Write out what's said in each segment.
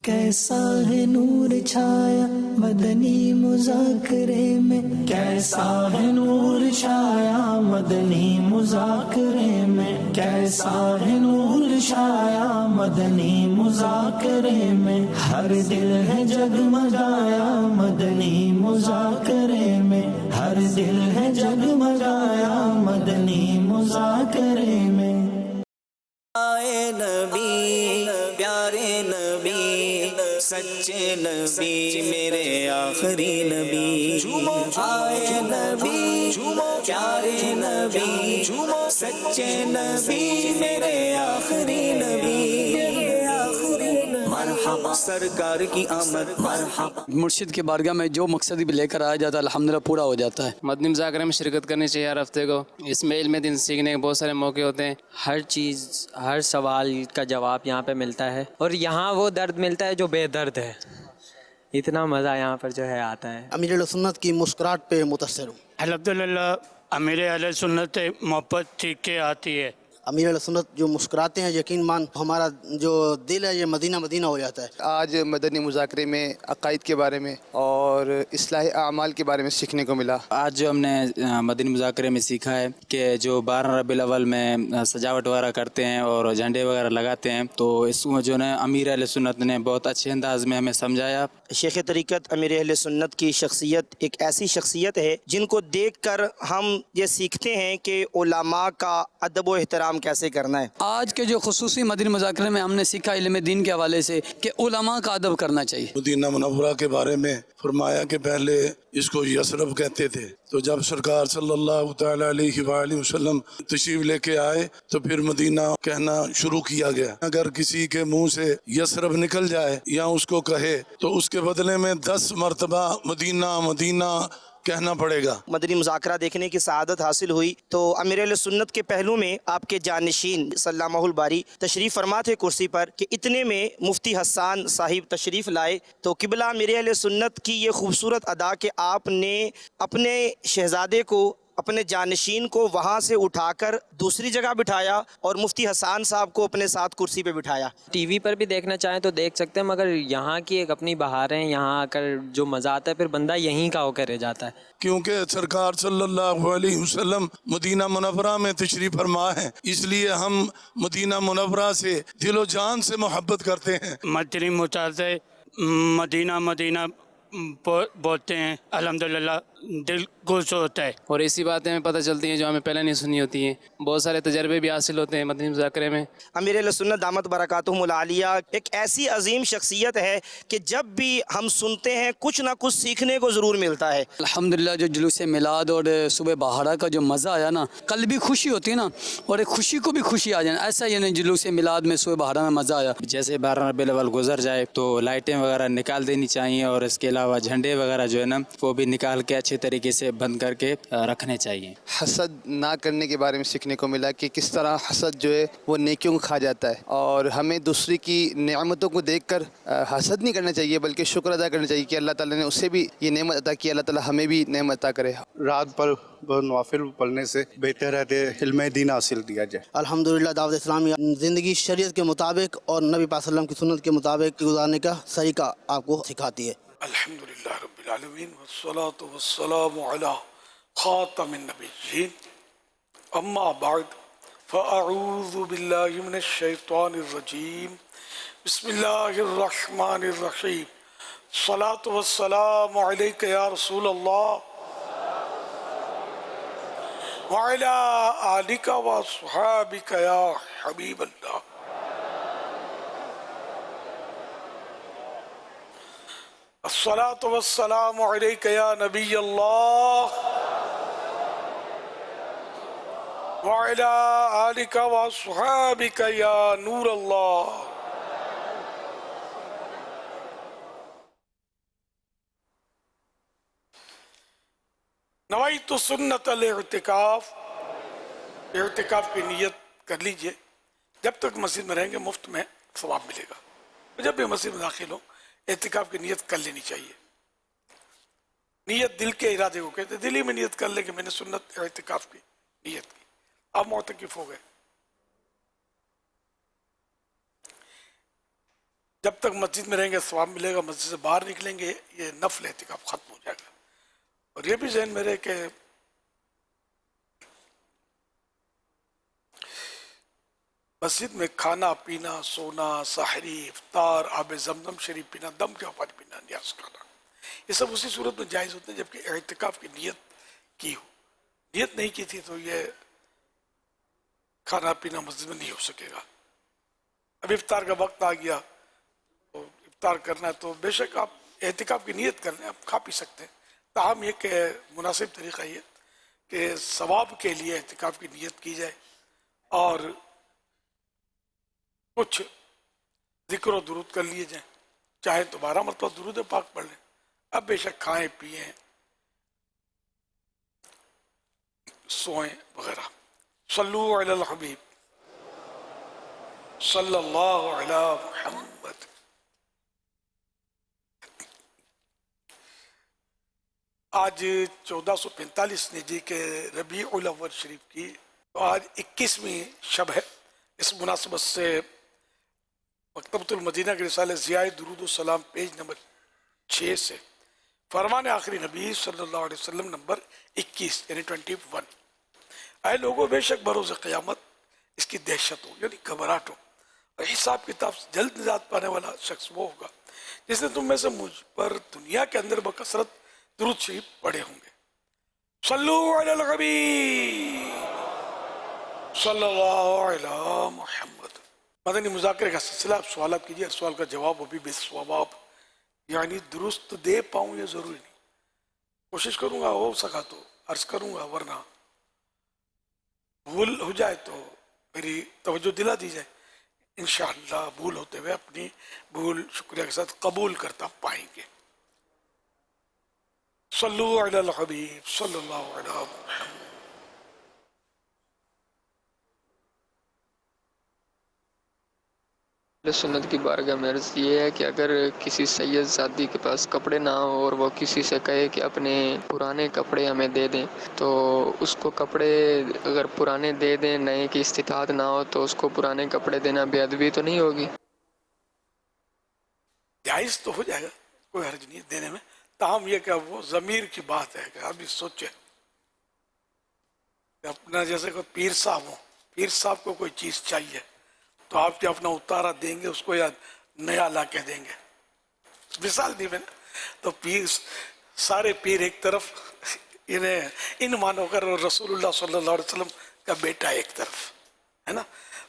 کیسا ہے نور چھایا مدنی مذاکرے میں، کیسا ہے نور چھایا مدنی مذاکرے میں، کیسا ہے نور چھایا مدنی مذاکرے میں، ہر دل ہے جگمگایا مدنی مذاکرے میں، ہر دل ہے جگمگایا مدنی مذاکرے میں۔ آئے نبی پیارے نبی سچے نبی میرے آخری نبی، آئے نبی پیارے نبی سچے نبی میرے آخری نبی، مرحبا سرکار کی آمد مرحبا۔ مرشد کی بارگاہ میں جو مقصد بھی لے کر آیا جاتا ہے الحمدللہ پورا ہو جاتا ہے۔ مدنی مذاکرے میں شرکت کرنی چاہیے ہر ہفتے کو، اس میں علم دین سیکھنے کے بہت سارے موقع ہوتے ہیں۔ ہر چیز ہر سوال کا جواب یہاں پہ ملتا ہے، اور یہاں وہ درد ملتا ہے جو بے درد ہے۔ اتنا مزہ یہاں پر جو ہے آتا ہے۔ امیر اہل سنت کی مسکراہٹ پہ متاثر ہوں۔ الحمدللہ امیر اہل سنت محبت ٹھیک کے آتی ہے۔ امیر اہل سنت جو مسکراتے ہیں یقین مان ہمارا جو دل ہے یہ مدینہ مدینہ ہو جاتا ہے۔ آج مدنی مذاکرے میں عقائد کے بارے میں اور اصلاح اعمال کے بارے میں سیکھنے کو ملا۔ آج جو ہم نے مدنی مذاکرے میں سیکھا ہے کہ جو 12 ربیع الاول میں سجاوٹ وغیرہ کرتے ہیں اور جھنڈے وغیرہ لگاتے ہیں، تو اس میں جو ہے امیر اہل سنت نے بہت اچھے انداز میں ہمیں سمجھایا۔ شیخ طریقت امیر اہل سنت کی شخصیت ایک ایسی شخصیت ہے جن کو دیکھ کر ہم یہ سیکھتے ہیں کہ علماء کا ادب و احترام کیسے کرنا ہے۔ آج کے جو خصوصی مدنی مذاکرے میں ہم نے سیکھا علم دین کے حوالے سے کہ علماء کا ادب کرنا چاہیے۔ مدینہ منورہ کے بارے میں فرمایا کہ پہلے اس کو یثرب کہتے تھے، تو جب سرکار صلی اللہ تعالی علیہ وآلہ وسلم تشریف لے کے آئے تو پھر مدینہ کہنا شروع کیا گیا۔ اگر کسی کے منہ سے یثرب نکل جائے یا اس کو کہے تو اس کے بدلے میں 10 مرتبہ مدینہ مدینہ کہنا پڑے گا۔ مدنی مذاکرہ دیکھنے کی سعادت حاصل ہوئی تو امیر اہل سنت کے پہلو میں آپ کے جانشین سلامہ الباری تشریف فرما تھے کرسی پر، کہ اتنے میں مفتی حسان صاحب تشریف لائے تو قبلہ امیر اہل سنت کی یہ خوبصورت ادا کہ آپ نے اپنے شہزادے کو اپنے جانشین کو وہاں سے اٹھا کر دوسری جگہ بٹھایا اور مفتی حسان صاحب کو اپنے ساتھ کرسی پہ بٹھایا۔ ٹی وی پر بھی دیکھنا چاہیں تو دیکھ سکتے ہیں، مگر یہاں کی ایک اپنی بہاریں، یہاں آ کر جو مزہ آتا ہے پھر بندہ یہیں کا ہو کر رہ جاتا ہے۔ کیونکہ سرکار صلی اللہ علیہ وسلم مدینہ منورہ میں تشریف فرما ہے، اس لیے ہم مدینہ منورہ سے دل و جان سے محبت کرتے ہیں۔ مدنی متاثر مدینہ مدینہ بولتے ہیں، الحمدللہ دل خوش ہوتا ہے۔ اور ایسی باتیں ہمیں پتہ چلتی ہیں جو ہمیں پہلے نہیں سنی ہوتی ہیں، بہت سارے تجربے بھی حاصل ہوتے ہیں مدنی مذاکرے میں۔ امیر اہل سنت دامت برکاتہم العالیہ ایک ایسی عظیم شخصیت ہے کہ جب بھی ہم سنتے ہیں کچھ نہ کچھ سیکھنے کو ضرور ملتا ہے۔ الحمدللہ جو جلوس میلاد اور صبح بہارا کا جو مزہ آیا نا، کل بھی خوشی ہوتی ہے نا، اور ایک خوشی کو بھی خوشی آ جائے، ایسا یعنی جلوس میلاد میں صبح بہارا میں مزہ آیا۔ جیسے 12 ربیع الاول گزر جائے تو لائٹیں وغیرہ نکال دینی چاہیے، اور اس کے علاوہ جھنڈے وغیرہ جو ہے نا وہ بھی نکال کے اچھے طریقے سے بند کر کے رکھنے چاہیے۔ حسد نہ کرنے کے بارے میں سیکھنے کو ملا کہ کس طرح حسد جو ہے وہ نیکیوں کو کھا جاتا ہے، اور ہمیں دوسری کی نعمتوں کو دیکھ کر حسد نہیں کرنا چاہیے بلکہ شکر ادا کرنا چاہیے کہ اللہ تعالیٰ نے اسے بھی یہ نعمت عطا کی، اللہ تعالیٰ ہمیں بھی نعمت عطا کرے۔ رات پر نوافل پڑھنے سے بہتر ہے کہ علم دین حاصل کیا جائے۔ الحمدللہ دعوت اسلامی زندگی شریعت کے مطابق اور نبی پاک صلی اللہ علیہ وسلم کی سنت کے مطابق گزارنے کا طریقہ آپ کو سکھاتی ہے۔ الحمدللہ رب العالمین والصلاة والسلام علی خاتم النبیین، اما بعد فاعوذ باللہ من الشیطان الرجیم، بسم اللہ الرحمن الرحیم، الصلاة والسلام علیک یا رسول اللہ وعلی آلک واصحابک یا حبیب اللہ۔ الصلاة والسلام علیک یا نبی اللہ وعلی آلک واصحابک یا نور اللہ۔ نویت سنت الاعتکاف، اعتکاف کی نیت کر لیجئے، جب تک مسجد میں رہیں گے مفت میں ثواب ملے گا، جب بھی مسجد میں داخل ہو اعتکاف کی نیت کر لینی چاہیے۔ نیت دل کے ارادے کو کہتے ہیں، دل ہی میں نیت کر لے کہ میں نے سنت اعتکاف کی نیت کی، آپ معتکف ہو گئے۔ جب تک مسجد میں رہیں گے ثواب ملے گا، مسجد سے باہر نکلیں گے یہ نفل اعتکاف ختم ہو جائے گا. اور یہ بھی ذہن میں رہے کہ مسجد میں کھانا پینا، سونا، سحری، افطار، آب زمزم شریف پینا، دم کا پانی پینا، نیاز کھانا، یہ سب اسی صورت میں جائز ہوتے ہیں جبکہ اعتکاف کی نیت کی ہو. نیت نہیں کی تھی تو یہ کھانا پینا مسجد میں نہیں ہو سکے گا. اب افطار کا وقت آ گیا تو افطار کرنا ہے تو بے شک آپ اعتکاف کی نیت کر لیں، آپ کھا پی سکتے ہیں. تاہم یہ کہ مناسب طریقہ یہ کہ ثواب کے لیے اعتکاف کی نیت کی جائے اور کچھ ذکر و درود کر لیے جائیں، چاہے تو 12 مرتبہ درود پاک پڑھ لیں. اب بے شک کھائیں پیئیں سوئیں وغیرہ. صلو علی الحبیب صلی اللہ علی محمد. آج 1445 نجی کے ربیع الاول شریف کی تو آج 21ویں شب ہے. اس مناسبت سے مکتبۃ المدینہ کے رسالے ضیاء درود السلام پیج نمبر 6 سے فرمان آخری نبی صلی اللہ علیہ وسلم نمبر 21 یعنی 21. اے لوگوں، بے شک بروز قیامت اس کی دہشت ہو یعنی گھبراہٹ ہو اور حساب کتاب سے جلد نجات پانے والا شخص وہ ہوگا جس نے تم میں سے مجھ پر دنیا کے اندر بکثرت درود شریف پڑھے ہوں گے. صلو علی الحبیب صلی اللہ علی محمد. مدنی مذاکرے کا سلسلہ. آپ سوالات کیجیے، ہر سوال کا جواب وہ بھی بے ثواب یعنی درست دے پاؤں یہ ضروری نہیں. کوشش کروں گا، ہو سکا تو عرض کروں گا، ورنہ بھول ہو جائے تو میری توجہ دلا دی جائے. انشاءاللہ بھول ہوتے ہوئے اپنی بھول شکریہ کے ساتھ قبول کرتا پائیں گے. صلو علی الحبیب صلی اللہ علیہ وسلم. سنت کی بارگاہ میں عرض یہ ہے کہ اگر کسی سید زادی کے پاس کپڑے نہ ہوں اور وہ کسی سے کہے کہ اپنے پرانے کپڑے ہمیں دے دیں، تو اس کو کپڑے اگر پرانے دے دیں، نئے کی استطاعت نہ ہو، تو اس کو پرانے کپڑے دینا بے ادبی تو نہیں ہوگی؟ جائز تو ہو جائے گا، کوئی حرج نہیں دینے میں. تاہم یہ کہ وہ ضمیر کی بات ہے کہ ابھی سوچے کہ اپنا جیسے کوئی پیر صاحب ہو، پیر صاحب کو کوئی چیز چاہیے تو آپ کیا اپنا اتارا دیں گے اس کو یا نیا لا کے دیں گے؟ مثال دی میں نے. تو پیر، سارے پیر ایک طرف، انہیں ان مانو کر رسول اللہ صلی اللہ علیہ وسلم کا بیٹا ایک طرف ہے نا.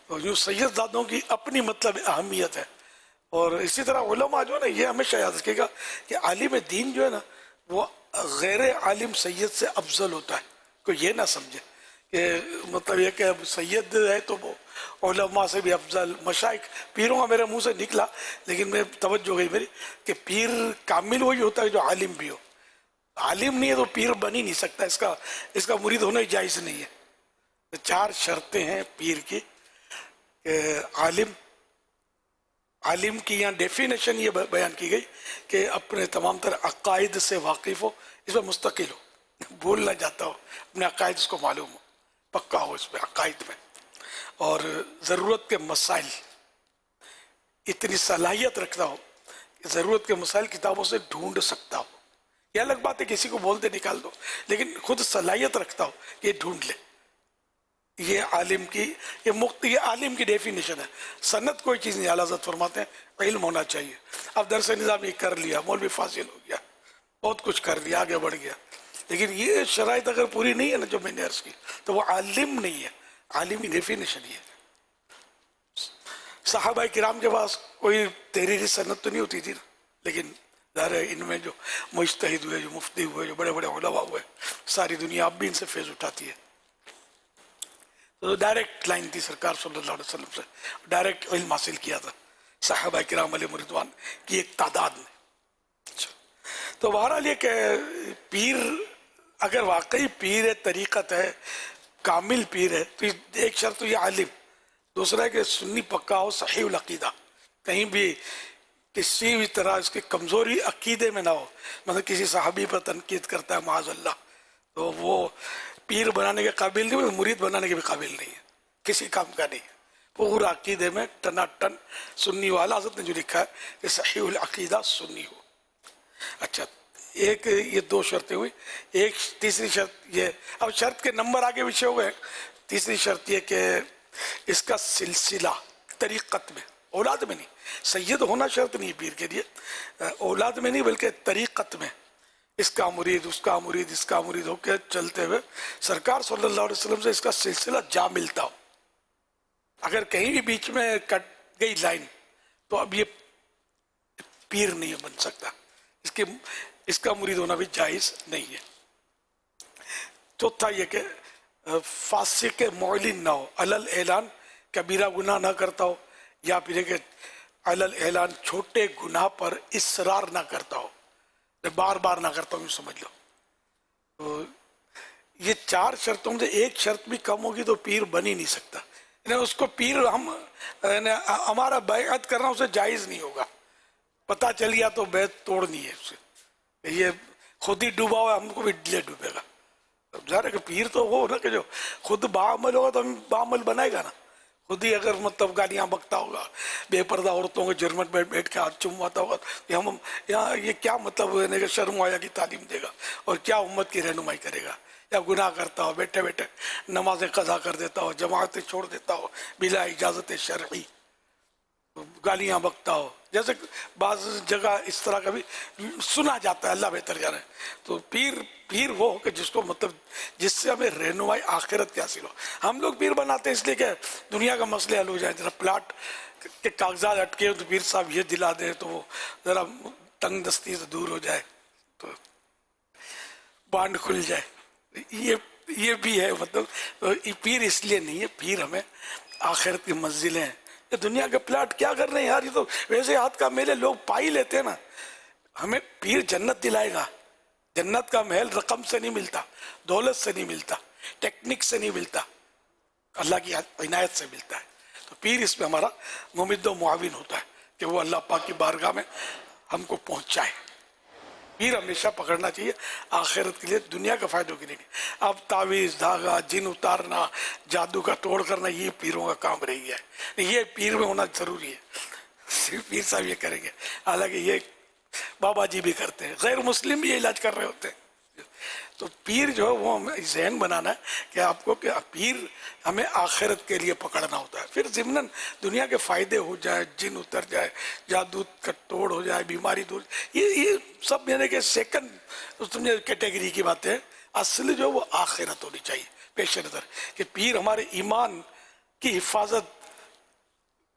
تو یوں سید زادوں کی اپنی مطلب اہمیت ہے. اور اسی طرح علماء جو ہے نا، یہ ہمیشہ یاد رکھے گا کہ عالم دین جو ہے نا وہ غیر عالم سید سے افضل ہوتا ہے. کوئی یہ نہ سمجھے کہ مطلب یہ کہ سید ہے تو وہ علماء سے بھی افضل. مشائخ، پیروں کا میرے منہ سے نکلا لیکن میں توجہ گئی میری کہ پیر کامل وہی ہوتا ہے جو عالم بھی ہو. عالم نہیں ہے تو پیر بن ہی نہیں سکتا، اس کا مرید ہونا ہی جائز نہیں ہے. 4 شرطیں ہیں پیر کی کہ عالم کی یہاں ڈیفینیشن یہ بیان کی گئی کہ اپنے تمام تر عقائد سے واقف ہو، اس میں مستقل ہو، بھول نہ جاتا ہو، اپنے عقائد اس کو معلوم ہو، پکا ہو اس میں عقائد میں، اور ضرورت کے مسائل اتنی صلاحیت رکھتا ہو کہ ضرورت کے مسائل کتابوں سے ڈھونڈ سکتا ہو. یہ الگ بات ہے کسی کو بول دے نکال دو، لیکن خود صلاحیت رکھتا ہو کہ یہ ڈھونڈ لے. یہ عالم کی ڈیفینیشن ہے. سند کوئی چیز نہیں. اعلیٰ حضرت فرماتے ہیں علم ہونا چاہیے. اب درس نظامی کر لیا، مولوی فاضل ہو گیا، بہت کچھ کر لیا، آگے بڑھ گیا، لیکن یہ شرائط اگر پوری نہیں ہے نا جو میں نے عرض کی تو وہ عالم نہیں ہے. عالم کی ڈیفینیشن یہ ہے. صحابہ کرام کے پاس کوئی تحریری سند تو نہیں ہوتی تھی نا، لیکن ظاہر ہے ان میں جو مجتہد ہوئے، جو مفتی ہوئے، جو بڑے بڑے علماء ہوئے، ساری دنیا اب بھی ان سے فیض اٹھاتی ہے. تو ڈائریکٹ لائن تھی سرکار صلی اللہ علیہ وسلم سے، ڈائریکٹ علم حاصل کیا تھا صحابہ کرام علیہ رضوان کی ایک تعداد نے. تو بہرحال یہ کہ پیر اگر واقعی پیر ہے، طریقت ہے، کامل پیر ہے، تو ایک شرط تو یہ عالم، دوسرا ہے کہ سنی پکا ہو، صحیح العقیدہ، کہیں بھی کسی بھی طرح اس کی کمزوری عقیدے میں نہ ہو. مطلب کسی صحابی پر تنقید کرتا ہے معاذ اللہ تو وہ پیر بنانے کے قابل نہیں، مرید بنانے کے بھی قابل نہیں ہے، کسی کام کا نہیں ہے. पूरा अकीदे में टनाटन सुन्नी वाला हज़रत ने जो लिखा है कि सहीहुल अकीदा सुन्नी हो। अच्छा, एक ये दो शर्तें हुई। एक तीसरी शर्त ये, अब शर्त के नंबर आगे पीछे हो गए। तीसरी शर्त ये कि इसका सिलसिला तरीक़त में, औलाद में नहीं, सैयद होना शर्त नहीं है पीर के लिए, औलाद में नहीं बल्कि तरीक़त में, इसका मुरीद उसका मुरीद इसका मुरीद होकर चलते हुए सरकार सल्लल्लाहु अलैहि वसल्लम से इसका सिलसिला जा मिलता हो। अगर कहीं भी बीच में कट गई लाइन तो अब ये पीर नहीं बन सकता, इसका मुरीद होना भी जायज़ नहीं है। चौथा ये कि फासिक मुअलिन ना हो, अलल ऐलान कबीरा गुनाह ना करता हो, या फिर कि अलल ऐलान छोटे गुनाह पर इसरार ना करता हो, बार बार ना करता हूँ यूँ समझ लो। तो ये चार शर्तों में से एक शर्त भी कम होगी तो पीर बन ही नहीं सकता। उसको पीर हमारा बैअत करना उसे जायज़ नहीं होगा। पता चल गया तो बैत तोड़नी है उसे, ये खुद ही डूबा हुआ हमको भी ले डूबेगा। ज़ाहिर है कि पीर तो वो ना कि जो खुद बाअमल होगा तो हम बाअमल बनाएगा ना। खुद ही अगर मतलब गालियाँ बकता होगा, बेपर्दा औरतों के जुर्मट में बैठ के हाथ चुमवाता होगा, हम यहाँ ये क्या मतलब है कि शर्म आया की तालीम देगा और क्या उम्मत की रहनुमाई करेगा। या गुनाह करता हो, बैठे बैठे नमाज़ें कज़ा कर देता हो, जमातें छोड़ देता हो बिला इजाज़त शरई, गालियाँ बकता हो, जैसे बाज़ जगह इस तरह का भी सुना जाता है, अल्लाह बेहतर जाने। तो पीर वो कि जिसको मतलब जिससे हमें रहनुमाई आखिरत की हासिल हो। हम लोग पीर बनाते हैं इसलिए कि दुनिया का मसले हल हो जाए, जरा प्लाट के कागजात अटके तो पीर साहब ये दिला दे तो वो ज़रा तंग दस्ती से दूर हो जाए, तो बांड खुल जाए। ये भी है मतलब। तो पीर इसलिए नहीं है, पीर हमें आखिरत की मंजिलें हैं। ये दुनिया के प्लाट क्या कर रहे हैं यार, ये तो वैसे हाथ का मेले लोग पा ही लेते हैं ना। हमें पीर जन्नत दिलाएगा। जन्नत का महल रकम से नहीं मिलता, दौलत से नहीं मिलता, टेक्निक से नहीं मिलता, अल्लाह की इनायत से मिलता है। तो पीर इसमें हमारा मुमिद व मुआविन होता है कि वो अल्लाह पाक की बारगाह में हमको पहुँचाए। पीर हमेशा पकड़ना चाहिए आखिरत के लिए, दुनिया का फ़ायदों के लिए। अब तावीज़, धागा, जिन उतारना, जादू का तोड़ करना, ये पीरों का काम रही है। ये पीर में होना ज़रूरी है, सिर्फ पीर साहब ये करेंगे। हालांकि ये बाबा जी भी करते हैं, गैर मुस्लिम भी ये इलाज कर रहे होते हैं। तो पीर जो है वो हमें ज़हन बनाना है कि आपको कि पीर हमें आखिरत के लिए पकड़ना होता है। फिर ज़िम्नन दुनिया के फ़ायदे हो जाए, जिन उतर जाए, जादू का तोड़ हो जाए, बीमारी दूर, ये सब यानी कि सेकंड समझे कैटेगरी की बातें हैं। असली जो वो आखिरत होनी चाहिए पेश नज़र, कि पीर हमारे ईमान की हिफाजत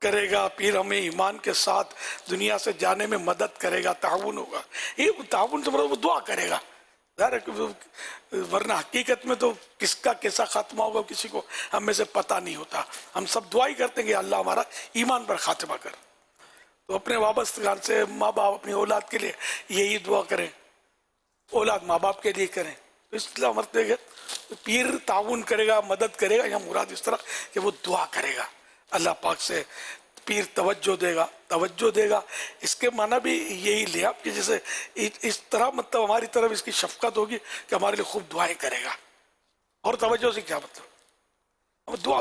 करेगा, पीर हमें ईमान के साथ दुनिया से जाने में मदद करेगा, ताउन होगा। ये ताउन से मतलब वो दुआ करेगा, वरना हकीकत में तो किसका कैसा खात्मा होगा किसी को हम में से पता नहीं होता। हम सब दुआ ही करते हैं कि अल्लाह हमारा ईमान पर खात्मा कर। तो अपने वाबस्तगान से माँ बाप अपनी औलाद के लिए यही दुआ करें, औलाद माँ बाप के लिए करें। तो इसलिए मरते गए तो पीर ताउन करेगा, मदद करेगा, या मुराद इस तरह कि वो दुआ करेगा अल्लाह पाक से। पीर तवज्जो देगा, इसके माना भी यही लिया कि जैसे इस तरह मतलब हमारी तरफ इसकी शफकत होगी कि हमारे लिए खूब दुआएं करेगा। और तवज्जो से क्या मतलब, दुआ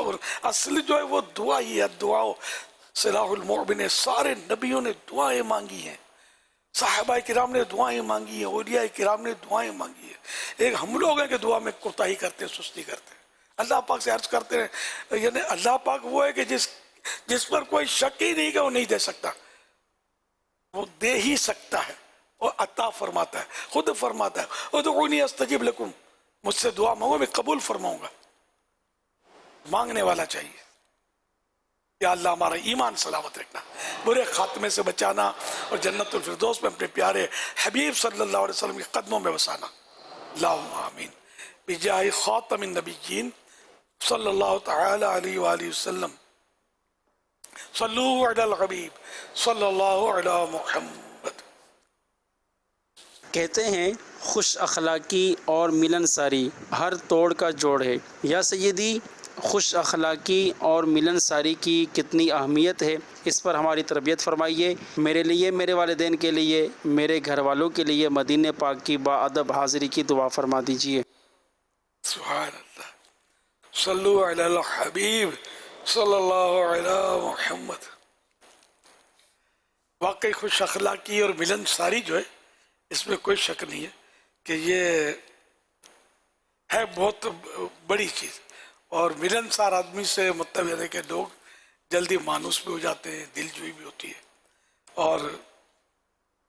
असली जो है वो दुआ ही है। दुआ सलाहुल मोमिन, सारे नबियों ने दुआएं मांगी हैं, साहबा किराम ने दुआएं मांगी हैं, औलिया किराम ने दुआएं मांगी है। एक हम लोग हैं कि दुआ में कोताही करते हैं, सुस्ती करते हैं। अल्लाह पाक से अर्ज करते हैं, यानी अल्लाह पाक वो है कि जिस पर कोई शक ही नहीं कि वो नहीं दे सकता, वो दे ही सकता है और अता फरमाता है। खुद फरमाता है उदऊनी अस्तजिब लकुम, मुझसे दुआ मांगो मैं कबूल फरमाऊंगा। मांगने वाला चाहिए। या अल्लाह हमारा ईमान सलामत रखना, बुरे खात्मे से बचाना और जन्नतुल फिरदौस में अपने प्यारे हबीब सल्लल्लाहु अलैहि वसल्लम के कदमों में बसाना। अल्लाहुम्मा आमीन बिजाहि खातमिन नबिय्यीन सल्लल्लाहु तआला अलैहि वसल्लम। सल्लू अलल हबीब सल्लल्लाहु अला मुहम्मद। कहते हैं खुश अखलाकी और मिलनसारी हर तोड़ का जोड़ है। या सैयदी, खुश अखलाकी और मिलनसारी की कितनी अहमियत है, इस पर हमारी तरबियत फरमाइए। मेरे लिए, मेरे वालिदैन के लिए, मेरे घर वालों के लिए मदीने पाक की बाअदब हाज़िरी की दुआ फरमा दीजिए। सुभान अल्लाह। सल्लू अलल हबीब सल्लल्लाहु अलैहि मोहम्मद। वाकई खुश अखलाकी और मिलनसारी जो है इसमें कोई शक नहीं है कि ये है बहुत बड़ी चीज़। और मिलनसार आदमी से मतलब ये है कि लोग जल्दी मानूस भी हो जाते हैं, दिलजोई भी होती है और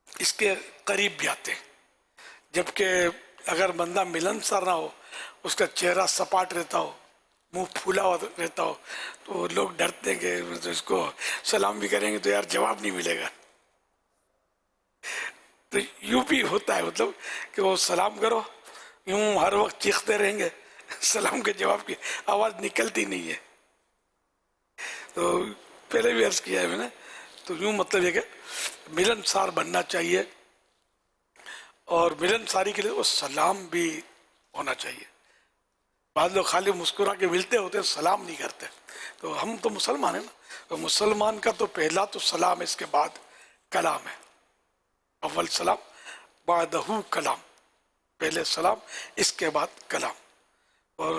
इसके करीब भी आते हैं। जबकि अगर बंदा मिलनसार ना हो, उसका चेहरा सपाट रहता हो, मुंह फूला हुआ रहता हो, तो लोग डरते हैं कि तो इसको सलाम भी करेंगे तो यार जवाब नहीं मिलेगा। तो यूं भी होता है, मतलब कि वो सलाम करो यूं हर वक्त चीखते रहेंगे, सलाम के जवाब की आवाज़ निकलती नहीं है। तो पहले भी अर्ज किया है मैंने, तो यूं मतलब ये कि मिलनसार बनना चाहिए और मिलनसारी के लिए वो सलाम भी होना चाहिए। बाद लोग खाली मुस्कुरा के मिलते होते हैं, सलाम नहीं करते। तो हम तो मुसलमान हैं ना, तो मुसलमान का तो पहला तो सलाम है, इसके बाद कलाम है। अव्वल सलाम बादहू कलाम, पहले सलाम इसके बाद कलाम। और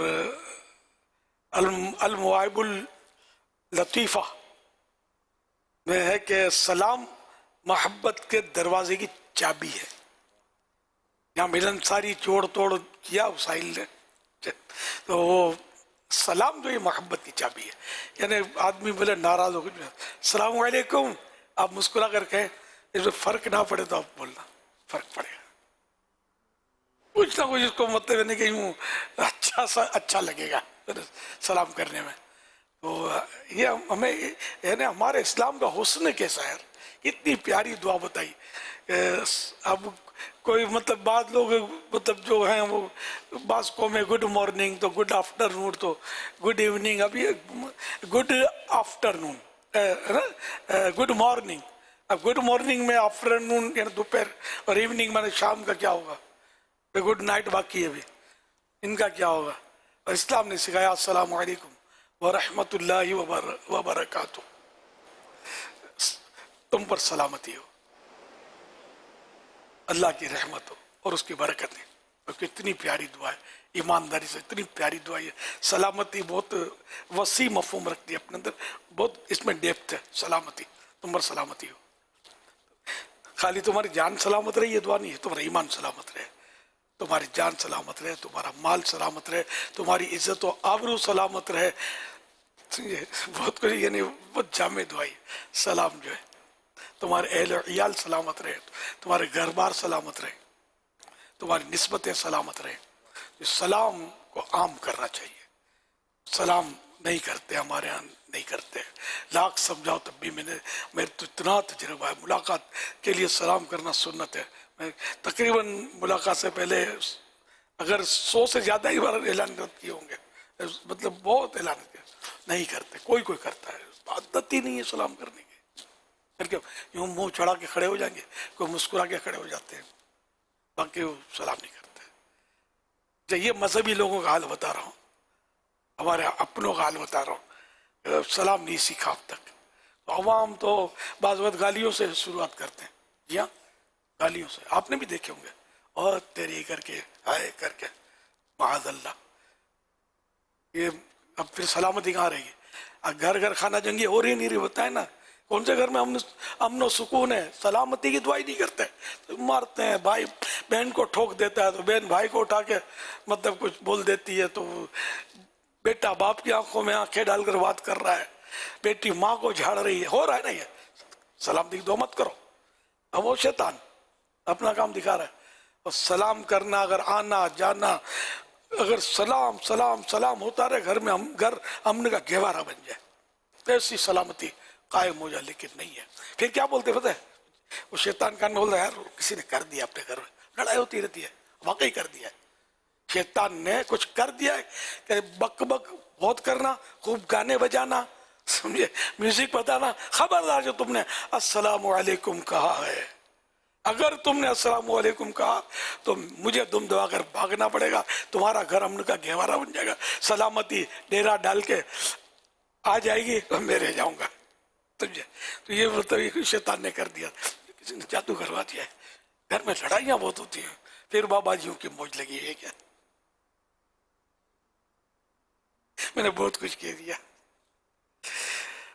अल-मुआइबुल लतीफ़ा में है कि सलाम मोहब्बत के दरवाजे की चाबी है। यहाँ मिलनसारी जोड़ तोड़ किया साहिल ने, तो वो सलाम जो ये मोहब्बत की चाबी है। यानी आदमी बोले नाराज हो गए सलाम वालेकुम, आप मुस्कुरा कर कहें, इसमें फर्क ना पड़े तो आप बोलना, फर्क पड़ेगा कुछ ना कुछ। इसको मतलब है कि यूँ अच्छा लगेगा सलाम करने में। तो ये हमें यानी हमारे इस्लाम का हुस्न कैसा है, इतनी प्यारी दुआ बताई। अब कोई मतलब बाद लोग मतलब जो हैं वो बास्को में गुड मॉर्निंग तो गुड आफ्टरनून तो गुड इवनिंग, अब ये गुड आफ्टरनून है ना, गुड मॉर्निंग। अब गुड मॉर्निंग में आफ्टरनून यानी दोपहर और इवनिंग में शाम का क्या होगा, तो गुड नाइट बाकी है अभी, इनका क्या होगा। और इस्लाम ने सिखाया अस्सलामु अलैकुम व रहमतुल्लाहि व बरकातुहू, तुम पर सलामती हो, अल्लाह की रहमत हो और उसकी बरकत है। और कितनी प्यारी दुआ है, ईमानदारी से इतनी प्यारी दुआ है। सलामती बहुत वसी मफहूम रखती है अपने अंदर, बहुत इसमें डेप्थ है। सलामती, तुम पर सलामती हो, खाली तुम्हारी जान सलामत रहे ये दुआ नहीं है, तुम्हारा ईमान सलामत रहे, तुम्हारी जान सलामत रहे, तुम्हारा माल सलामत रहे, तुम्हारी इज्जत और आबरू सलामत रहे। बहुत कुछ यानी बहुत जामे दुआ है। सलाम जो है, तुम्हारे अहल इयाल सलामत रहे, तुम्हारे घर बार सलामत रहे, तुम्हारी निस्बतें सलामत रहे। सलाम को आम करना चाहिए। सलाम नहीं करते, हमारे यहाँ नहीं करते, लाख समझाओ तब भी मेरे तो इतना तजुर्बा है, मुलाकात के लिए सलाम करना सुन्नत है। मैं तकरीबन मुलाकात से पहले अगर 100 से ज़्यादा ही बार ऐलान किए होंगे, मतलब बहुत ऐलान किया, नहीं करते। कोई करता है, आदत ही नहीं है सलाम करने की। फिर यूँ मुँह चढ़ा के खड़े हो जाएंगे, कोई मुस्कुरा के खड़े हो जाते हैं, बाकी वो सलाम नहीं करते। तो ये मजहबी लोगों का हाल बता रहा हूँ, हमारे अपनों का हाल बता रहा हूँ। सलाम नहीं सीखा अब तक। तो अवाम तो बाज़ वक़्त गालियों से शुरुआत करते हैं। जी हाँ, गालियों से आपने भी देखे होंगे, और तेरी करके हाय करके माज़अल्लाह। ये अब फिर सलामती कहाँ रही है। अब घर घर खाना जंगी हो रही नहीं रही, होता है ना। कौन से घर में अमन सुकून है, सलामती की दुआई नहीं करते, तो मारते हैं। भाई बहन को ठोक देता है तो बहन भाई को उठा के मतलब कुछ बोल देती है, तो बेटा बाप की आंखों में आंखें डालकर बात कर रहा है, बेटी माँ को झाड़ रही है, हो रहा है ना ये। सलामती की दुआ मत करो। अब वो शैतान अपना काम दिखा रहा है। और सलाम करना, अगर आना जाना, अगर सलाम सलाम सलाम होता रहे घर में, हम घर अमन का गहवारा बन जाए, तो ऐसी सलामती कायम हो जाए। लेकिन नहीं है। फिर क्या बोलते पता है, वो शैतान कान में बोलता है, यार किसी ने कर दिया अपने घर में, लड़ाई होती रहती है, वाकई कर दिया है, शैतान ने कुछ कर दिया है कि बक बक बहुत करना, खूब गाने बजाना, समझे, म्यूजिक बताना। खबरदार जो तुमने अस्सलामु अलैकुम कहा है, अगर तुमने अस्सलामु अलैकुम कहा तो मुझे दुम दबा कर भागना पड़ेगा, तुम्हारा घर अमन का गहवारा बन जाएगा, सलामती डेरा डाल के आ जाएगी तो मैं रह जाऊंगा। समझे। तो ये मतलब शैतान ने कर दिया, किसी ने जादू करवा दिया है। घर में लड़ाइयाँ बहुत होती हैं, फिर बाबाजियों की मौज लगी है क्या। मैंने बहुत कुछ कह दिया।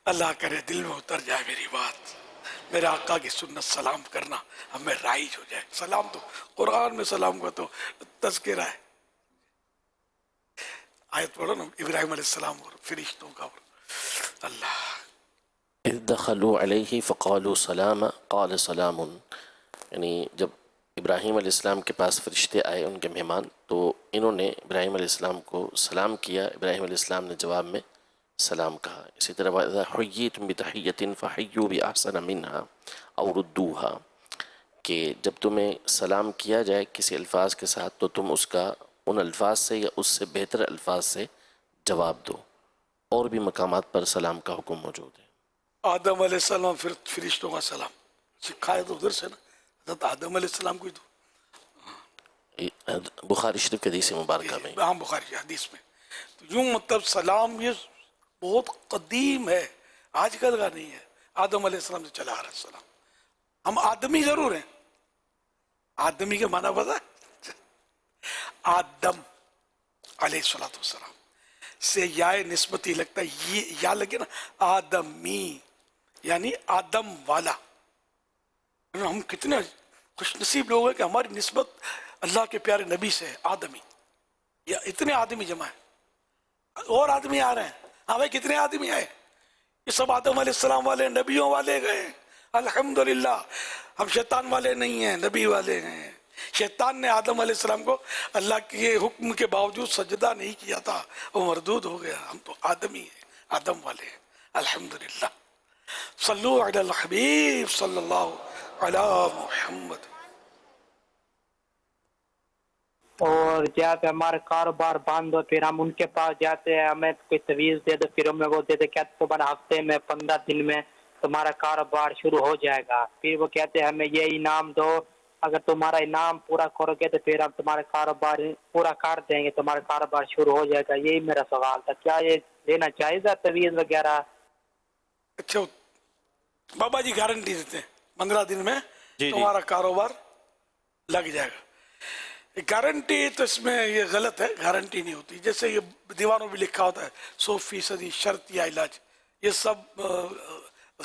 اللہ کرے دل میں اتر جائے میری بات، میرے آقا کی سنت سلام کرنا ہمیں رائج ہو جائے. سلام تو قرآن میں سلام کا تو تذکرہ ہے. آیت پڑھو نا، ابراہیم علیہ السلام اور فرشتوں کا. اللہ اذ دخلوا علیہ فقالوا سلاما قال سلام، یعنی جب ابراہیم علیہ السلام کے پاس فرشتے آئے ان کے مہمان، تو انہوں نے ابراہیم علیہ السلام کو سلام کیا. ابراہیم علیہ السلام نے جواب میں سلام کہا. اسی طرح وَإِذَا حُيِّيتُم بِتَحِيَّةٍ فَحَيُّوا بِأَحْسَنَ مِنْهَا أَوْ رُدُّوهَا، کہ جب تمہیں سلام کیا جائے کسی الفاظ کے ساتھ تو تم اس کا ان الفاظ سے یا اس سے بہتر الفاظ سے جواب دو. اور بھی مقامات پر سلام کا حکم موجود ہے. آدم علیہ السلام فرشتوں کا سلام سکھایا تو ادھر سے نا، حضرت آدم علیہ السلام کو تو بخاری شریف کے حدیث مبارکہ میں، ہاں بخاری حدیث میں. تو یوں مطلب سلام یہ بہت قدیم ہے، آج کل کا نہیں ہے. آدم علیہ السلام سے چلا آ رہا السلام. ہم آدمی ضرور ہیں. آدمی کے معنی پتہ ہے؟ آدم علیہ السلام سے یا نسبتی لگتا ہے، یہ یا لگے نا آدمی یعنی آدم والا. ہم کتنے خوش نصیب لوگ ہیں کہ ہماری نسبت اللہ کے پیارے نبی سے ہے. آدمی یا اتنے آدمی جمع ہیں، اور آدمی آ رہے ہیں. ہاں بھائی کتنے آدمی آئے؟ یہ سب آدم علیہ السلام والے نبیوں والے گئے. الحمدللہ ہم شیطان والے نہیں ہیں، نبی والے ہیں. شیطان نے آدم علیہ السلام کو اللہ کے حکم کے باوجود سجدہ نہیں کیا تھا، وہ مردود ہو گیا. ہم تو آدمی ہیں، آدم والے ہیں. الحمدللہ. صلو علی الحبیب صلی اللہ علی محمد. اور جاتے ہمارے کاروبار بند ہو پھر ہم ان کے پاس جاتے ہیں، ہمیں کوئی تویز دے دو، پھر ہمیں وہ دیتے کہتے تمہارا ہفتے میں 15 دن میں تمہارا کاروبار شروع ہو جائے گا. پھر وہ کہتے ہیں ہمیں یہ انعام دو، اگر تمہارا انعام پورا کرو گے تو پھر ہم تمہارا کاروبار پورا کر دیں گے، تمہارا کاروبار شروع ہو جائے گا. یہی میرا سوال تھا، کیا یہ دینا چاہیے تھا تویز وغیرہ؟ اچھا بابا جی گارنٹی دیتے ہیں 15 دن میں تمہارا کاروبار لگ جائے گا. گارنٹی تو اس میں یہ غلط ہے، گارنٹی نہیں ہوتی. جیسے یہ دیواروں بھی لکھا ہوتا ہے 100% شرط یا علاج، یہ سب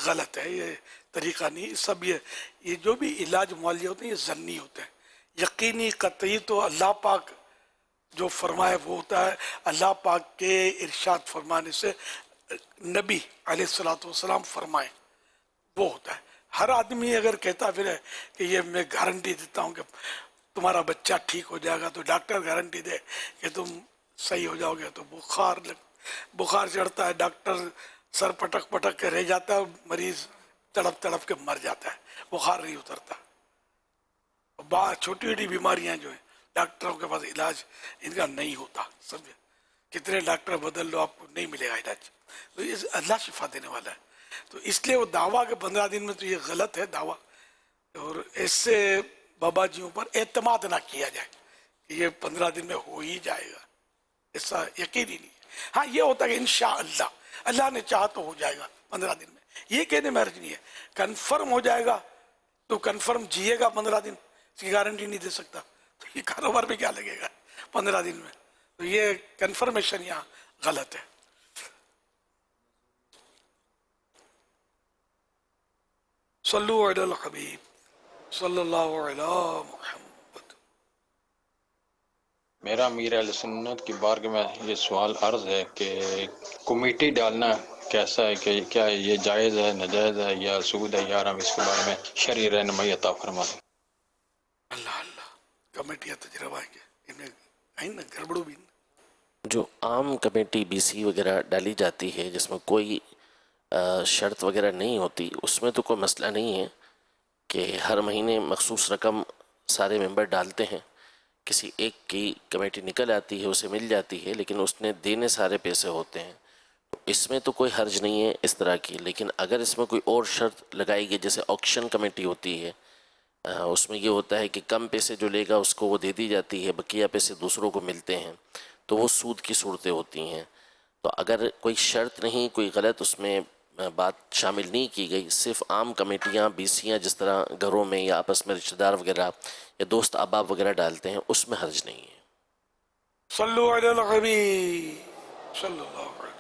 غلط ہے. یہ طریقہ نہیں. سب یہ جو بھی علاج معالجے ہوتے ہیں یہ ظنی ہوتے ہیں. یقینی قطعی تو اللہ پاک جو فرمائے وہ ہوتا ہے. اللہ پاک کے ارشاد فرمانے سے نبی علیہ السلام فرمائے وہ ہوتا ہے. ہر آدمی اگر کہتا پھر ہے کہ یہ میں گارنٹی دیتا ہوں کہ تمہارا بچہ ٹھیک ہو جائے گا، تو ڈاکٹر گارنٹی دے کہ تم صحیح ہو جاؤ گے، تو بخار چڑھتا ہے، ڈاکٹر سر پٹک پٹک کے رہ جاتا ہے، مریض تڑپ تڑپ کے مر جاتا ہے، بخار نہیں اترتا. چھوٹی چھوٹی بیماریاں جو ہیں ڈاکٹروں کے پاس علاج ان کا نہیں ہوتا. سمجھے؟ کتنے ڈاکٹر بدل لو آپ کو نہیں ملے گا علاج. تو یہ اللہ شفا دینے والا ہے. تو اس لیے وہ دعویٰ کہ 15 دن میں، تو یہ غلط ہے دعویٰ. اور اس سے بابا جیوں پر اعتماد نہ کیا جائے کہ یہ 15 دن میں ہو ہی جائے گا، ایسا یقینی نہیں ہے. ہاں یہ ہوتا ہے کہ انشاءاللہ اللہ نے چاہا تو ہو جائے گا 15 دن میں، یہ کہنے میں حرج نہیں ہے. کنفرم ہو جائے گا تو کنفرم جیے گا 15 دن، اس کی گارنٹی نہیں دے سکتا. تو یہ کاروبار میں کیا لگے گا 15 دن میں؟ تو یہ کنفرمیشن یہاں غلط ہے. صلو علی الحبیب صلی اللہ علی محمد. میرا امیر اہل سنت کی بارگاہ میں یہ سوال عرض ہے کہ کمیٹی ڈالنا کیسا ہے، کہ کیا یہ جائز ہے، ناجائز ہے یا سود ہے؟ یار ہم اس کے بارے میں شرعی رہنمائی عطا فرما دیں. اللہ کمیٹیاں تجربہ ہے کہ ان میں آئیں نا گڑبڑوں بھی. جو عام کمیٹی بی سی وغیرہ ڈالی جاتی ہے جس میں کوئی شرط وغیرہ نہیں ہوتی، اس میں تو کوئی مسئلہ نہیں ہے کہ ہر مہینے مخصوص رقم سارے ممبر ڈالتے ہیں. کسی ایک کی کمیٹی نکل آتی ہے، اسے مل جاتی ہے، لیکن اس نے دینے سارے پیسے ہوتے ہیں. اس میں تو کوئی حرج نہیں ہے اس طرح کی. لیکن اگر اس میں کوئی اور شرط لگائی گئی، جیسے آکشن کمیٹی ہوتی ہے، اس میں یہ ہوتا ہے کہ کم پیسے جو لے گا اس کو وہ دے دی جاتی ہے، بقیہ پیسے دوسروں کو ملتے ہیں، تو وہ سود کی صورتیں ہوتی ہیں. تو اگر کوئی شرط نہیں، کوئی غلط اس میں بات شامل نہیں کی گئی، صرف عام کمیٹیاں بیسیاں جس طرح گھروں میں یا آپس میں رشتہ دار وغیرہ یا دوست احباب وغیرہ ڈالتے ہیں، اس میں حرج نہیں ہے. صلو علی الحبیب صلی اللہ علیہ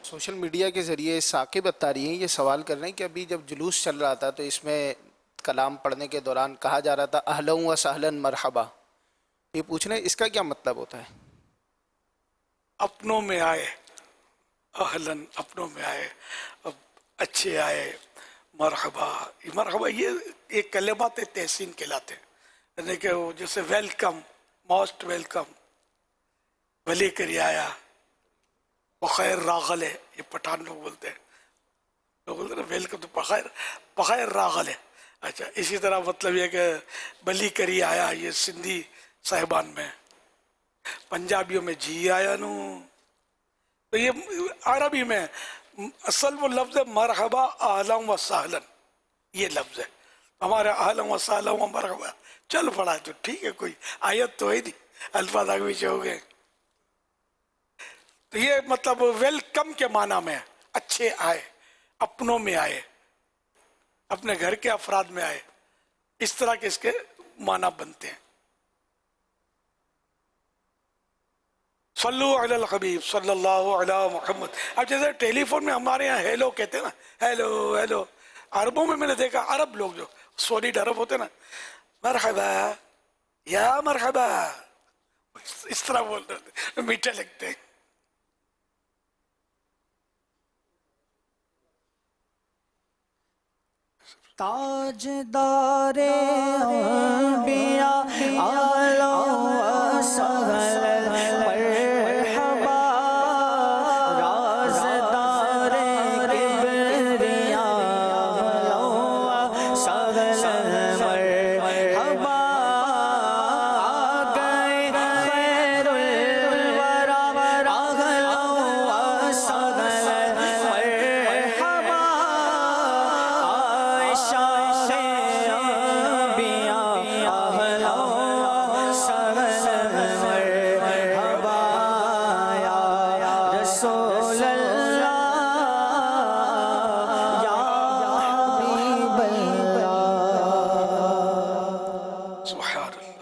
سوشل میڈیا کے ذریعے ثاقب اتاری ہیں یہ سوال کر رہے ہیں کہ ابھی جب جلوس چل رہا تھا تو اس میں کلام پڑھنے کے دوران کہا جا رہا تھا اہلا و سہلا مرحبا، یہ پوچھ رہے ہیں اس کا کیا مطلب ہوتا ہے؟ اپنوں میں آئے، اہلن اپنوں میں آئے، اب اچھے آئے، مرحبا، مرحبا یہ ایک کلمات تحسین کہلاتے ہیں، یعنی کہ وہ جیسے ویلکم، موسٹ ویلکم، بھلے کری آیا، بخیر راغل ہے، یہ پٹھان لوگ بولتے ہیں، لوگ بولتے ہیں نا ویلکم تو بخیر راغل ہے. اچھا اسی طرح مطلب یہ کہ بلی کری آیا، یہ سندھی صاحبان میں، پنجابیوں میں جی آیا نو، تو یہ عربی میں اصل وہ لفظ ہے مرحبا اہلا و سہلا، یہ لفظ ہے ہمارا اہلا و سہلا و مرحبا چل پڑا ہے تو ٹھیک ہے، کوئی آیت تو ہے نہیں، الفاظ آگے پیچھے ہو گئے. تو یہ مطلب ویلکم کے معنی میں اچھے آئے، اپنوں میں آئے، اپنے گھر کے افراد میں آئے، اس طرح کے اس کے معنی بنتے ہیں. صلو علی الحبیب صلی اللہ علی محمد. اب جیسے ٹیلی فون میں ہمارے یہاں ہیلو کہتے ہیں نا، ہیلو ہیلو، عربوں میں نے دیکھا، عرب لوگ جو سولید عرب ہوتے ہیں نا، مرحبا یا مرحبا، اس طرح بولتے ہیں، میٹھے لگتے ہیں. تاجدار انبیاء اعلی و سہل مرحبا، رازدار کبریا اعلی و سہل مرحبا، آگئے خیر الورا اعلی و سہل مرحبا،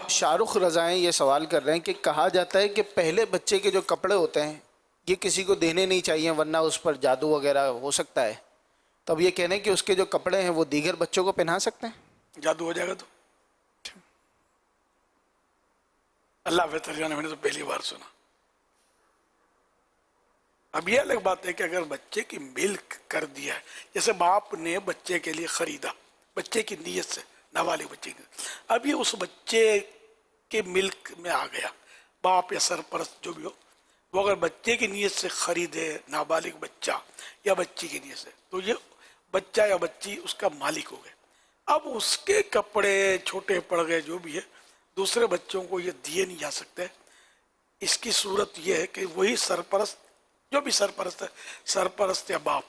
شاہ رخ رضائیں یہ سوال کر رہے ہیں کہ کہا جاتا ہے کہ پہلے بچے کے جو کپڑے ہوتے ہیں یہ کسی کو دینے نہیں چاہیے ورنہ اس پر جادو وغیرہ ہو سکتا ہے، تو اب یہ کہنے کہ اس کے جو کپڑے ہیں وہ دیگر بچوں کو پہنا سکتے ہیں؟ جادو ہو جائے گا تو اللہ بہتر جانے، میں نے تو پہلی بار سنا. اب یہ الگ بات ہے کہ اگر بچے کی ملک کر دیا ہے، جیسے باپ نے بچے کے لیے خریدا بچے کی نیت سے، نابالغ بچے کی، اب یہ اس بچے کے ملک میں آ گیا، باپ یا سرپرست جو بھی ہو، وہ اگر بچے کی نیت سے خریدے، نابالغ بچہ یا بچی کی نیت سے، تو یہ بچہ یا بچی اس کا مالک ہو گئے. اب اس کے کپڑے چھوٹے پڑ گئے جو بھی ہے، دوسرے بچوں کو یہ دیے نہیں جا سکتے. اس کی صورت یہ ہے کہ وہی سرپرست، جو بھی سرپرست ہے، سرپرست یا باپ،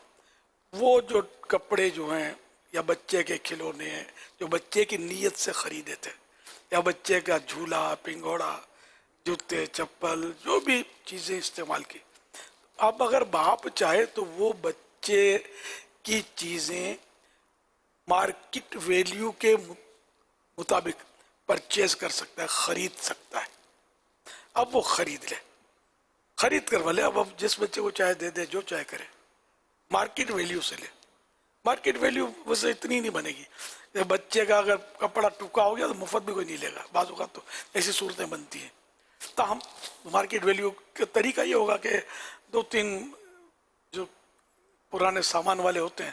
وہ جو کپڑے جو ہیں یا بچے کے کھلونے ہیں جو بچے کی نیت سے خریدے تھے، یا بچے کا جھولا، پنگوڑا، جوتے، چپل، جو بھی چیزیں استعمال کی، اب اگر باپ چاہے تو وہ بچے کی چیزیں مارکیٹ ویلیو کے مطابق پرچیز کر سکتا ہے، خرید سکتا ہے. اب وہ خرید لے، خرید کر بھلے اب جس بچے کو چاہے دے دے، جو چاہے کرے، مارکیٹ ویلیو سے لے. مارکیٹ ویلیو ویسے اتنی نہیں بنے گی، بچے کا اگر کپڑا ٹوکا ہو گیا تو مفت بھی کوئی نہیں لے گا، بعض اوقات تو ایسی صورتیں بنتی ہیں. تاہم مارکیٹ ویلیو کا طریقہ یہ ہوگا کہ 2-3 جو پرانے سامان والے ہوتے ہیں،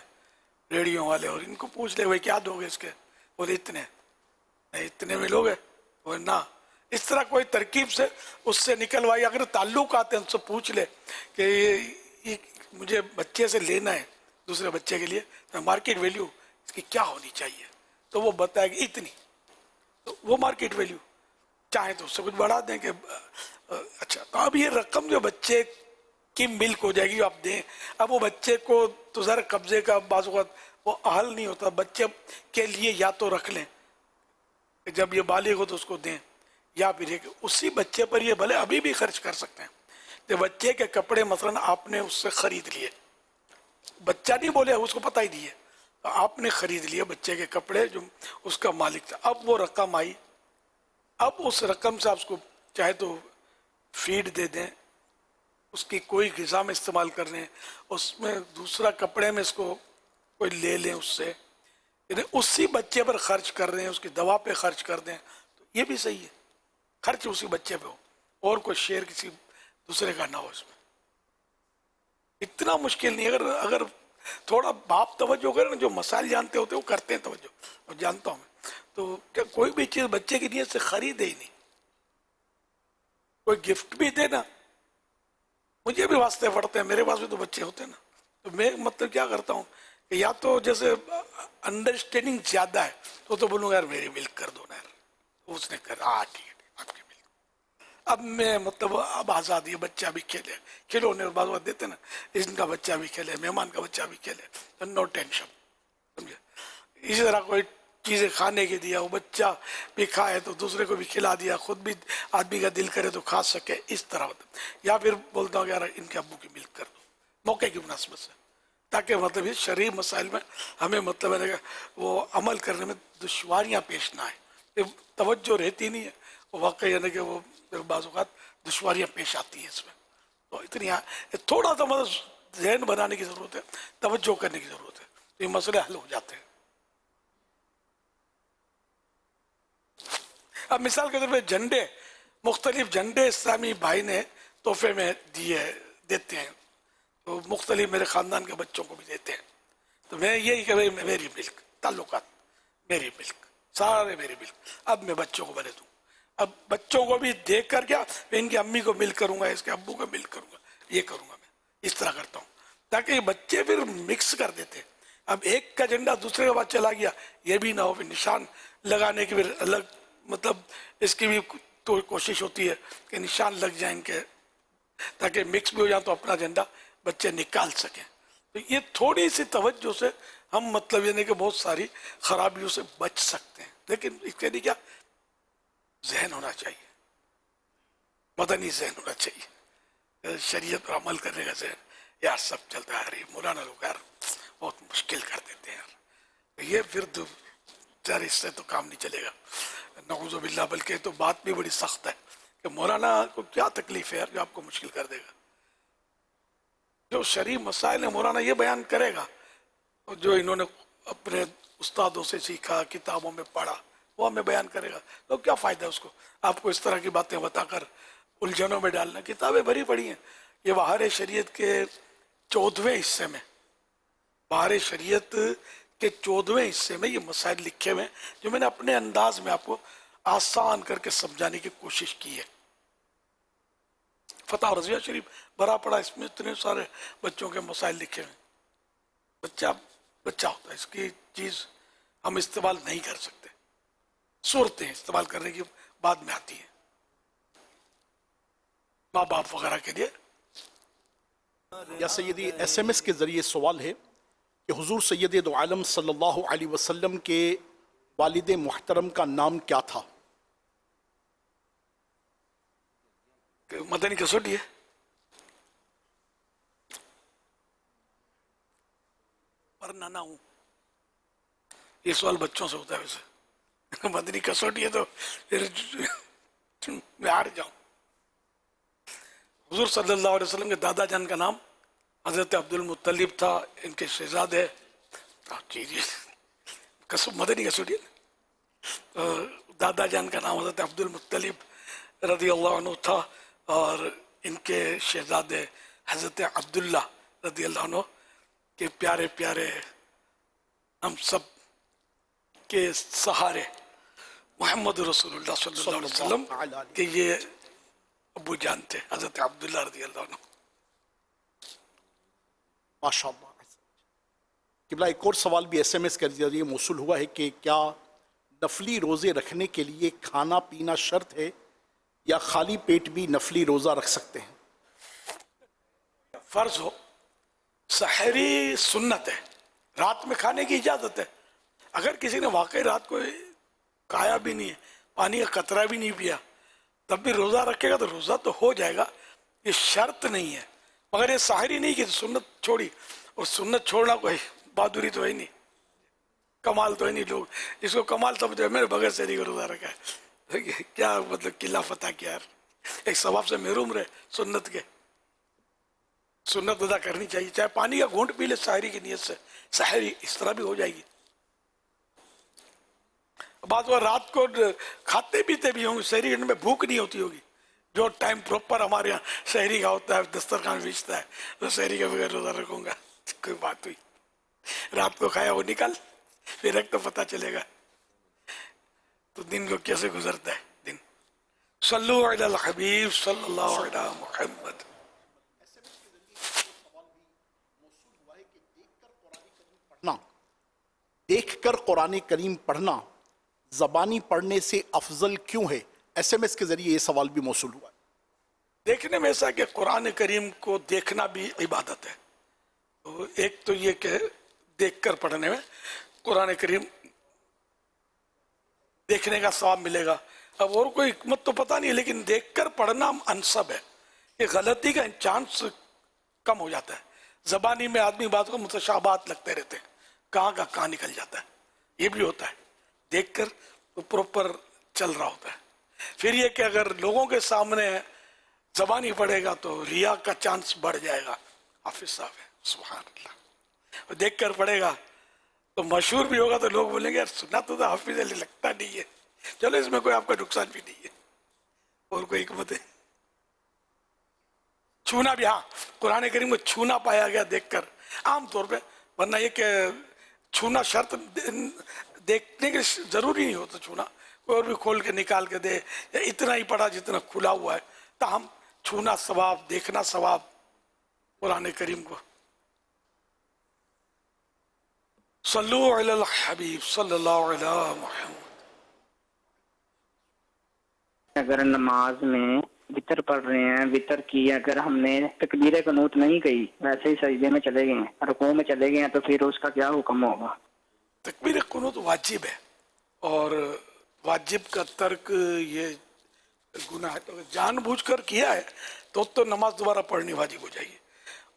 ریڈیو والے، اور ان کو پوچھ لے بھائی کیا دو گے اس کے، بولے اتنے میں لوگ ہیں نہ، اس طرح کوئی ترکیب سے اس سے نکلوائی. اگر تعلقات ہیں ان سے پوچھ لے کہ یہ مجھے بچے سے لینا ہے دوسرے بچے کے لیے، تو مارکیٹ ویلیو اس کی کیا ہونی چاہیے، تو وہ بتائے گا اتنی، تو وہ مارکیٹ ویلیو. چاہیں تو اس سے کچھ بڑھا دیں کہ اچھا. تو اب یہ رقم جو بچے کی ملک ہو جائے گی جو آپ دیں. اب وہ بچے کو تو ذرا قبضے کا بعض اوقات وہ حل نہیں ہوتا، بچے کے لیے یا تو رکھ لیں کہ جب یہ بالغ ہو تو اس کو دیں، یا پھر اسی بچے پر یہ بھلے ابھی بھی خرچ کر سکتے ہیں. کہ بچے کے کپڑے مثلا آپ نے اس سے خرید لیے، بچہ نہیں بولے، اس کو پتہ ہی نہیں ہے، آپ نے خرید لیے بچے کے کپڑے جو اس کا مالک تھا. اب وہ رقم آئی، اب اس رقم سے آپ اس کو چاہے تو فیڈ دے دیں، اس کی کوئی غذا میں استعمال کر رہے ہیں, اس میں دوسرا کپڑے میں اس کو کوئی لے لیں اس سے, یعنی اسی بچے پر خرچ کر رہے ہیں, اس کی دوا پہ خرچ کر دیں, تو یہ بھی صحیح ہے, خرچ اسی بچے پہ ہو اور کوئی شیئر کسی دوسرے کا نہ ہو اس میں. اتنا مشکل نہیں, اگر تھوڑا باپ توجہ کرے نا, جو مسائل جانتے ہوتے وہ کرتے ہیں توجہ, اور جانتا ہوں میں, تو کیا کوئی بھی چیز بچے کی نیت سے خریدے ہی نہیں, کوئی گفٹ بھی دے نا, مجھے بھی واسطے پڑتے ہیں, میرے پاس بھی تو بچے ہوتے ہیں نا, تو میں مطلب کیا کرتا ہوں کہ یا تو جیسے انڈرسٹینڈنگ زیادہ ہے تو بولوں گا یار میری ملک کر دو نا یار, تو اس نے کہا ٹھیک ہے آپ کی ملک, اب میں مطلب اب آزادی ہے, بچہ بھی کھیلے, کھلونے اور بعض بات دیتے نا, ان کا بچہ بھی کھیلے, مہمان کا بچہ بھی کھیلے, تو نو ٹینشن, سمجھے. اسی طرح کوئی چیزیں کھانے کے دیا, وہ بچہ بھی کھائے تو دوسرے کو بھی کھلا دیا, خود بھی آدمی کا دل کرے تو کھا سکے, اس طرح ہوتا. یا پھر بولتا ہوں کہ یار ان کے ابو کی ملک کر دو موقع کی مناسبت سے, تاکہ مطلب یہ شرعی مسائل میں ہمیں مطلب ہے وہ عمل کرنے میں دشواریاں پیش نہ آئے. توجہ رہتی نہیں ہے, وہ واقعی یعنی کہ وہ بعض اوقات دشواریاں پیش آتی ہیں اس میں, تو اتنی تھوڑا سا مطلب ذہن بنانے کی ضرورت ہے, توجہ کرنے کی ضرورت ہے, تو یہ مسئلے حل ہو جاتے ہیں. اب مثال کے طور پہ جھنڈے, مختلف جھنڈے اسلامی بھائی نے تحفے میں دیتے ہیں, تو مختلف میرے خاندان کے بچوں کو بھی دیتے ہیں, تو میں یہی کہ میری ملک, تعلقات میری ملک, سارے میری ملک, اب میں بچوں کو بنے دوں, اب بچوں کو بھی دیکھ کر کیا میں ان کی امی کو مل کروں گا, اس کے ابو کو مل کروں گا, یہ کروں گا, میں اس طرح کرتا ہوں تاکہ یہ بچے پھر مکس کر دیتے. اب ایک کا جھنڈا دوسرے کے بعد چلا گیا, یہ بھی نہ ہو, پھر نشان لگانے کی پھر الگ مطلب اس کی بھی تو کوشش ہوتی ہے کہ نشان لگ جائیں ان کے, تاکہ مکس بھی ہو جائیں تو اپنا جھنڈا بچے نکال سکیں. تو یہ تھوڑی سی توجہ سے ہم مطلب یعنی کہ بہت ساری خرابیوں سے بچ سکتے ہیں, لیکن اس کے لیے کیا ذہن ہونا چاہیے, مدنی ذہن ہونا چاہیے, شریعت پر عمل کرنے کا ذہن. یار سب چلتا ہے, ارے مولانا لوگ یار بہت مشکل کر دیتے ہیں یار, یہ پھر تو یار اس سے تو کام نہیں چلے گا, نعوذ باللہ. بلکہ تو بات بھی بڑی سخت ہے کہ مولانا کو کیا تکلیف ہے یار جو آپ کو مشکل کر دے گا. جو شرعی مسائل ہیں مولانا یہ بیان کرے گا, اور جو انہوں نے اپنے استادوں سے سیکھا, کتابوں میں پڑھا, وہ ہمیں بیان کرے گا, تو کیا فائدہ ہے اس کو آپ کو اس طرح کی باتیں بتا کر الجھنوں میں ڈالنا. کتابیں بھری پڑی ہیں, یہ بہار شریعت کے 14ویں حصے میں, بہار شریعت کے 14ویں حصے میں یہ مسائل لکھے ہوئے ہیں جو میں نے اپنے انداز میں آپ کو آسان کر کے سمجھانے کی کوشش کی ہے. فتح رضویہ شریف بھرا پڑا, اس میں اتنے سارے بچوں کے مسائل لکھے ہوئے ہیں. بچہ ہوتا ہے, اس کی چیز ہم استعمال نہیں کر سکتے, صورتیں استعمال کرنے کی بعد میں آتی ہیں ماں باپ وغیرہ کے لیے. یا سیدی ایس ایم ایس کے ذریعے سوال ہے کہ حضور سید دو عالم صلی اللہ علیہ وسلم کے والد محترم کا نام کیا تھا؟ مدنی کسوٹی ہے, پڑھنا نہ ہوں, یہ سوال بچوں سے ہوتا ہے ویسے. مدنی کسوٹی ہے تو پھر میں ہار جاؤں. حضور صلی اللہ علیہ وسلم کے دادا جان کا نام حضرت عبد المطلب تھا, ان کے شہزادے مدنی کسوٹی ہے, دادا جان کا نام حضرت عبد المطلب رضی اللہ عنہ تھا, اور ان کے شہزادے حضرت عبداللہ رضی اللہ عنہ کے پیارے پیارے ہم سب کے سہارے محمد رسول اللہ صلی اللہ علیہ وسلم کہ یہ ابو جان تھے حضرت عبداللہ رضی اللہ عنہ. ماشاءاللہ. قبلہ ایک اور سوال بھی ایس ایم ایس کے ذریعے موصول ہوا ہے کہ کیا نفلی روزے رکھنے کے لیے کھانا پینا شرط ہے یا خالی پیٹ بھی نفلی روزہ رکھ سکتے ہیں؟ فرض ہو, سحری سنت ہے, رات میں کھانے کی اجازت ہے. اگر کسی نے واقعی رات کو کھایا بھی نہیں ہے, پانی کا قطرہ بھی نہیں پیا, تب بھی روزہ رکھے گا تو روزہ تو ہو جائے گا, یہ شرط نہیں ہے. مگر یہ سحری نہیں کہ سنت چھوڑی, اور سنت چھوڑنا کوئی بہادری تو ہے نہیں, کمال تو ہے نہیں. لوگ اس کو کمال سمجھتے ہیں, میرے بغیر سحری کا روزہ رکھا ہے, کیا مطلب قلعہ فتح کیا یار, ایک ثواب سے محروم رہے سنت کے. सुन्नत अदा करनी चाहिए, चाहे पानी का घूंट पी ले शायरी की नीयत से, सहरी इस तरह भी हो जाएगी। बात वो रात को खाते पीते भी होंगे, शहरी में भूख नहीं होती होगी, जो टाइम प्रॉपर हमारे यहाँ शहरी का होता है, दस्तरखान बेचता है, तो शहरी का बगैर रोजा रखूंगा, कोई बात हुई। रात को खाया वो निकल, फिर एक तो पता चलेगा तो दिन को कैसे गुजरता है दिन। सल्लु अलल हबीब सल्लल्लाहु अलैहि मुहम्मद। देखकर कुरान करीम पढ़ना ज़बानी पढ़ने से अफजल क्यों है? SMS के जरिए ये सवाल भी मौसूल हुआ है। देखने में ऐसा कि कुरान करीम को देखना भी इबादत है। तो एक तो ये कि देखकर पढ़ने में कुरान करीम देखने का सवाब मिलेगा। अब और कोई हिकमत तो पता नहीं, लेकिन देखकर पढ़ना अनसब है, ये गलती का चांस कम हो जाता है। ज़बानी में आदमी बात को मुतशाबात लगते रहते हैं, कहाँ का कहाँ निकल जाता है, ये भी होता है। देखकर तो प्रॉपर चल रहा होता है। फिर ये कि अगर लोगों के सामने ज़बानी पढ़ेगा तो रिया का चांस बढ़ जाएगा। हाफिज साहब है, सुभान अल्लाह। और देख कर पढ़ेगा तो मशहूर भी होगा, तो लोग बोलेंगे यार सुना तो था, हाफिज अली लगता नहीं है। चलो इसमें कोई आपका नुकसान भी नहीं है और कोई हिकमत है। छूना भी, हाँ कुरान करीम में छूना पाया गया देखकर आमतौर पे, वरना ये कि छूना शर्त देखने के जरूरी नहीं होता छूना, कोई और भी खोल के निकाल के दे, या इतना ही पढ़ा जितना खुला हुआ है, तो हम छूना सवाब, देखना सवाब कुरान करीम को। सल्लु अलल हबीब सल्लल्लाहु अलैहि मुहम्मद। अगर नमाज में वितर पढ़ रहे हैं, वितर की अगर हमने तकबीर कनूत नहीं कही, वैसे ही सजदे में चले गए, रुकू में चले गए, तो फिर उसका क्या हुक्म होगा? तकबीर कुनूत वाजिब है, और वाजिब का तर्क ये गुनाह है। तो जानबूझकर किया है तो नमाज दोबारा पढ़नी वाजिब हो जाएगी,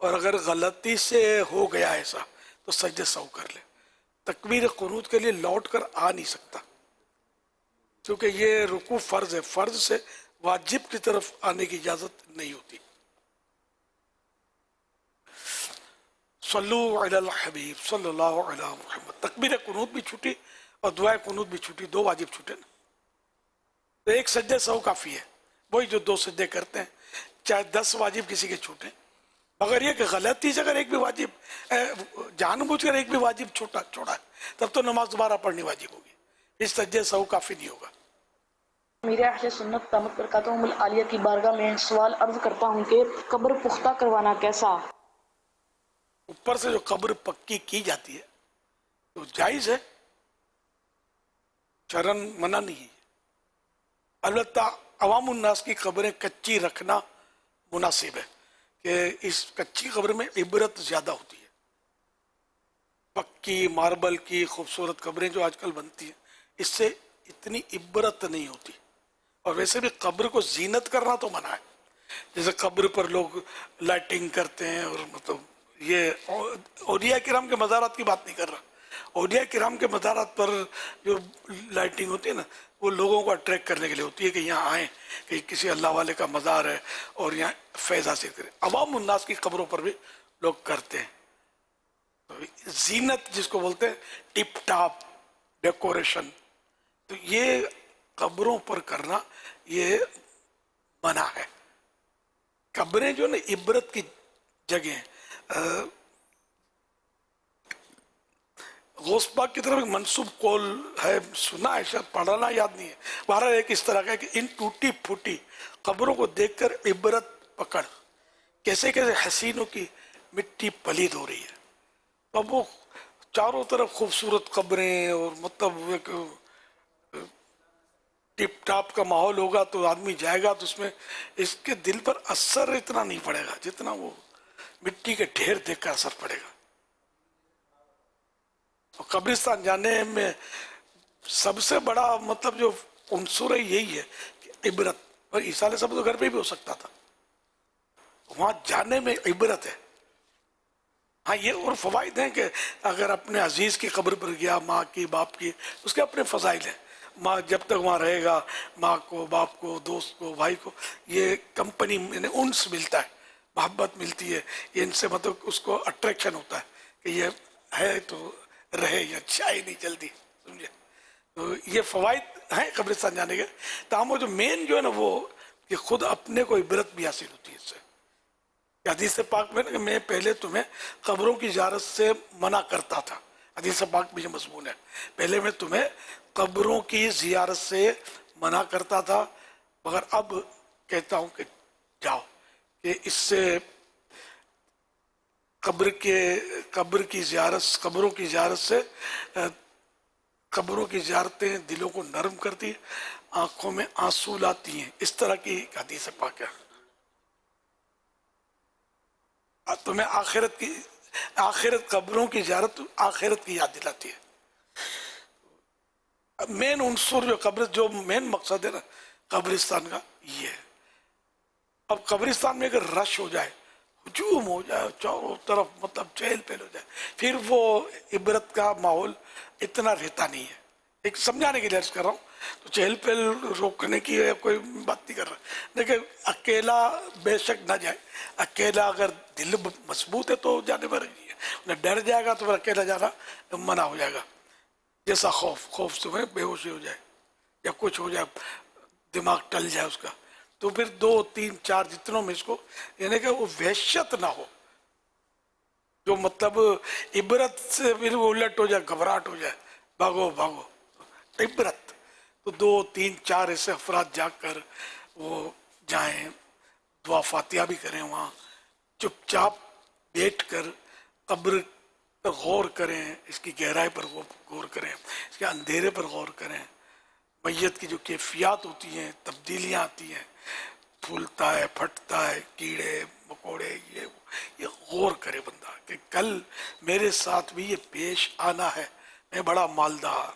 और अगर गलती से हो गया ऐसा तो सजदे सौ कर ले। तकबीर कुनूत के लिए लौट कर आ नहीं सकता, क्योंकि ये रुकू फर्ज है, फर्ज से वाजिब की तरफ आने की इजाजत नहीं होती। सल्लु अलल हबीब सल्लल्लाहु अलैहि मुहम्मद। तकबीर कुनूत भी छूटी और दुआ कुनूत भी छूटी, दो वाजिब छूटे ना, तो एक सज्जे सौ काफ़ी है, वही जो दो सज्जे करते हैं, चाहे 10 वाजिब किसी के छूटे। मगर ये कि गलती से अगर एक भी वाजिब जानबूझकर एक भी वाजिब छोड़ा तब तो नमाज दोबारा पढ़नी वाजिब होगी, इस सज्जे सौ काफ़ी नहीं होगा। मेरे अहले सुन्नत दामत बरकातुहुमुल आलिया की बारगाह में सवाल अर्ज करता हूँ कि कब्र पुख्ता करवाना कैसा? ऊपर से जो कब्र पक्की की जाती है तो जायज़ है, शरन मना नहीं है। अलबत्ता अवामुन नास की कब्रें कच्ची रखना मुनासिब है कि इस कच्ची कब्र में इबरत ज़्यादा होती है। पक्की मार्बल की खूबसूरत कब्रें जो आजकल बनती हैं, इससे इतनी इबरत नहीं होती, और वैसे भी कब्र को जीनत करना तो मना है। जैसे कब्र पर लोग लाइटिंग करते हैं, और मतलब ये औलिया किराम के मज़ारात की बात नहीं कर रहा, औलिया किराम के मज़ारात पर जो लाइटिंग होती है ना, वो लोगों को अट्रैक्ट करने के लिए होती है कि यहाँ आएँ, कि किसी अल्लाह वाले का मज़ार है और यहाँ फैज़ हासिल करें। अवाम उन्नास की कब्रों पर भी लोग करते हैं। तो जीनत जिसको बोलते हैं, टिप टाप डेकोरेशन, तो ये कब्रों पर करना ये मना है। कब्रें जो ना इबरत की जगह हैं। गौस पाक की तरफ एक मंसूब कौल है, सुना है, शायद पढ़ना याद नहीं है। बहरहाल एक इस तरह का है कि इन टूटी फूटी कब्रों को देखकर इबरत पकड़, कैसे कैसे हसीनों की मिट्टी पलीद हो रही है। तो अब वो चारों तरफ खूबसूरत कब्रें और मतलब एक टिप टाप का माहौल होगा, तो आदमी जाएगा तो उसमें इसके दिल पर असर इतना नहीं पड़ेगा जितना वो मिट्टी के ढेर देखकर असर पड़ेगा। और कब्रिस्तान जाने में सबसे बड़ा मतलब जो उनसुर है यही है कि इबरत। और ईसाले सब तो घर पे भी हो सकता था, वहां जाने में इबरत है। हाँ, ये और फवाइद हैं कि अगर अपने अजीज की कब्र पर गया, माँ की बाप की, उसके अपने फजाइल हैं। माँ जब तक वहाँ रहेगा, माँ को बाप को दोस्त को भाई को ये कंपनी में उन्स मिलता है, मोहब्बत मिलती है, ये इनसे मतलब उसको अट्रैक्शन होता है कि ये है तो रहे, या चाहे नहीं जल्दी, समझे। तो ये फ़वाइद हैं कब्रिस्तान जाने के। तामो जो मेन जो है ना वो कि खुद अपने को इबरत भी हासिल होती है इससे। हदीस पाक में ना कि मैं पहले तुम्हें कब्रों की ज़ियारत से मना करता था, हदीस पाक में ये मज़मून है, पहले मैं तुम्हें कब्रों की ज़ियारत से मना करता था, मगर अब कहता हूँ कि जाओ, कि इससे कब्रों की ज़ियारत से कब्रों की ज़ियारतें दिलों को नरम करती है, आंखों में आंसू लाती हैं, इस तरह की हदीस पाक है। तुम्हें आखिरत कब्रों की ज़ियारत आखिरत की याद दिलाती है। मेन उनसुर जो मेन मकसद है ना कब्रिस्तान का ये है। अब कब्रिस्तान में अगर रश हो जाए, हुजूम हो जाए, चारों तरफ मतलब चहल पहल हो जाए, फिर वो इबरत का माहौल इतना रहता नहीं है। एक समझाने के लिए अर्ज कर रहा हूँ, तो चहल पहल रोकने की कोई बात नहीं कर रहा। देखिए अकेला बेशक ना जाए, अकेला अगर दिल मजबूत है तो जाने पर नहीं है, डर जाएगा तो फिर अकेला जाना मना हो जाएगा। जैसा खौफ से में बेहोशी हो जाए या कुछ हो जाए, दिमाग टल जाए उसका, तो फिर 2, 3, 4 जितनों में इसको, यानी कि वो वहशत ना हो, जो मतलब इबरत से फिर वो उलट हो जाए, घबराहट हो जाए, भागो भागो, इबरत। तो 2, 3, 4 ऐसे अफराद जाकर वो जाएं, दुआ फातिहा भी करें, वहाँ चुपचाप बैठ कर कब्र पर गौर करें, इसकी गहराई पर गौर करें, इसके अंधेरे पर गौर करें, मैयत की जो कैफियत होती हैं, तब्दीलियाँ आती हैं, फूलता है, फटता है, कीड़े मकोड़े, ये गौर करे बंदा कि कल मेरे साथ भी ये पेश आना है। मैं बड़ा मालदार,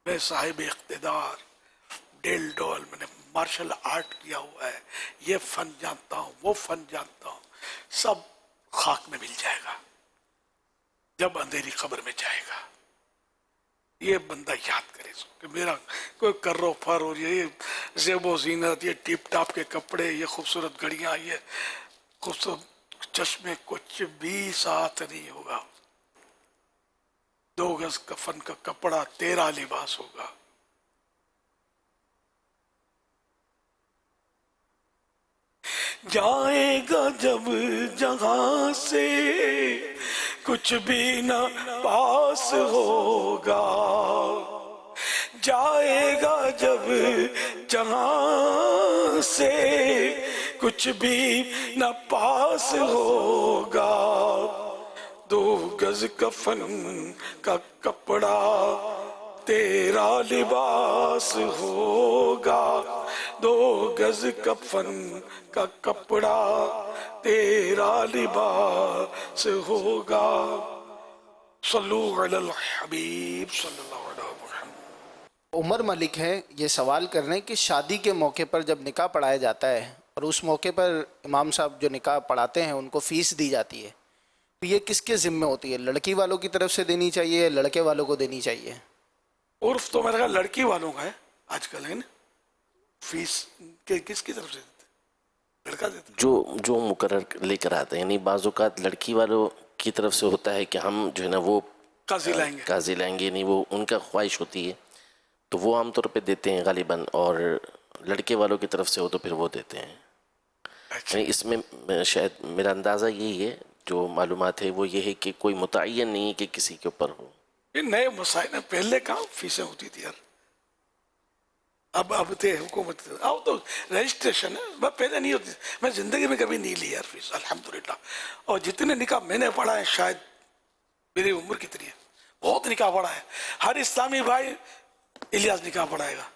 मैं साहिब इख्तिदार, डेल डॉल, मैंने मार्शल आर्ट किया हुआ है, ये फ़न जानता हूँ, वो फ़न जानता हूँ, सब खाक में मिल जाएगा जब अंधेरी कब्र में जाएगा। ये बंदा याद करे इसको कि मेरा कोई कर्रो फर और ये ज़ेबो ज़ीनत, ये टिप टाप के कपड़े, ये खूबसूरत घड़ियाँ, ये खूबसूरत चश्मे, कुछ भी साथ नहीं होगा। 2 गज कफन का कपड़ा तेरा लिबास होगा। जाएगा जब जहां से कुछ भी न पास होगा, जाएगा जब जहां से कुछ भी न पास होगा, 2 गज कफन का कपड़ा तेरा लिबास होगा, 2 गज कफन का कपड़ा तेरा लिबास होगा। सल्लु अलल हबीब सल्लल्लाहु अलैहि वसल्लम। उमर मलिक हैं, ये सवाल कर रहे हैं कि शादी के मौके पर जब निकाह पढ़ाया जाता है और उस मौके पर इमाम साहब जो निकाह पढ़ाते हैं उनको फ़ीस दी जाती है, तो ये किसके ज़िम्मे होती है? लड़की वालों की तरफ से देनी चाहिए, लड़के वालों को देनी चाहिए? उर्फ तो मेरा लड़की वालों का है आजकल, है ना। फीस के किसकी तरफ से देते? लड़का देता है। जो मुकर्रर लेकर आते हैं, यानी बाज़ औक़ात लड़की वालों की तरफ से होता है कि हम जो है ना वो काजी लाएंगे, नहीं वो उनका ख्वाहिश होती है, तो वो आमतौर पे देते हैं गालिबन, और लड़के वालों की तरफ से हो तो फिर वो देते हैं। अच्छा। यानी इसमें शायद मेरा अंदाज़ा यही है, जो मालूमात है वो ये है कि कोई मुतय्यन नहीं है कि किसी के ऊपर हो। ये नए मसाइल, पहले कहाँ फीसें होती थी यार, अब थे हुकूमत, अब तो रजिस्ट्रेशन है, पहले नहीं होती। मैं ज़िंदगी में कभी नहीं ली यार फीस, अल्हम्दुलिल्लाह। और जितने निकाह मैंने पढ़ा है शायद मेरी उम्र कितनी है, बहुत निकाह पढ़ा है। हर इस्लामी भाई इलियास निकाह पढ़ाएगा,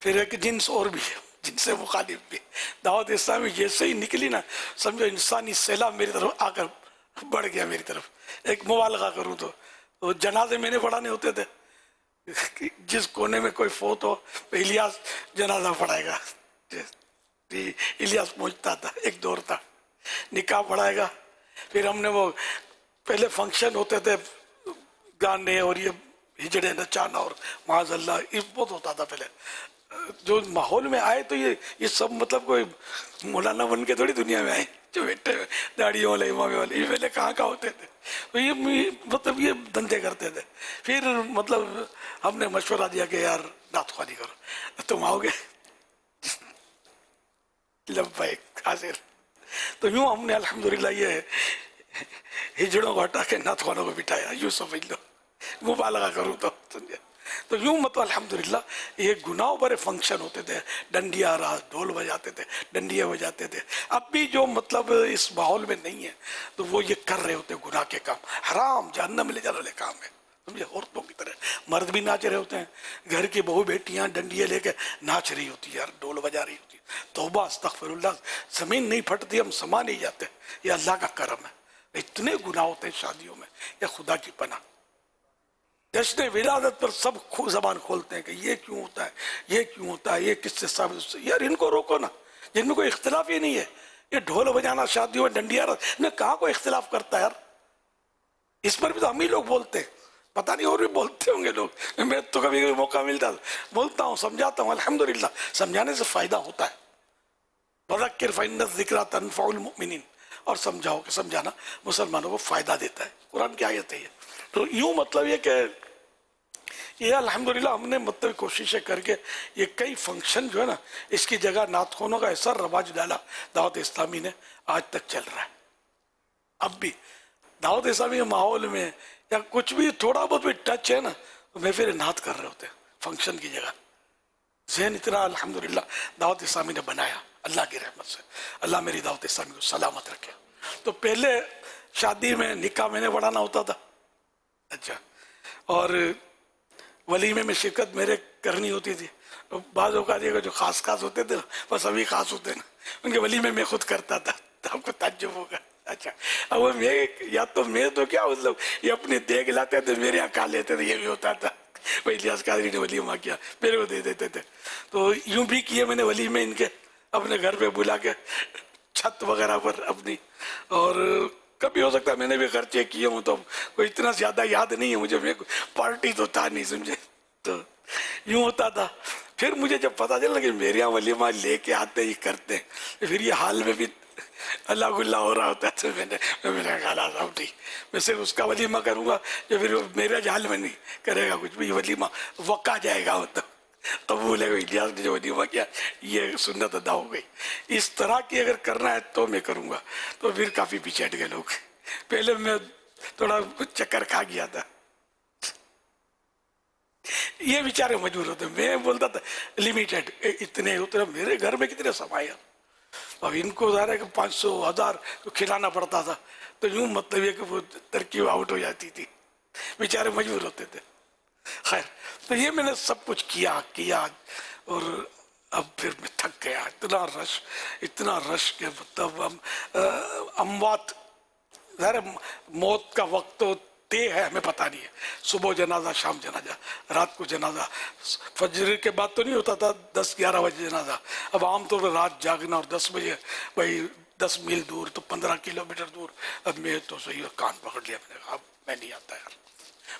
फिर एक जिन्स और भी है, जिनसे मुखालिफ भी। दावत इस्लामी जैसे ही निकली ना, समझो इंसानी सैलाब मेरी तरफ आकर बढ़ गया मेरी तरफ। एक मुबालगा करूँ तो जनाजे मैंने पढ़ाने होते थे, जिस कोने में कोई फोत हो तो इलियास जनाजा पढ़ाएगा, इलियास पहुंचता था, एक दौर था। निकाह पढ़ाएगा, फिर हमने वो पहले फंक्शन होते थे गाने और ये हिजड़े नचाना और माज़अल्लाह, ये बहुत होता था पहले। जो माहौल में आए तो ये सब मतलब कोई मौलाना बन के थोड़ी दुनिया में आए जो बैठे हुए दाढ़ियों वाले इमाम वाले, ये पहले कहाँ होते थे, तो ये मतलब ये धंधे करते थे। फिर मतलब हमने मशवरा दिया कि यार नात ख्वानी करो, तुम आओगे? लब्बैक हाजिर। तो यूँ हमने अल्हम्दुलिल्लाह ये हिजड़ों को हटा के नात ख्वानों को बिठाया, यूँ समझ लो, मुबालगा करूँ तो समझे। तो यूँ मतलब अल्हम्दुलिल्लाह ये गुनाहों भरे फंक्शन होते थे, डंडिया रहा, ढोल बजाते थे, डंडिया बजाते थे। अब भी जो मतलब इस माहौल में नहीं है तो वो ये कर रहे होते गुनाह के काम, हराम जहन्नम में ले जाने वाले काम है, समझे। औरतों की तरह मर्द भी नाच रहे होते हैं, घर की बहू बेटियां डंडिया लेके नाच रही होती है यार, ढोल बजा रही होती है। तौबा अस्तगफिरुल्लाह, जमीन नहीं फटती, हम समा नहीं जाते, ये अल्लाह का करम है। इतने गुनाह होते हैं शादियों में, या खुदा की पनाह। जश्न विलादत पर सब जबान खोलते हैं कि ये क्यों होता है, ये क्यों होता है, ये किससे साबित। यार इनको रोको ना, जिनमें कोई इख्तिलाफ ही नहीं है। ये ढोल बजाना शादियों में, डंडिया में कहाँ कोई इख्तिलाफ करता है यार। इस पर भी तो हम ही लोग बोलते हैं, पता नहीं और भी बोलते होंगे लोग। मैं तो कभी कभी मौका मिलता बोलता हूँ, समझाता हूँ। अल्हम्दुलिल्लाह समझाने से फ़ायदा होता है। वज़क्किर फ़इन्न ज़िक्रा तनफ़उल मुमिनीन, और समझाओ कि समझाना मुसलमानों को फ़ायदा देता है। कुरान की आयत है ये। तो यूँ मतलब ये कि ये अल्हम्दुलिल्लाह हमने मतलब कोशिशें करके ये कई फंक्शन जो है ना, इसकी जगह नात ख़्वानों का ऐसा रवाज डाला दावत इस्लामी ने, आज तक चल रहा है। अब भी दावत इस्लामी के माहौल में या कुछ भी थोड़ा बहुत भी टच है ना, तो मैं फिर नात कर रहे होते हैं फंक्शन की जगह। ज़हन इतना अल्हम्दुलिल्लाह दावत इस्लामी ने बनाया, अल्लाह की रहमत से। अल्लाह मेरी दावत इस्लामी को सलामत रखे। तो पहले शादी में निकाह मैंने बढ़ाना होता था, अच्छा, और वलीमे में शिरकत मेरे करनी होती थी। बाज़ औक़ात ये जो ख़ास होते थे ना, बस अभी ख़ास होते ना, उनके वलीमे में खुद करता था, तो आपको ताज्जुब होगा। अच्छा, अब मैं या तो मैं तो क्या मतलब ये अपने देख लाते थे, मेरे यहाँ खा लेते थे, ये भी होता था। भाई इलियास कादरी ने वलीमा किया, मेरे को दे देते थे। तो यूँ भी किए मैंने वलीमे इनके, अपने घर पे बुला के छत वगैरह पर अपनी। और कभी हो सकता है मैंने भी खर्चे किए हूँ, तो कोई इतना ज़्यादा याद नहीं है मुझे, मैं पार्टी तो था नहीं, समझे। तो यूँ होता था। फिर मुझे जब पता चला कि मेरे यहाँ वलीमा लेके आते ही करते हैं, फिर ये हाल में भी अल्लाह गुल्ला हो रहा होता है, तो मैंने कहा साहब ठीक, मैं सिर्फ उसका वलीमा करूँगा जो फिर मेरे हाल में नहीं करेगा कुछ भी। वलीमा वक़ा जाएगा, मतलब तब बोलेगा इलियास ने जो वलीमा किया ये सुन्नत अदा हो गई। इस तरह की अगर करना है तो मैं करूँगा। तो फिर काफ़ी पीछे हट गए लोग। पहले मैं थोड़ा चक्कर खा गया था, ये बेचारे मजबूर होते। मैं बोलता था लिमिटेड, इतने उतने, मेरे घर में कितने समाये, अब इनको ज़ाहिर है कि 500,000 को खिलाना पड़ता था। तो यूँ मतलब ये कि वो तरकीब आउट हो जाती थी, बेचारे मजबूर होते थे। खैर, तो ये मैंने सब कुछ किया और अब फिर मैं थक गया। इतना रश के मतलब अमवात, ज़ाहिर मौत का वक्त तो तय है, हमें पता नहीं है। सुबह जनाजा, शाम जनाजा, रात को जनाजा। फजर के बाद तो नहीं होता था 10-11 बजे जनाजा। अब आमतौर पर रात जागना और 10 बजे, भाई 10 मील दूर तो 15 किलोमीटर दूर। अब मैं तो सही कान पकड़ लिया, मैंने कहा मैं नहीं आता यार,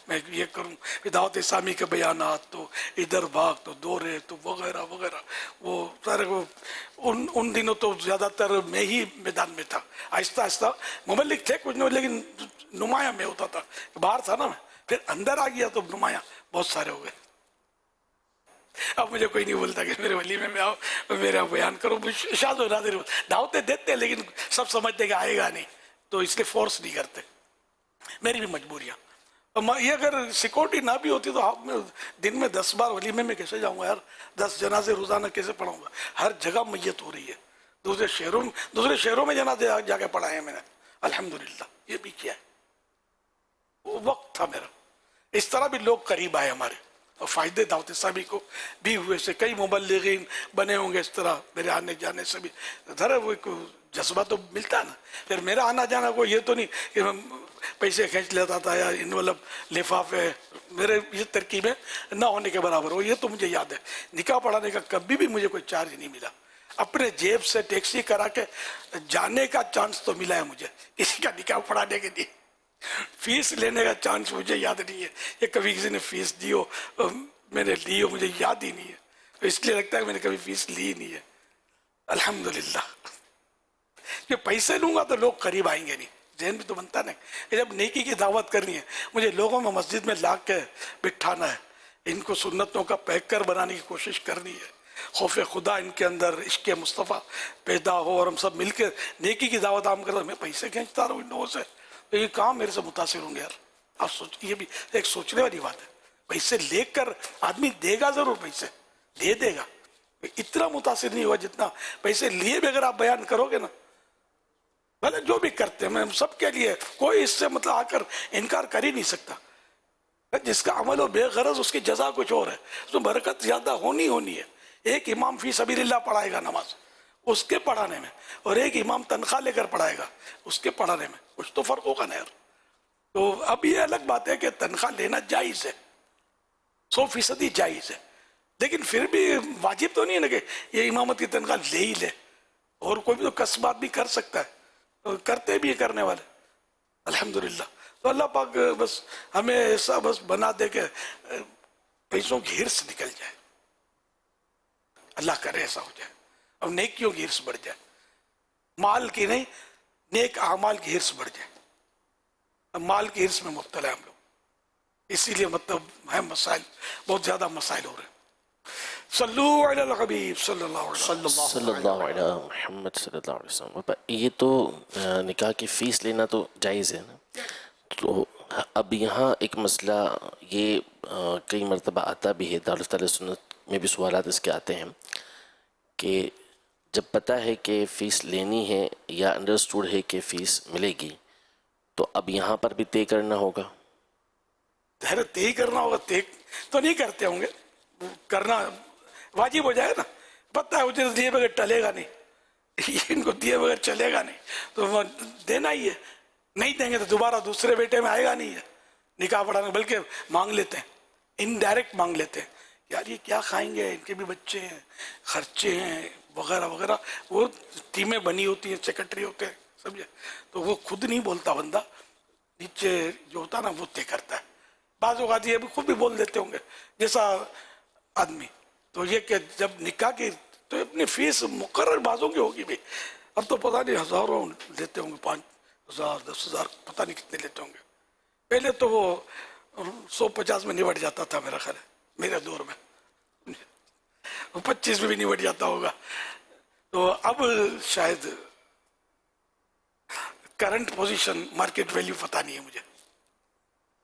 मैं ये करूँ। दावत इस्लामी के बयानात तो इधर भाग, तो दौरे, तो वगैरह वगैरह, वो सारे वो उन दिनों तो ज़्यादातर मैं ही मैदान में था। आहिस्ता आहिस्ता मुबल्लिग थे कुछ नहीं, लेकिन नुमाया में होता था। बाहर था ना मैं, फिर अंदर आ गया तो नुमाया बहुत सारे हो गए। अब मुझे कोई नहीं बोलता कि मेरे वलीमे में आओ, मेरा बयान करो। शाद नादिर दावतें देते हैं, लेकिन सब समझते कि आएगा नहीं, तो इसलिए फोर्स नहीं करते। मेरी भी मजबूरियाँ। ये अगर सिक्योरिटी ना भी होती तो मैं दिन में 10 बार वलीमे में कैसे जाऊँगा यार, 10 जनाजे रोज़ाना कैसे पढ़ाऊँगा। हर जगह मैयत हो रही है, दूसरे शहरों में जनाजे जाके पढ़ाए हैं मैंने, अल्हम्दुलिल्लाह ये भी किया है। वो वक्त था मेरा। इस तरह भी लोग करीब आए हमारे, और फ़ायदे दावत इस्लामी को भी हुए से कई मुबल्लिगीन बने होंगे इस तरह मेरे आने जाने से भी। धर वो एक जज्बा तो मिलता है ना। फिर मेरा आना जाना को ये तो नहीं कि मैं पैसे खींच लेता था या मतलब लिफाफे, मेरे ये तरकीबें ना होने के बराबर हो। ये तो मुझे याद है, निकाह पढ़ाने का कभी भी मुझे कोई चार्ज नहीं मिला। अपने जेब से टैक्सी करा के जाने का चांस तो मिला है मुझे, किसी का निकाह पढ़ाने के लिए। फीस लेने का चांस मुझे याद नहीं है, ये कभी किसी ने फीस दी हो मैंने ली हो, मुझे याद ही नहीं है। تو اس لیے لگتا ہے کہ میں نے کبھی فیس لی نہیں ہے. الحمدللہ. کہ پیسے لوں گا تو لوگ قریب آئیں گے نہیں, ذہن بھی تو بنتا نہیں. جب نیکی کی دعوت کرنی ہے, مجھے لوگوں میں مسجد میں لا کے بٹھانا ہے, ان کو سنتوں کا پیکر بنانے کی کوشش کرنی ہے, خوف خدا ان کے اندر, عشق مصطفیٰ پیدا ہو, اور ہم سب مل کے نیکی کی دعوت عام کریں. میں پیسے کھینچتا رہوں ان لوگوں سے, تو یہ کام میرے سے متاثر ہوں گے یار. آپ سوچ, یہ بھی ایک سوچنے والی بات ہے. پیسے لے کر آدمی دے گا ضرور, پیسے دے گا, اتنا متاثر نہیں ہوا جتنا پیسے لیے بھی اگر آپ بیان کرو گے نا. بھلے جو بھی کرتے ہیں, میں سب کے لیے, کوئی اس سے مطلب آ کر انکار کر ہی نہیں سکتا. جس کا عمل ہو بے غرض, اس کی جزا کچھ اور ہے, اس میں برکت زیادہ ہونی ہے. ایک امام فی سبیل اللہ پڑھائے گا نماز, اس کے پڑھانے میں, اور ایک امام تنخواہ لے کر پڑھائے گا, اس کے پڑھانے میں کچھ تو فرق ہوگا نا یار. تو اب یہ الگ بات ہے کہ تنخواہ لینا جائز ہے, 100% جائز ہے, لیکن پھر بھی واجب تو نہیں ہے نا کہ یہ امامت کی تنخواہ لے ہی لے. اور کوئی بھی تو کسبات بھی کر سکتا ہے, کرتے بھی کرنے والے الحمدللہ. تو اللہ پاک بس ہمیں ایسا بس بنا دے کہ پیسوں کی ہرس نکل جائے, اللہ کرے ایسا ہو جائے, اور نیکیوں کی ہرس بڑھ جائے, مال کی نہیں, نیک اعمال کی ہرس بڑھ جائے. اب مال کی ہرس میں مبتلا ہے ہم لوگ, اسی لیے مطلب ہے مسائل, بہت زیادہ مسائل ہو رہے ہیں. صلو علی الحبیب صلی اللہ علیہ وسلم. صلی اللہ علیہ محمد صلی اللہ علیہ وسلم. یہ تو نکاح کی فیس لینا تو جائز ہے نا. تو اب یہاں ایک مسئلہ یہ کئی مرتبہ آتا بھی ہے, دارالفتہ سنت میں بھی سوالات اس کے آتے ہیں کہ جب پتہ ہے کہ فیس لینی ہے یا انڈرسٹوڈ ہے کہ فیس ملے گی, تو اب یہاں پر بھی طے کرنا ہوگا. طے کرنا ہوگا, طے تو نہیں کرتے ہوں گے, کرنا واجب ہو جائے نا. پتہ ہے اجرت دیے بغیر ٹلے گا نہیں, ان کو دیے بغیر چلے گا نہیں, تو دینا ہی ہے. نہیں دیں گے تو دوبارہ دوسرے بیٹے میں آئے گا نہیں ہے نکاح پڑھانا, بلکہ مانگ لیتے ہیں, انڈائریکٹ مانگ لیتے ہیں, یار یہ کیا کھائیں گے, ان کے بھی بچے ہیں, خرچے ہیں وغیرہ وغیرہ. وہ ٹیمیں بنی ہوتی ہیں, سیکرٹری ہوتے ہیں, سمجھے, تو وہ خود نہیں بولتا بندہ, نیچے جو ہوتا نا وہ طے کرتا ہے. بعض اوقات یہ بھی خود بھی بول دیتے ہوں گے جیسا آدمی. تو یہ کہ جب نکاح کی تو اپنی فیس مقرر بازوں کی ہوگی بھی. اب تو پتہ نہیں ہزاروں لیتے ہوں گے, 5,000 10,000 پتہ نہیں کتنے لیتے ہوں گے. پہلے تو وہ 150 میں نبٹ جاتا تھا میرا خیال ہے, میرے دور میں 25 میں بھی نبٹ جاتا ہوگا. تو اب شاید کرنٹ پوزیشن مارکیٹ ویلیو پتہ نہیں ہے مجھے,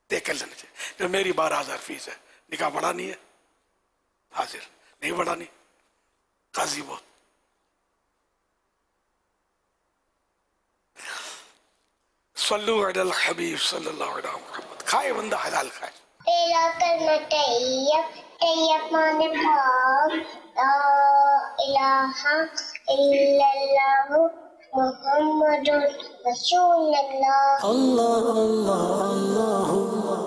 طے کر لینا چاہیے. میری 12,000 فیس ہے, نکاح بڑھانی ہے, حاضر, نہیں بڑھانی قاضی بہت. صلو علی الحبیب صلی اللہ علیہ محمد. کھائے بندہ حلال کھائے. تیرا کرنا طیب طیب مانے پاک, لا الہ الا اللہ محمد رسول اللہ. اللہ اللہ اللہ,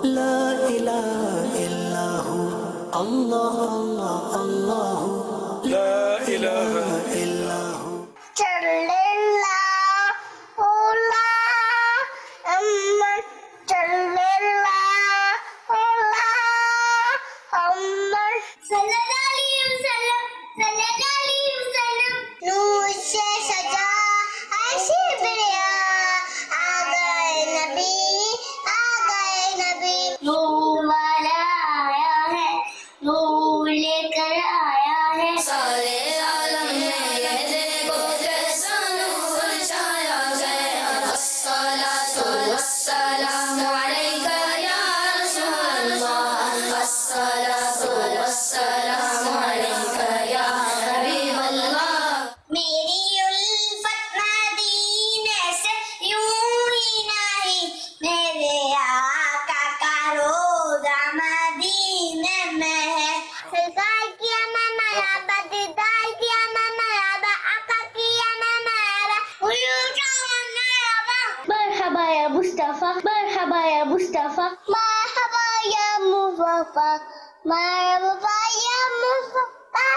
لا الہ الا ہو, اللہ اللہ اللہ, لا الہ الا ہو.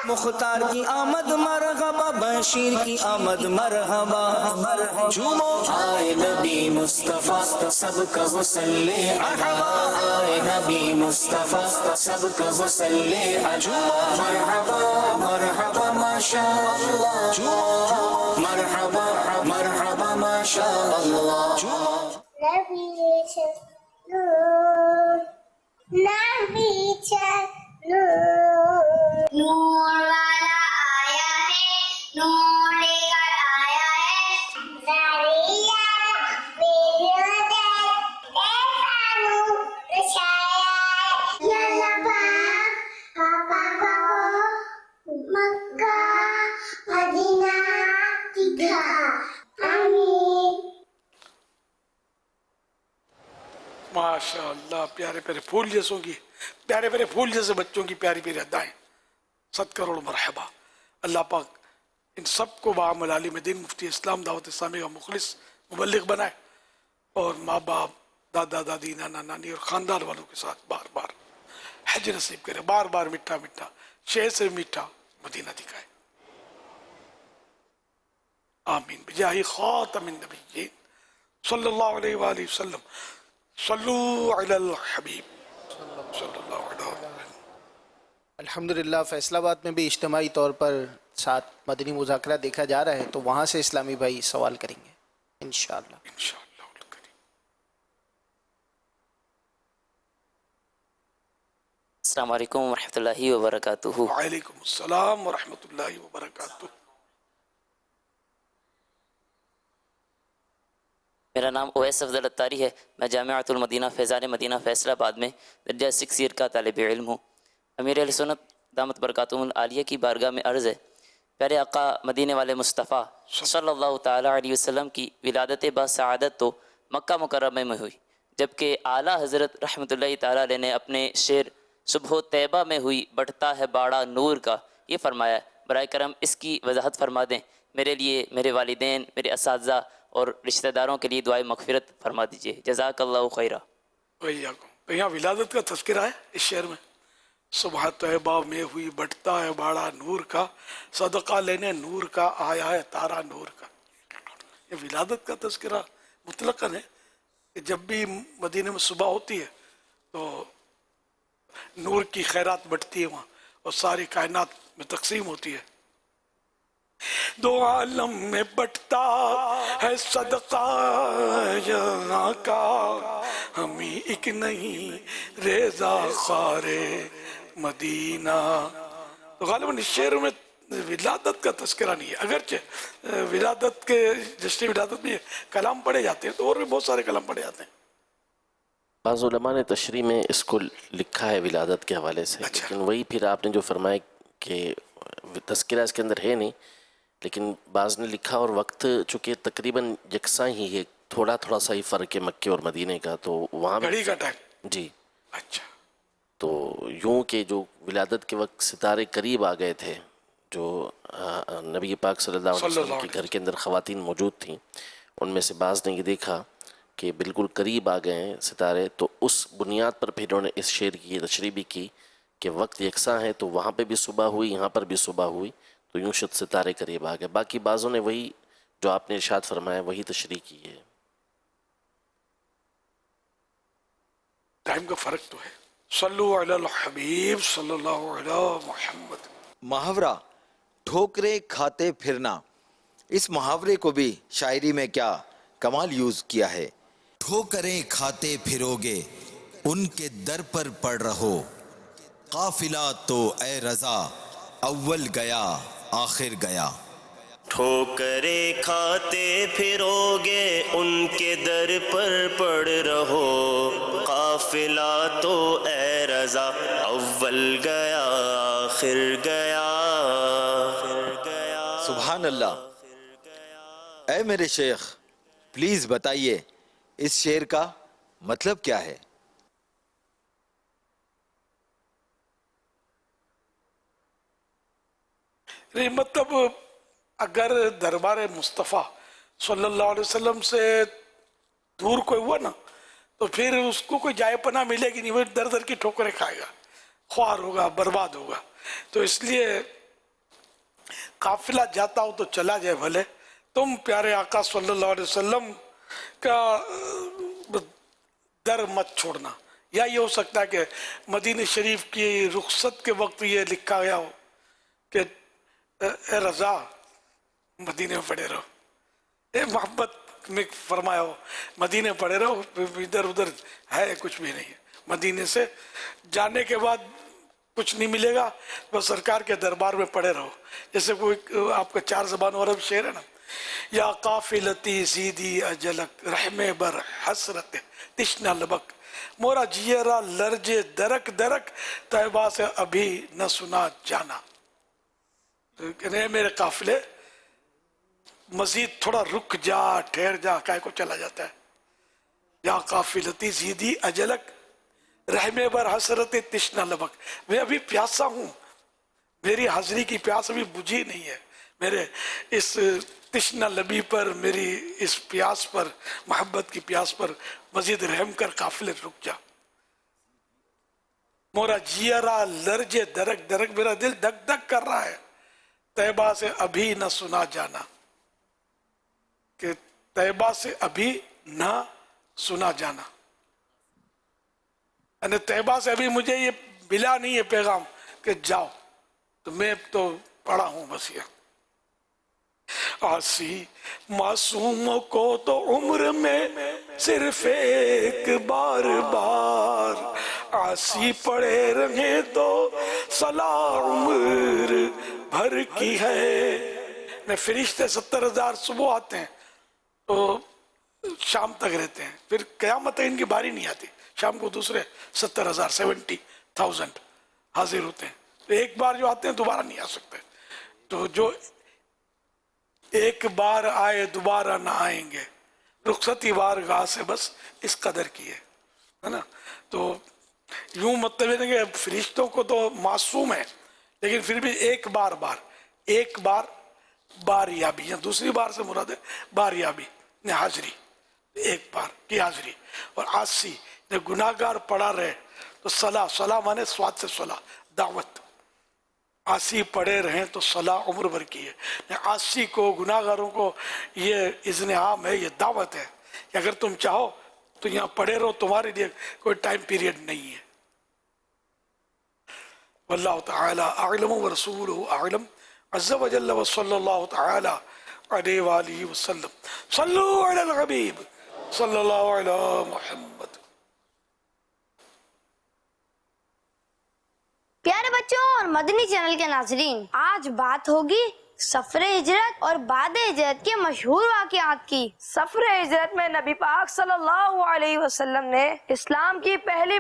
مختار کی آمد مرحبا, بشیر کی آمد مرحبا, جھومو آئے نبی مصطفیٰ سب کا وصلے مرحبا, آئے نبی مصطفیٰ سب کا وصلے مرحبا. माशाअल्लाह, झूमो मरहबा मरहबा माशाअल्लाह, झूमो। नूर वाला आया है, नूर लेकर आया है, ज़रिया बिरदत ऐसा नूर रचाया है, या नबा पापा को मक्का मदीना दिखा, आमीन। माशाअल्लाह, प्यारे प्यारे फूल जैसों की, प्यारे प्यारे फूल जैसे बच्चों की प्यारी प्यारी अदाएं। 7 करोड़ मरहबा। अल्लाह पाक इन सबको बाअमल आलिम दीन मुफ्ती इस्लाम दावत इस्लामी का मुखलिस मुबल्लिग बनाए और माँ बाप दादा दादी नाना नानी और ख़ानदान वालों के साथ बार बार हज नसीब करे, बार बार मीठा मीठा शहर से मीठा मदीना दिखाए। आमीन बिजाही खातमिन नबिय्यीन सल्लल्लाहु अलैहि वसल्लम। सल्लू अलल हबीब सल्लल्लाहु अलैहि वसल्लम। अल्हम्दुलिल्लाह फैसलाबाद में भी इज्तिमाई तौर पर 7 मदनी मुज़ाकरा देखा जा रहा है, तो वहाँ से इस्लामी भाई सवाल करेंगे इंशाअल्लाह। अस्सलाम वालेकुम वरहमतुल्लाहि वबरकातुहू। वालेकुम अस्सलाम वरहमतुल्लाहि वबरकातुहू। मेरा नाम ओवैस अफजल अत्तारी है। मैं जामिअतुल मदीना फैज़ान मदीना फैसलाबाद में दर्जा 6 ईयर का तालिब इल्म हूँ। अमीर अहले सुन्नत दामत बरकातुहुल आलिया की बारगाह में अर्ज़ है, प्यारे आका मदीने वाले मुस्तफ़ा सल्लल्लाहु ताला अलैहि वसल्लम की विलादत बासआदत तो मक्का मुकर्रमा में हुई, जबकि आला हज़रत रहमतुल्लाहि ताला अलैह ने अपने शेर सुबह तैबा में हुई बढ़ता है बाड़ा नूर का ये फरमाया। बराए करम इसकी वजाहत फरमा दें। मेरे लिए, मेरे वालिदैन, मेरे असातिज़ा और रिश्तेदारों के लिए दुआए मग़फ़िरत फरमा दीजिए। जज़ाकल्लाहु खैरा। तो यहाँ विलादत का तज़किरा है इस शेर में। सुबह तैबा में हुई बढ़ता है बाड़ा नूर का, सदका लेने नूर का आया है तारा नूर का। ये विलादत का तज़किरा मुतलक़न है कि जब भी मदीने में सुबह होती है तो नूर की खैरात बढ़ती है वहाँ और सारी कायनात में तकसीम होती है। दो आलम में बटता है सदका यहाँ का, हमें एक नहीं रेजा खारे मदीना। तो गालिबन इस शेर में विलादत का तस्करा नहीं है, अगरचे विलादत के जश्न विलादत में कलाम पढ़े जाते हैं तो और भी बहुत सारे कलाम पढ़े जाते हैं। बाज़ उलमा ने तशरीह में इसको लिखा है विलादत के हवाले से, लेकिन वही फिर आपने जो फरमाया कि तस्करा इसके अंदर है नहीं, लेकिन बाज़ ने लिखा और वक्त चूँकि तकरीबन यकसा ही है, थोड़ा थोड़ा सा ही फ़र्क है मक्के और मदीने का, तो वहाँ घड़ी का टाइम जी अच्छा। तो यूँ कि जो विलादत के वक्त सितारे करीब आ गए थे, जो नबी पाक सल्लल्लाहु अलैहि वसल्लम के घर के अंदर ख़वातीन मौजूद थीं, उनमें से बाज़ ने ये देखा कि बिल्कुल करीब आ गए हैं सितारे, तो उस बुनियाद पर फिर उन्होंने इस शेर की तशरीह भी की कि वक्त यकसा है, तो वहाँ पे भी सुबह हुई, यहाँ पर भी सुबह हुई, तो यूँ शुद्ध सितारे करीब आ गए। बाकी बाज़ों ने वही जो आपने इरशाद फरमाया वही तशरीह की है। टाइम का फ़र्क तो है। सल्लु अलल हबीब सल्लल्लाहु अलैहि मुहम्मद। मुहावरा ठोकरे खाते फिरना, इस मुहावरे को भी शायरी में क्या कमाल यूज़ किया है। ठोकरें खाते फिरोगे उनके दर पर पड़ रहो, काफिला तो ए रज़ा अव्वल गया आखिर गया। ठोकरे खाते फिरोगे उनके दर पर पड़ रहो, काफिला तो ए रज़ा अव्वल गया आखिर गया। सुभान अल्लाह। ऐ मेरे शेख, प्लीज़ बताइए इस शेर का मतलब क्या है। मतलब अगर दरबार मुस्तफ़ा सल्लल्लाहु अलैहि वसल्लम से दूर कोई हुआ ना, तो फिर उसको कोई जाए पना मिलेगी नहीं, वो दर दर की ठोकरें खाएगा, ख्वार होगा, बर्बाद होगा। तो इसलिए काफिला जाता हो तो चला जाए भले, तुम प्यारे आका सल्लल्लाहु अलैहि वसल्लम का दर मत छोड़ना। या ये हो सकता है कि मदीने शरीफ की रुखसत के वक्त ये लिखा गया हो कि اے رضا مدینے میں پڑے رہو، اے محبت میں فرمایا ہو مدینے پڑے رہو، ادھر ادھر ہے کچھ بھی نہیں ہے، مدینے سے جانے کے بعد کچھ نہیں ملے گا، بس سرکار کے دربار میں پڑے رہو. جیسے کوئی آپ کا 4 زبان عرب شعر ہے نا، یا قافلتی زیدی اجلک رحم بر حسرت تشنہ لبک، مورا جیرا لرجے درک درک طیبہ سے ابھی نہ سنا جانا. کہ میرے قافلے مزید تھوڑا رک جا، ٹھہر جا، کائے کو چلا جاتا ہے. یا قافلتی زیدی اجلک رحم بر حسرت تشنہ لبک، میں ابھی پیاسا ہوں، میری حاضری کی پیاس ابھی بجھی نہیں ہے، میرے اس تشنہ لبی پر، میری اس پیاس پر، محبت کی پیاس پر مزید رحم کر، قافلے رک جا. مورا جیرا لرجے درک درک، میرا دل دک دک کر رہا ہے، طیبہ سے ابھی نہ سنا جانا، کہ طیبہ سے ابھی نہ سنا جانا، یعنی طیبہ سے ابھی مجھے یہ ملا نہیں ہے پیغام کہ جاؤ، تو میں تو پڑا ہوں بس یہ. آسی معصوموں کو تو عمر میں صرف ایک بار بار آسی پڑے رہے تو صلاح عمر بھر کی ہے. فرشتے 70,000 صبح آتے ہیں تو شام تک رہتے ہیں، پھر قیامت ان کی باری نہیں آتی، شام کو دوسرے 70,000 70,000 حاضر ہوتے ہیں. تو ایک بار جو آتے ہیں دوبارہ نہیں آ سکتے. تو جو ایک بار آئے دوبارہ نہ آئیں گے، رخصتی بارگاہ سے بس اس قدر کی ہے نا. تو یوں مطلب ہے کہ فرشتوں کو تو معصوم ہے، لیکن پھر بھی ایک بار باریابی، یا دوسری بار سے مراد ہے باریابی، حاضری، ایک بار کی حاضری. اور آسی گناہگار پڑا رہے تو صلاح مانے سواد سے صلاح، دعوت. آسی پڑے رہیں تو صلاح عمر بھر کی ہے. آسی کو، گناہگاروں کو یہ اذن عام ہے، یہ دعوت ہے کہ اگر تم چاہو تو یہاں پڑے رہو، تمہارے لیے کوئی ٹائم پیریڈ نہیں ہے. واللہ تعالی اعلم ورسولہ اعلم عز وجل وصلی اللہ تعالی علیہ وآلہ وسلم. صلو علی الحبیب صلی اللہ علی محمد. پیارے بچوں اور مدنی چینل کے ناظرین، آج بات ہوگی سفر ہجرت اور بعد ہجرت کے مشہور واقعات کی. سفر ہجرت میں نبی پاک صلی اللہ علیہ وسلم نے اسلام کی پہلی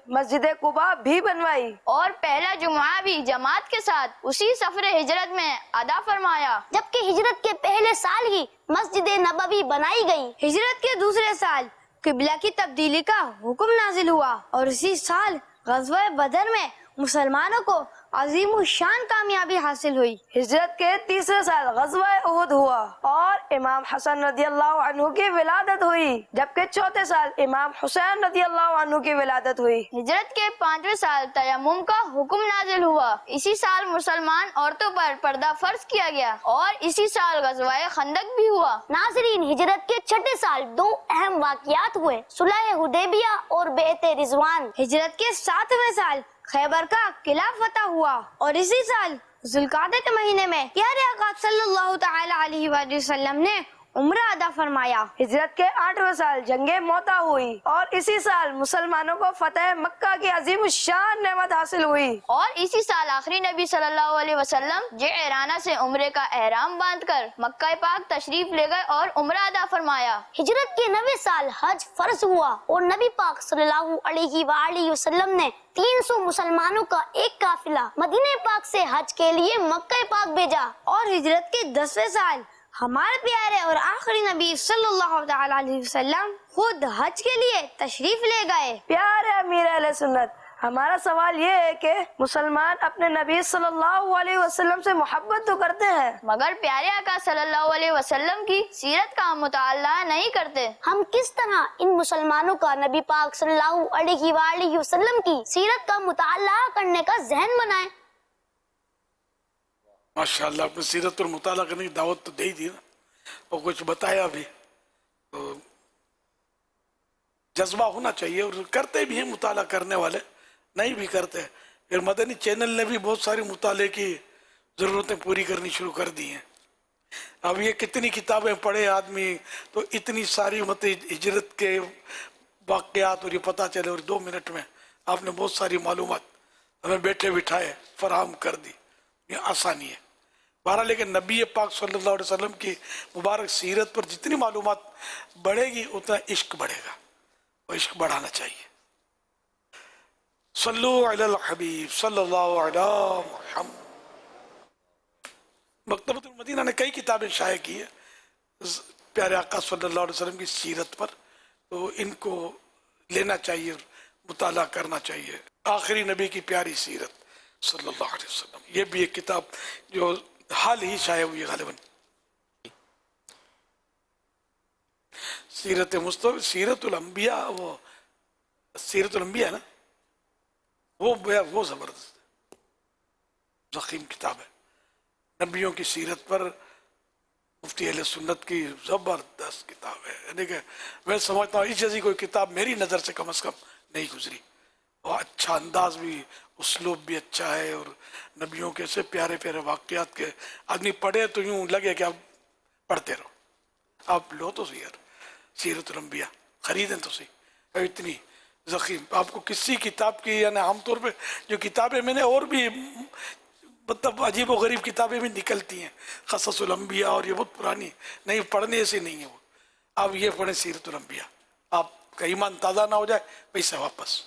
مسجد قباء بھی بنوائی اور پہلا جمعہ بھی جماعت کے ساتھ اسی سفر ہجرت میں ادا فرمایا. جبکہ ہجرت کے پہلے سال ہی مسجد نبوی بنائی گئی. ہجرت کے دوسرے سال قبلہ کی تبدیلی کا حکم نازل ہوا اور اسی سال غزوہ بدر میں مسلمانوں کو عظیم الشان کامیابی حاصل ہوئی. ہجرت کے تیسرے سال غزوہ احد ہوا اور امام حسن رضی اللہ عنہ کی ولادت ہوئی، جبکہ چوتھے سال امام حسین رضی اللہ عنہ کی ولادت ہوئی. ہجرت کے 5ویں سال تیمم کا حکم نازل ہوا. اسی سال مسلمان عورتوں پر پردہ فرض کیا گیا اور اسی سال غزوہ خندق بھی ہوا. ناظرین، ہجرت کے 6 سال 2 اہم واقعات ہوئے: صلح حدیبیہ اور بیعت رضوان. ہجرت کے 7ویں سال خیبر کا قلعہ فتح ہوا اور اسی سال ذوالقعدہ کے مہینے میں پیارے آقا صلی اللہ تعالی علیہ وآلہ وسلم نے عمرہ ادا فرمایا. ہجرت کے 8ویں سال جنگ موتا ہوئی اور اسی سال مسلمانوں کو فتح مکہ کی عظیم الشان نعمت حاصل ہوئی. اور اسی سال آخری نبی صلی اللہ علیہ وسلم جعرانہ سے عمرے کا احرام باندھ کر مکہ پاک تشریف لے گئے اور عمرہ ادا فرمایا. ہجرت کے 9ویں سال حج فرض ہوا اور نبی پاک صلی اللہ علیہ وآلہ وسلم نے 300 مسلمانوں کا ایک قافلہ مدینہ پاک سے حج کے لیے مکہ پاک بھیجا. اور ہجرت کے 10ویں سال ہمارے پیارے اور آخری نبی صلی اللہ تعالی علیہ وسلم خود حج کے لیے تشریف لے گئے. پیارے امیر اہل سنت، ہمارا سوال یہ ہے کہ مسلمان اپنے نبی صلی اللہ علیہ وسلم سے محبت تو کرتے ہیں، مگر پیارے آقا صلی اللہ علیہ وسلم کی سیرت کا مطالعہ نہیں کرتے. ہم کس طرح ان مسلمانوں کا نبی پاک صلی اللہ علیہ وآلہ وسلم کی سیرت کا مطالعہ کرنے کا ذہن بنائیں؟ ماشاءاللہ، اپنے سیرت پر مطالعہ کرنے کی دعوت تو دے ہی دی نا، اور کچھ بتایا بھی. تو جذبہ ہونا چاہیے، اور کرتے بھی ہیں مطالعہ کرنے والے، نہیں بھی کرتے. پھر مدنی چینل نے بھی بہت ساری مطالعے کی ज़रूरतें पूरी करनी शुरू कर दी हैं। अब ये कितनी किताबें पढ़े आदमी तो इतनी सारी मतलब हिजरत के वाक़यात और ये पता चले, और 2 मिनट में आपने बहुत सारी मालूमात हमें बैठे बिठाए फराहम कर दी। ये आसानी है। बहरहाल लेकिन नबी पाक सल्लल्लाहु अलैहि वसल्लम की मुबारक सीरत पर जितनी मालूमात बढ़ेगी उतना इश्क बढ़ेगा, और इश्क बढ़ाना चाहिए। सल्लु अलल हबीब सल्लल्लाहु अलैहि मुहम्मद। मकतबतुल मदीना ने कई किताबें शाये की है प्यारे आका सल्लल्लाहु अलैहि वसल्लम की सीरत पर, तो इनको लेना चाहिए, मुताला करना चाहिए। आखिरी नबी की प्यारी सीरत सल्लल्लाहु अलैहि वसल्लम, ये भी एक किताब जो हाल ही शाये हुई है गालिबन। सीरत मुस्तफा, सीरतुल अंबिया, वो सीरतुल अंबिया है ना, वो जबरदस्त ज़ख़ीम किताब है। नबियों की सीरत पर मुफ्ती अहले सुन्नत की ज़बरदस्त किताब है। यानी कि मैं समझता हूँ इस जैसी कोई किताब मेरी नज़र से कम नहीं गुजरी। और अच्छा अंदाज भी, उसलूब भी अच्छा है, और नबियों के ऐसे प्यारे प्यारे वाक़यात के आदमी पढ़े तो यूँ लगे कि आप पढ़ते रहो। आप लो तो सही यार सीरतुल अंबिया, ख़रीदें तो सही, इतनी ज़ख़ीम। आपको किसी किताब की, यानी आमतौर पे जो किताबें मैंने और भी मतलब अजीब व गरीब किताबें भी निकलती हैं, क़ससुल अंबिया, और ये बहुत पुरानी नहीं, पढ़ने ऐसे नहीं है वो। आप ये पढ़ें सीरतुल अंबिया, आपका ईमान ताज़ा ना हो जाए पैसा वापस।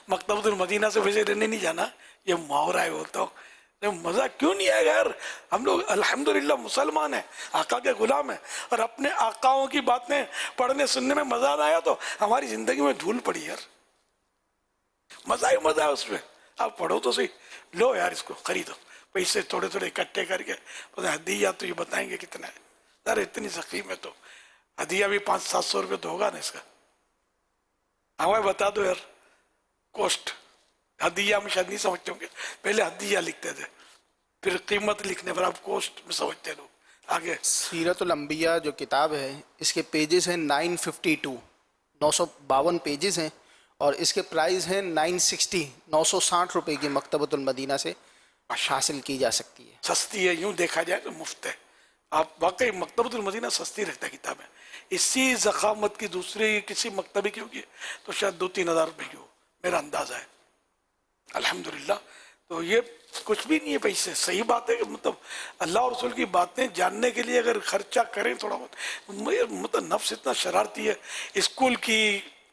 मकतबतुल मदीना से वैसे लेने नहीं जाना, ये मुहावरा है होता हो, मज़ा क्यों नहीं आएगा यार। हम लोग अल्हम्दुलिल्लाह मुसलमान हैं, आका के गुलाम हैं, और अपने आकाओं की बातें पढ़ने सुनने में मज़ा ना आया तो हमारी ज़िंदगी में धूल पड़ी यार। मज़ा ही मज़ा है उसमें। आप पढ़ो तो सही, लो यार इसको खरीदो, पैसे थोड़े थोड़े इकट्ठे करके, पता हदिया तो ये बताएंगे कितना है यार, इतनी ज़ख़ीम है तो हदिया भी 500-700 रुपये तो होगा ना इसका। हमें बता दो यार कॉस्ट। हदिया में शायद नहीं समझते होंगे, पहले हदिया लिखते थे, फिर कीमत लिखने पर आप कॉस्ट में समझते लोग। आगे सीरतुल अंबिया जो किताब है, इसके पेजेस हैं 952, 952 पेजेस हैं, और इसके प्राइस हैं 960 रुपए की मकतबतुल मदीना से हासिल की जा सकती है। सस्ती है, यूँ देखा जाए तो मुफ्त है। आप वाकई मकतबतुल मदीना सस्ती रखता है किताब है। इसी ज़खामत की दूसरी किसी मकतबे की होगी तो शायद 2-3 हज़ार रुपये की हो, मेरा अंदाज़ा है। अल्हम्दुलिल्लाह, तो ये कुछ भी नहीं है पैसे। सही बात है कि मतलब अल्लाह और रसूल की बातें जानने के लिए अगर खर्चा करें थोड़ा बहुत, मतलब नफ्स इतना शरारती है। स्कूल की,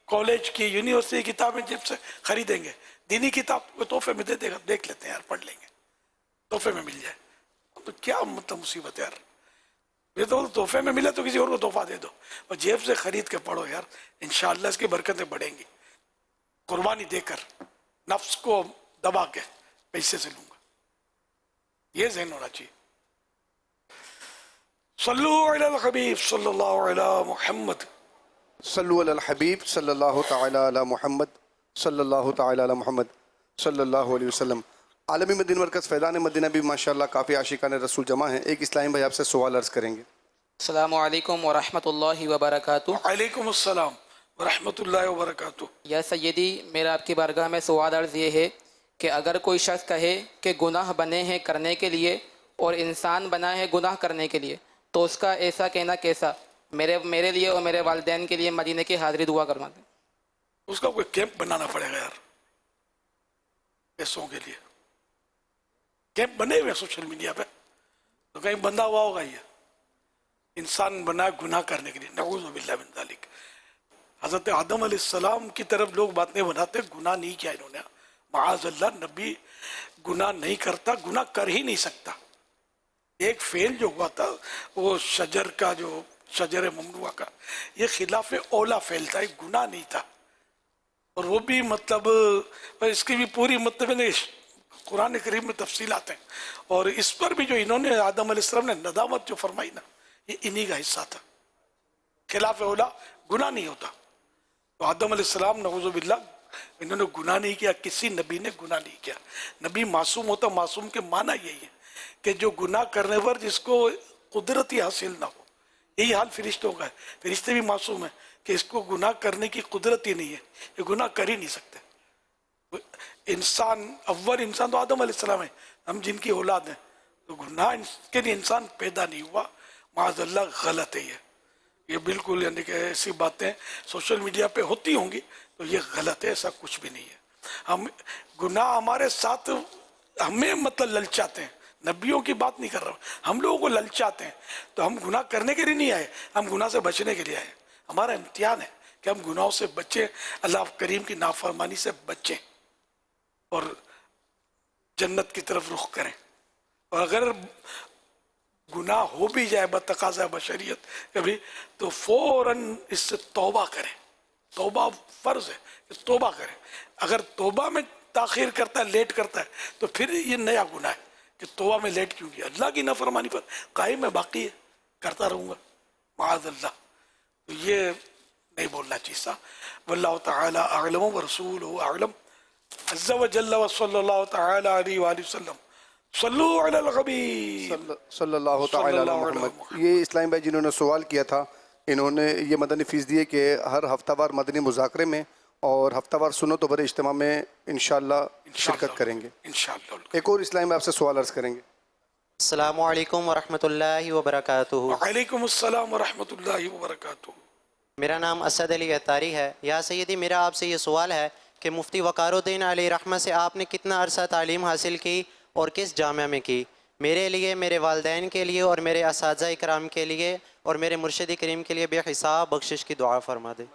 कॉलेज की, यूनिवर्सिटी की किताबें जब से खरीदेंगे, दीनी किताब को तोहफे में दे देगा, देख लेते हैं यार, पढ़ लेंगे, तोहफे में मिल जाए तो क्या मतलब मुसीबत है यार। ये तो तोहफे में मिले तो किसी और को तोहफा दे दो, और जेब से खरीद के पढ़ो यार, इंशाअल्लाह इसकी बरकतें बढ़ेंगी। कुर्बानी देकर, नफ्स को दबा के पैसे से लूंगा, ये ज़हन होना चाहिए। सल्लु अलल हबीब सल्लल्लाहु अलैहि मुहम्मद। सल्लु अलल हबीब सल्लल्लाहु तआला अला मुहम्मद सल्लल्लाहु तआला अला मुहम्मद सल्लल्लाहु अलैहि वसल्लम। आलमी मदीना मरकज़ फैज़ान मदीना भी माशाअल्लाह काफ़ी आशिकान रसूल जमा हैं। एक इस्लामी भाई आपसे सवाल अर्ज़ करेंगे। अस्सलामु अलैकुम व रहमतुल्लाहि व बरकातुहू। वालेकुम अस्सलाम व रहमतुल्लाहि व बरकातुहू। या सैयदी, मेरा आपकी बारगाह में सवाल अर्ज़ ये है कि अगर कोई शख्स कहे कि गुनाह बने हैं करने के लिए और इंसान बना है गुनाह करने के लिए, तो उसका ऐसा कहना कैसा? मेरे लिए और मेरे वालिदैन के लिए मदीने की हाज़िरी दुआ करवा दें। उसका कोई कैंप बनाना पड़ेगा यार, पैसों के लिए कैंप बने हुए सोशल मीडिया पे, तो कहीं बंधा हुआ होगा ये। इंसान बना गुनाह करने के लिए, नऊज़ु बिल्लाहि मिन ज़ालिक। हज़रत आदम अलैहिस्सलाम की तरफ लोग बातें बनाते, गुनाह नहीं किया इन्होंने, माअज़ल्लाह, नबी गुनाह नहीं करता, गुनाह कर ही नहीं सकता। एक फेल जो हुआ था वो शजर का, जो शजर ममनुआ का, ये खिलाफ औला फेल था, एक गुनाह नहीं था। और वो भी मतलब इसकी भी पूरी मतलब कुरान करीम में तफसीलात हैं, और इस पर भी जो इन्होंने आदम अलैहिस्सलाम ने नदामत जो फरमाई ना, ये इन्हीं का हिस्सा था। खिलाफ औला गुनाह नहीं होता। तो आदम अलैहिस्सलाम नऊज़ु बिल्लाह, इन्होंने गुनाह नहीं किया, किसी नबी ने गुनाह नहीं किया। नबी मासूम होता, मासूम के माना यही है कि जो गुनाह करने पर जिसको कुदरती हासिल ना हो, यही हाल फरिश्तों का है। फरिश्ते भी मासूम है कि इसको गुनाह करने की कुदरत ही नहीं है, ये गुनाह कर ही नहीं सकते। इंसान अव्वल इंसान तो आदम अलैहिस्सलाम है, हम जिनकी औलाद हैं, तो गुनाह के लिए इंसान पैदा नहीं हुआ, माज़अल्लाह गलत है ये बिल्कुल, यानी कि ऐसी बातें सोशल मीडिया पे होती होंगी तो ये गलत है, ऐसा कुछ भी नहीं है। हम गुनाह हमारे साथ हमें मतलब ललचाते हैं, नबियों की बात नहीं कर रहा हूँ, हम लोगों को ललचाते हैं, तो हम गुनाह करने के लिए नहीं आए, हम गुनाह से बचने के लिए आए। हमारा इम्तिहान है कि हम गुनाहों से बचें, अल्लाह करीम की नाफरमानी से बचें और जन्नत की तरफ रुख करें। और अगर गुनाह हो भी जाए बतकाज़ा बशरियत कभी, तो फौरन इससे तौबा करें। तौबा फ़र्ज़ है कि तौबा करें। अगर तौबा में ताख़ीर करता है, लेट करता है, तो फिर ये नया गुनाह है कि तौबा में लेट क्यों किया। अल्लाह की नाफरमानी पर कायम है, बाकी है, करता रहूँगा माअज़ल्लाह, तो ये नहीं बोलना चाहिए। वल्लाहु तआला अअलम व रसूलुहु अअलम। अज़्ज़ा व जल्ला व सल्लल्लाहु तआला अलैहि व सल्लम। सल्लु अलल हबीब सल्लल्लाहु तआला अला मुहम्मद। ये इस्लाम भाई जिन्होंने सवाल किया था, इन्होंने ये मदनी फ़ीस दी है कि हर हफ्तावार मदनी मुज़ाकरे में और हफ्तावार सुन्नत व इज्तिमा में इंशाअल्लाह शिरकत करेंगे इंशाअल्लाह। एक और इस्लाम भाई आपसे सवाल अर्ज़ करेंगे। अस्सलामु अलैकुम व रहमतुल्लाहि व बरकातुहू। वालेकुम अस्सलाम व रहमतुल्लाहि व बरकातुहू। मेरा नाम असद अली अतारी है। या सैयदी, मेरा आपसे ये सवाल है कि मुफ्ती वक़ारुद्दीन अलैहि रहमत से आपने कितना अरसा तालीम हासिल की और किस जामिया में की? मेरे लिए, मेरे वालिदैन के लिए और मेरे असातिज़ा इकराम के लिए और मेरे मुर्शिद करीम के लिए बेहिसाब बख्शिश की दुआ फरमा दे।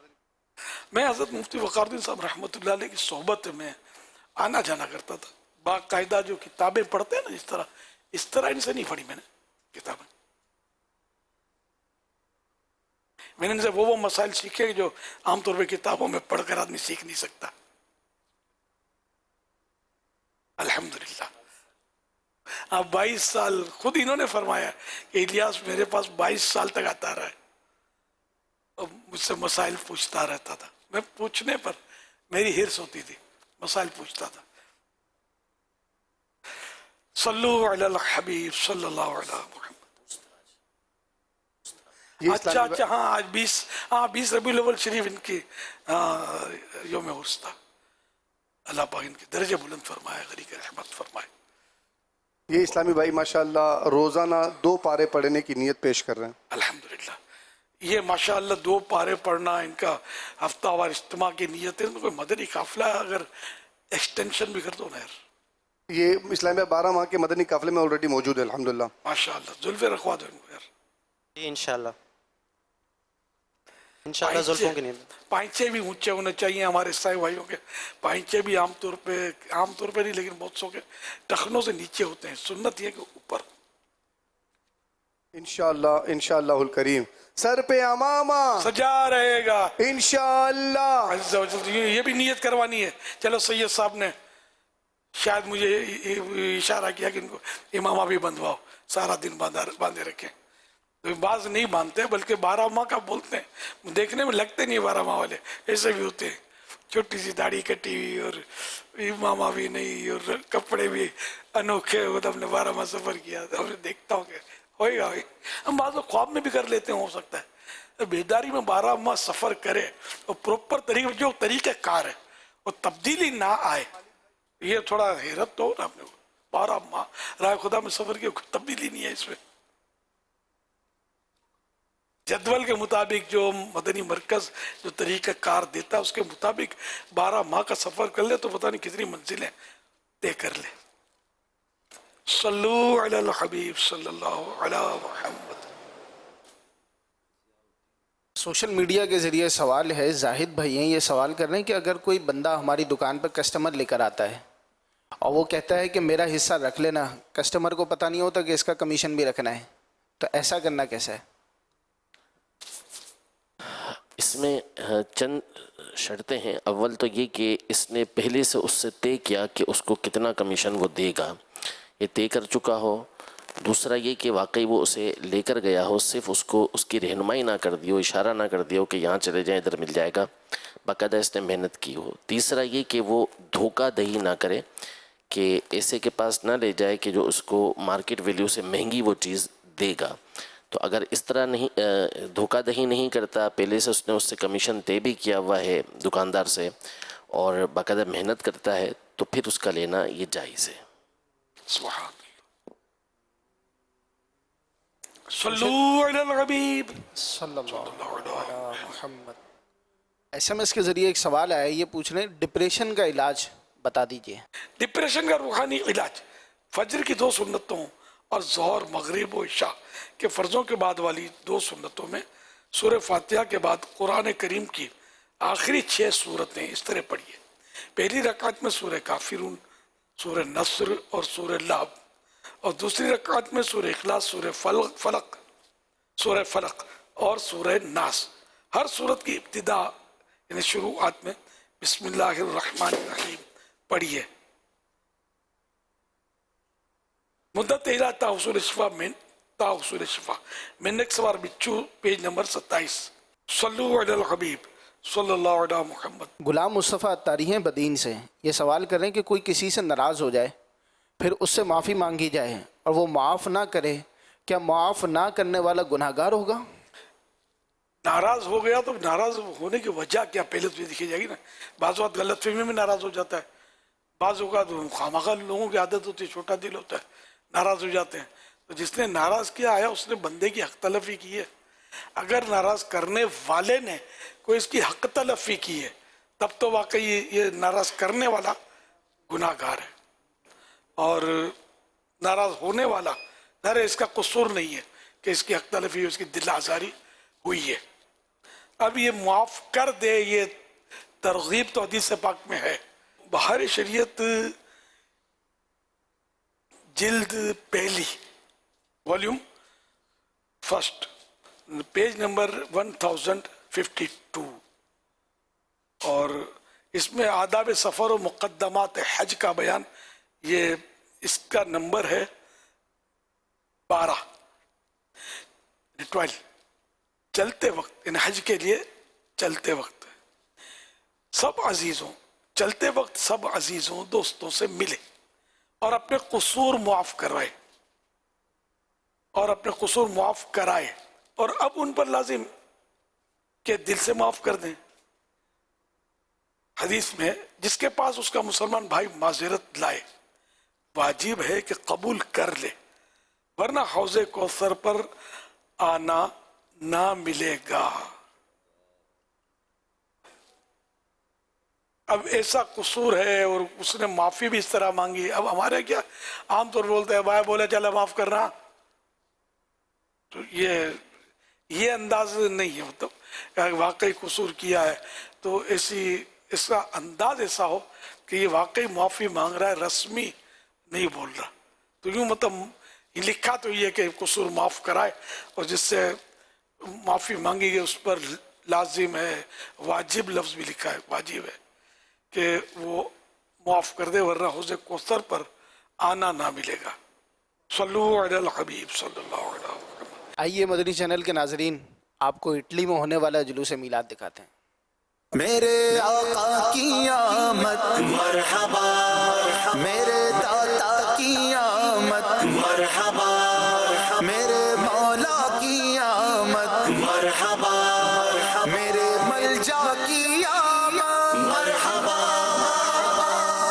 मैं हज़रत मुफ्ती वक़ारुद्दीन साहब रहमतुल्लाह अलैह की सोहबत में आना जाना करता था। बाकायदा जो किताबें पढ़ते हैं ना, इस तरह इनसे नहीं पढ़ी मैंने किताबें। मैंने इनसे वो मसाइल सीखे जो आमतौर पर किताबों में पढ़कर आदमी सीख नहीं सकता। अल्हम्दुलिल्लाह। अब 22 साल खुद इन्होंने फरमाया कि इलियास मेरे पास 22 साल तक आता रहा है और मुझसे मसाइल पूछता रहता था। मैं पूछने पर मेरी हिर्स होती थी, मसाइल पूछता था। सल्लु अलल हबीब सल्लल्लाहु अलैहि वसल्लम। अच्छा हाँ, आज 20 रबीउल अव्वल शरीफ इनकी यौम उर्स था। अल्लाह पाक इनके दर्जे बुलंद फरमाए, गनी की रहमत फरमाए। ये इस्लामी भाई माशाअल्लाह रोज़ाना 2 पारे पढ़ने की नीयत पेश कर रहे हैं। अल्हम्दुलिल्लाह। ये माशाअल्लाह 2 पारे पढ़ना इनका हफ्तावार इज्तिमा की नीयत है। कोई मदनी काफिला अगर एक्सटेंशन भी कर दो ना यार। ये इस्लामी भाई 12 माह के मदनी काफिले में ऑलरेडी मौजूद है अल्हम्दुलिल्लाह। माशाअल्लाह, जुल्फे रखवा दो इनको यार। जी इंशाअल्लाह, इंशाअल्लाह जुल्फों की नीयत। पाइचे भी ऊंचे होने चाहिए हमारे ईसाई भाइयों के। पाइचे भी आमतौर पे नहीं, लेकिन बहुत सौ के टखनों से नीचे होते हैं। सुन्नत ये कि ऊपर। इंशाअल्लाह इंशाअल्लाहुल करीम सर पे अमामा सजा रहेगा इंशाअल्लाह। ये भी नियत करवानी है। चलो सैयद साहब ने शायद मुझे इशारा किया कि इनको इमामा भी बंधवाओ, सारा दिन बांधे रखें। तो बाज नहीं बांधते बल्कि 12 माह का बोलते हैं। देखने में लगते नहीं 12 माह वाले, ऐसे भी होते हैं। छोटी सी दाढ़ी कटी हुई और इमामा भी नहीं और कपड़े भी अनोखे। हमने 12 माह सफर किया, हमने देखता हूँ कि होएगा। हम बाद में ख्वाब में भी कर लेते हैं, हो सकता है। बेदारी में 12 माह सफर करे और प्रॉपर तरीके जो तरीके कार है और तब्दीली ना आए, ये थोड़ा हैरत तो हो ना अपने को। 12 माह राय खुदा में सफर की तब्दीली नहीं है इसमें। जदवल के मुताबिक जो मदनी मरकज जो तरीका कार देता है उसके मुताबिक 12 माह का सफर कर ले तो पता नहीं कितनी मंजिलें तय कर ले। सल्लु अलल हबीब सल्लल्लाहु अलैहि मुहम्मद। सोशल मीडिया के ज़रिए सवाल है, जाहिद भाई हैं, ये सवाल कर रहे हैं कि अगर कोई बंदा हमारी दुकान पर कस्टमर लेकर आता है और वो कहता है कि मेरा हिस्सा रख लेना, कस्टमर को पता नहीं होता कि इसका कमीशन भी रखना है, तो ऐसा करना कैसा है? इसमें चंद शर्तें हैं। अव्वल तो ये कि इसने पहले से उससे तय किया कि उसको कितना कमीशन वो देगा, ये तय कर चुका हो। दूसरा ये कि वाकई वो उसे लेकर गया हो, सिर्फ उसको उसकी रहनुमाई ना कर दी हो, इशारा ना कर दिया हो कि यहाँ चले जाएं इधर मिल जाएगा, बाकायदा इसने मेहनत की हो। तीसरा ये कि वो धोखा दही ना करे कि ऐसे के पास ना ले जाए कि जो उसको मार्केट वैल्यू से महंगी वो चीज़ देगा। तो अगर इस तरह नहीं धोखाधड़ी नहीं करता, पहले से उसने उससे कमीशन तय भी किया हुआ है दुकानदार से और बाकायदा मेहनत करता है, تو پھر اس کا لینا یہ جائز ہے. سبحان اللہ. صلو علی الحبیب صلی اللہ علی محمد. SMS کے ذریعے ایک سوال آیا ہے, یہ پوچھ رہے ہیں ڈپریشن کا علاج بتا دیجئے. ڈپریشن کا روحانی علاج فجر کی 2 سنتوں اور ظہر مغرب و عشاء کے فرضوں کے بعد والی 2 سنتوں میں سورہ فاتحہ کے بعد قرآن کریم کی آخری 6 سورتیں اس طرح پڑھیے. پہلی رکعت میں سورہ کافرون, سورہ نصر اور سورہ لعب, اور دوسری رکعت میں سورہ اخلاص, سورہ فلق اور سورہ ناس. ہر سورت کی ابتدا یعنی شروعات میں بسم اللہ الرحمن الرحیم پڑھیے. مدت علاج تحصول شفا میں نیکسٹ بار بچو پیج نمبر 27. صلو علی الحبیب صلی اللہ علیہ محمد. غلام مصطفیٰ اتاری ہیں بدین سے, یہ سوال کر رہے ہیں کہ کوئی کسی سے ناراض ہو جائے پھر اس سے معافی مانگی جائے اور وہ معاف نہ کرے, کیا معاف نہ کرنے والا گناہ گار ہوگا؟ ناراض ہو گیا تو ناراض ہونے کی وجہ کیا پہلے تو یہ دیکھی جائے گی نا. بعض اوقات غلط فہمی میں ناراض ہو جاتا ہے, بعض اوقات خامخواہ لوگوں کی عادت ہوتی ہے, چھوٹا دل ہوتا ہے, ناراض ہو جاتے ہیں. تو جس نے ناراض کیا ہے اس نے بندے کی حق تلفی کی ہے. اگر ناراض کرنے والے نے کوئی اس کی حق تلفی کی ہے تب تو واقعی یہ ناراض کرنے والا گناہ گار ہے, اور ناراض ہونے والا اس کا قصور نہیں ہے کہ اس کی حق تلفی, اس کی دل آزاری ہوئی ہے. اب یہ معاف کر دے, یہ ترغیب تو حدیث پاک میں ہے. بہار شریعت جلد پہلی والیوم 1 پیج نمبر 1052, اور اس میں آداب سفر و مقدمات حج کا بیان, یہ اس کا نمبر ہے 12. چلتے وقت یعنی حج کے لیے چلتے وقت چلتے وقت سب عزیزوں دوستوں سے ملے اور اپنے قصور معاف کرائے, اور اب ان پر لازم کہ دل سے معاف کر دیں. حدیث میں جس کے پاس اس کا مسلمان بھائی معذرت لائے واجب ہے کہ قبول کر لے, ورنہ حوض کوثر پر آنا نہ ملے گا. اب ایسا قصور ہے اور اس نے معافی بھی اس طرح مانگی. اب ہمارے کیا عام طور بولتے ہیں بھائی بولے چلا معاف کرنا, تو یہ انداز نہیں ہے. مطلب واقعی قصور کیا ہے تو اس کا انداز ایسا ہو کہ یہ واقعی معافی مانگ رہا ہے, رسمی نہیں بول رہا. تو یوں مطلب یہ لکھا تو یہ کہ قصور معاف کرائے, اور جس سے معافی مانگی گئی اس پر لازم ہے, واجب لفظ بھی لکھا ہے, واجب ہے کہ وہ معاف کر دے ورنہ حوض کوثر پر آنا نہ ملے گا. صلو علی الحبیب صلی اللہ علیہ وسلم. آئیے مدنی چینل کے ناظرین آپ کو اٹلی میں ہونے والا جلوس میلاد دکھاتے ہیں. میرے آقا کی آمد مرحبا, میرے داتا کی آمد مرحبا, میرے مولا کی آمد مرحبا, میرے ملجا کی آمد مرحبا.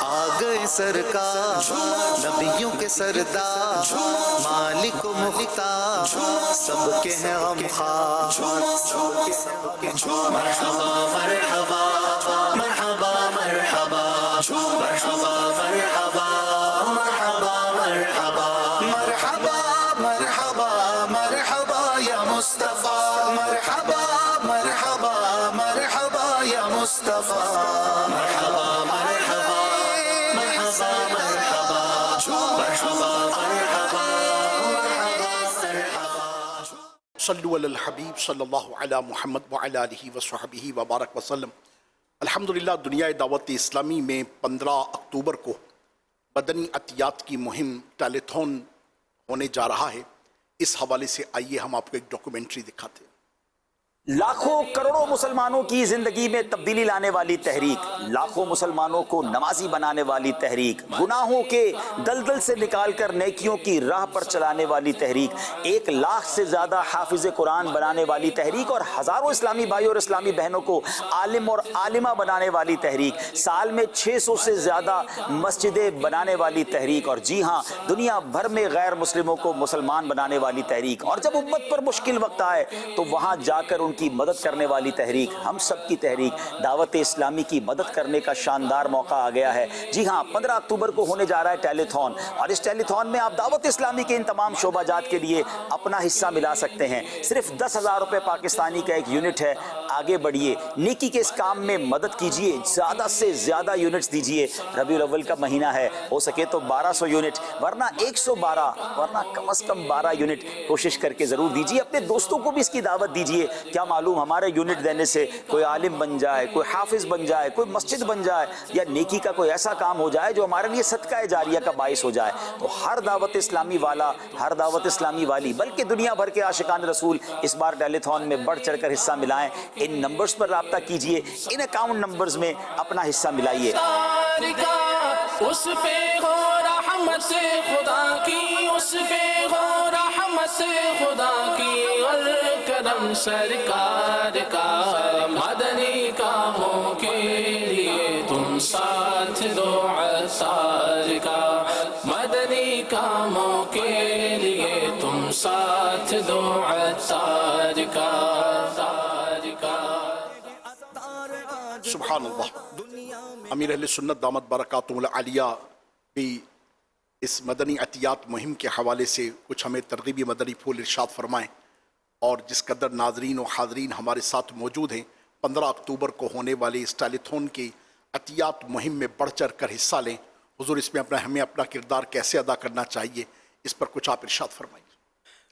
آ گئے سرکار نبیوں کے سردار, مالک و مختار سب کے ہیں غمخوار. مرحبا مرحبا مرحبا مرحبا مرحبا مرحبا مرحبا مرحبا مرحبا مرحبا مرحبا یا مصطفیٰ, مرحبا مرحبا مرحبا یا مصطفیٰ, مرحبا مرحبا مرحبا مرحبا مرحبا مرحبا صلو علی الحبیب صلی اللہ علی محمد وعلی آلہ وصحبہ وبارک وسلم. الحمدللہ دنیا دعوت اسلامی میں 15 اکتوبر کو بدنی عطیات کی مہم ٹیلیتھون ہونے جا رہا ہے. اس حوالے سے آئیے ہم آپ کو ایک ڈاکومنٹری دکھاتے ہیں. لاکھوں کروڑوں مسلمانوں کی زندگی میں تبدیلی لانے والی تحریک، لاکھوں مسلمانوں کو نمازی بنانے والی تحریک، گناہوں کے دلدل سے نکال کر نیکیوں کی راہ پر چلانے والی تحریک، 1 لاکھ سے زیادہ حافظ قرآن بنانے والی تحریک، اور ہزاروں اسلامی بھائی اور اسلامی بہنوں کو عالم اور عالمہ بنانے والی تحریک، سال میں 600 سے زیادہ مسجدیں بنانے والی تحریک، اور جی ہاں دنیا بھر میں غیر مسلموں کو مسلمان بنانے والی تحریک، اور جب امت پر مشکل وقت آئے تو وہاں جا کر ان کی مدد کرنے والی تحریک، ہم سب کی تحریک دعوت اسلامی کی مدد کرنے کا شاندار موقع آ گیا ہے۔ جی ہاں 15 اکتوبر کو ہونے جا رہا ہے ٹیلی تھون، اور اس ٹیلی تھون میں آپ دعوت اسلامی کے ان تمام شعبہ جات کے لیے اپنا حصہ ملا سکتے ہیں۔ صرف 10,000 روپے پاکستانی کا ایک یونٹ ہے، آگے بڑھیے، نیکی کے اس کام میں مدد کیجیے، زیادہ سے زیادہ یونٹس دیجیے۔ ربیع الاول کا مہینہ ہے، ہو سکے تو 1200 یونٹ، ورنہ 112، ورنہ کم از کم 12 یونٹ کوشش کر کے ضرور دیجیے۔ اپنے دوستوں کو بھی اس کی دعوت دیجیے، کیا معلوم ہمارے یونٹ دینے سے کوئی عالم بن جائے، کوئی حافظ بن جائے، کوئی مسجد بن جائے، یا نیکی کا کوئی ایسا کام ہو جائے جو ہمارے لیے صدقہ جاریہ کا باعث ہو جائے۔ تو ہر دعوت اسلامی والا، ہر دعوت اسلامی والی، بلکہ دنیا بھر کے عاشقان رسول اس بار ٹیلی تھون میں بڑھ چڑھ کر حصہ ملائیں۔ ان نمبرز پر رابطہ کیجیے، ان اکاؤنٹ نمبرز میں اپنا حصہ ملائیے۔ اس پہ ہو رحمت خدا کی، اس پہ ہو رحمت خدا کی، اور کرم سرکار کا، مدنی کاموں کے لیے تم ساتھ دو عطار کا، مدنی کاموں کے لیے تم ساتھ دو عطار کا۔ سبحان اللہ۔ امیر اہل سنت دامت برکاتہ العالیہ بھی اس مدنی عطیات مہم کے حوالے سے کچھ ہمیں ترغیبی مدنی پھول ارشاد فرمائیں، اور جس قدر ناظرین و حاضرین ہمارے ساتھ موجود ہیں 15 اکتوبر کو ہونے والے اس ٹیلی تھون کی عطیات مہم میں بڑھ چڑھ کر حصہ لیں۔ حضور اس میں ہمیں اپنا کردار کیسے ادا کرنا چاہیے، اس پر کچھ آپ ارشاد فرمائیں۔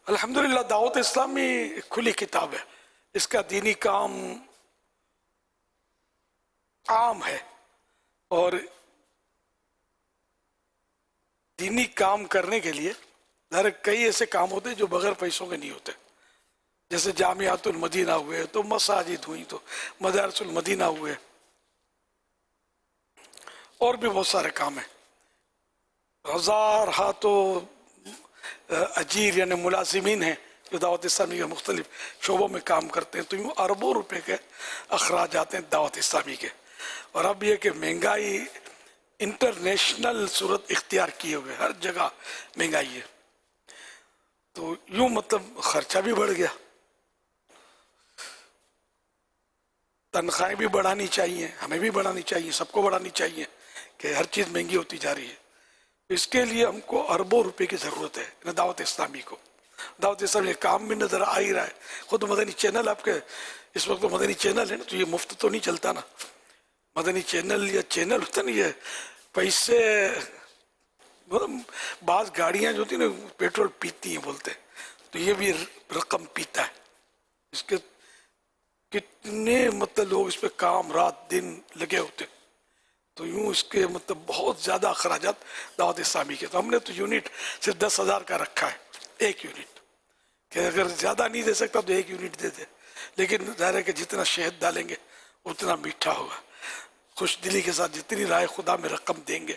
الحمدللہ دعوت اسلامی کھلی کتاب ہے، اس کا دینی کام عام ہے، اور دینی کام کرنے کے لیے کئی ایسے کام ہوتے ہیں جو بغیر پیسوں کے نہیں ہوتے، جیسے جامعات المدینہ ہوئے، تو مساجد ہوئی، تو مدارس المدینہ ہوئے، اور بھی بہت سارے کام ہیں۔ ہزار ہاتھوں اجیر یعنی ملازمین ہیں جو دعوت اسلامی کے مختلف شعبوں میں کام کرتے ہیں، تو یوں اربوں روپے کے اخراجات ہیں دعوت اسلامی کے۔ اور اب یہ کہ مہنگائی انٹرنیشنل صورت اختیار کیے ہوئے، ہر جگہ مہنگائی ہے، تو یوں مطلب خرچہ بھی بڑھ گیا، تنخواہیں بھی بڑھانی چاہیے، ہمیں بھی بڑھانی چاہیے، سب کو بڑھانی چاہیے، کہ ہر چیز مہنگی ہوتی جا رہی ہے۔ اس کے لیے ہم کو اربوں روپے کی ضرورت ہے دعوت اسلامی کو۔ دعوت اسلامی کا کام بھی نظر آ ہی رہا ہے، خود مدنی چینل آپ کے اس وقت مدنی چینل ہے نا، تو یہ مفت تو نہیں چلتا نا، مدنی چینل یا چینل ہوتا نا، یہ پیسے، بعض گاڑیاں جو ہوتی ہیں نا پیٹرول پیتی ہیں بولتے ہیں، تو یہ بھی رقم پیتا ہے۔ اس کے کتنے مطلب لوگ اس پہ کام رات دن لگے ہوتے ہیں، تو یوں اس کے مطلب بہت زیادہ اخراجات دعوت اسلامی کے۔ تو ہم نے تو یونٹ صرف 10,000 کا رکھا ہے، ایک یونٹ، کہ اگر زیادہ نہیں دے سکتا تو ایک یونٹ دے دے، لیکن ظاہر ہے کہ جتنا شہد ڈالیں گے اتنا میٹھا ہوگا۔ خوش دلی کے ساتھ جتنی رائے خدا میں رقم دیں گے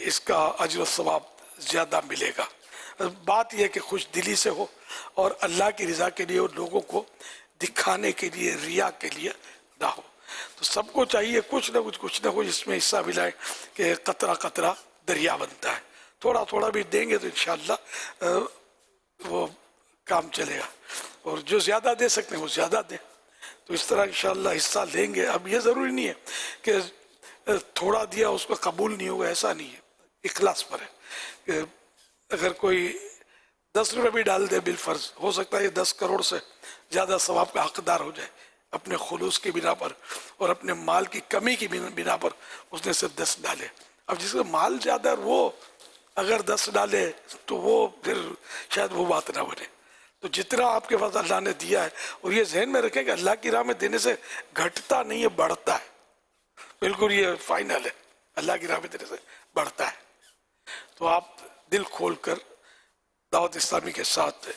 اس کا اجر و ثواب زیادہ ملے گا۔ بات یہ کہ خوش دلی سے ہو اور اللہ کی رضا کے لیے اور لوگوں کو دکھانے کے لیے، ریا کے لیے نہ ہو۔ تو سب کو چاہیے کچھ نہ کچھ اس میں حصہ ملائے، کہ قطرہ قطرہ دریا بنتا ہے، تھوڑا تھوڑا بھی دیں گے تو انشاءاللہ وہ کام چلے گا، اور جو زیادہ دے سکتے ہیں وہ زیادہ دیں، تو اس طرح انشاءاللہ حصہ لیں گے۔ اب یہ ضروری نہیں ہے کہ تھوڑا دیا اس کو قبول نہیں ہوگا، ایسا نہیں ہے، اخلاص پر ہے کہ اگر کوئی 10 روپے بھی ڈال دے بالفرض، ہو سکتا ہے یہ 10 کروڑ سے زیادہ ثواب کا حقدار ہو جائے، اپنے خلوص کی بنا پر اور اپنے مال کی کمی کی بنا پر اس نے صرف 10 ڈالے۔ اب جس کا مال زیادہ ہے وہ اگر 10 ڈالے تو وہ پھر شاید وہ بات نہ بنے۔ تو جتنا آپ کے پاس اللہ نے دیا ہے، اور یہ ذہن میں رکھیں کہ اللہ کی راہ میں دینے سے گھٹتا نہیں ہے، بڑھتا ہے، بالکل یہ فائنل ہے، اللہ کی راہ میں دینے سے بڑھتا ہے۔ تو آپ دل کھول کر دعوت اسلامی کے ساتھ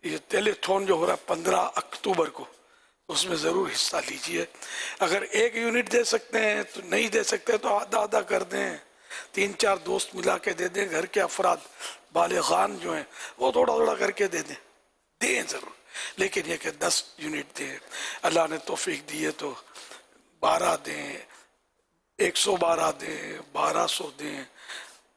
یہ ٹیلی تھون جو ہو رہا ہے 15 اکتوبر کو، اس میں ضرور حصہ لیجئے. اگر 1 یونٹ دے سکتے ہیں تو نہیں دے سکتے تو آدھا آدھا کر دیں, 3-4 دوست ملا کے دے دیں, گھر کے افراد بالغان جو ہیں وہ تھوڑا تھوڑا کر کے دیں ضرور, لیکن یہ کہ 10 یونٹ دیں. اللہ نے توفیق دی ہے تو 12 دیں, 112 دیں, 1200 دیں.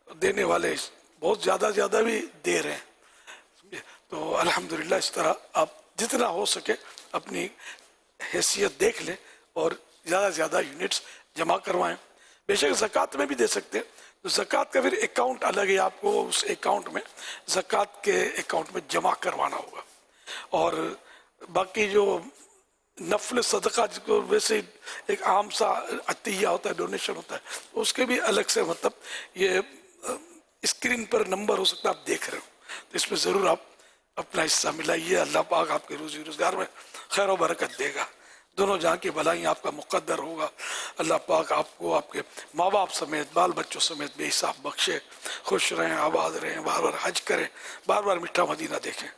دینے والے بہت زیادہ بھی دے رہے ہیں. تو الحمدللہ اس طرح آپ جتنا ہو سکے اپنی حیثیت دیکھ لیں اور زیادہ سے زیادہ یونٹس جمع کروائیں. بے شک زکوٰۃ میں بھی دے سکتے ہیں, تو زکوٰۃ کا پھر اکاؤنٹ الگ ہے, آپ کو اس اکاؤنٹ میں زکوٰۃ کے اکاؤنٹ میں جمع کروانا ہوگا. اور باقی جو نفل صدقہ جس کو ویسے ایک عام سا عطیہ ہوتا ہے, ڈونیشن ہوتا ہے, اس کے بھی الگ سے مطلب یہ اسکرین پر نمبر ہو سکتا ہے آپ دیکھ رہے ہو, تو اس میں ضرور آپ اپنا حصہ ملائیے. اللہ پاک آپ کے روزی روزگار میں خیر و برکت دے گا, دونوں جہاں کی بھلائی آپ کا مقدر ہوگا. اللہ پاک آپ کو آپ کے ماں باپ سمیت بال بچوں سمیت بے حساب بخشے, خوش رہیں, آباد رہیں, بار بار حج کریں, بار بار میٹھا مدینہ دیکھیں.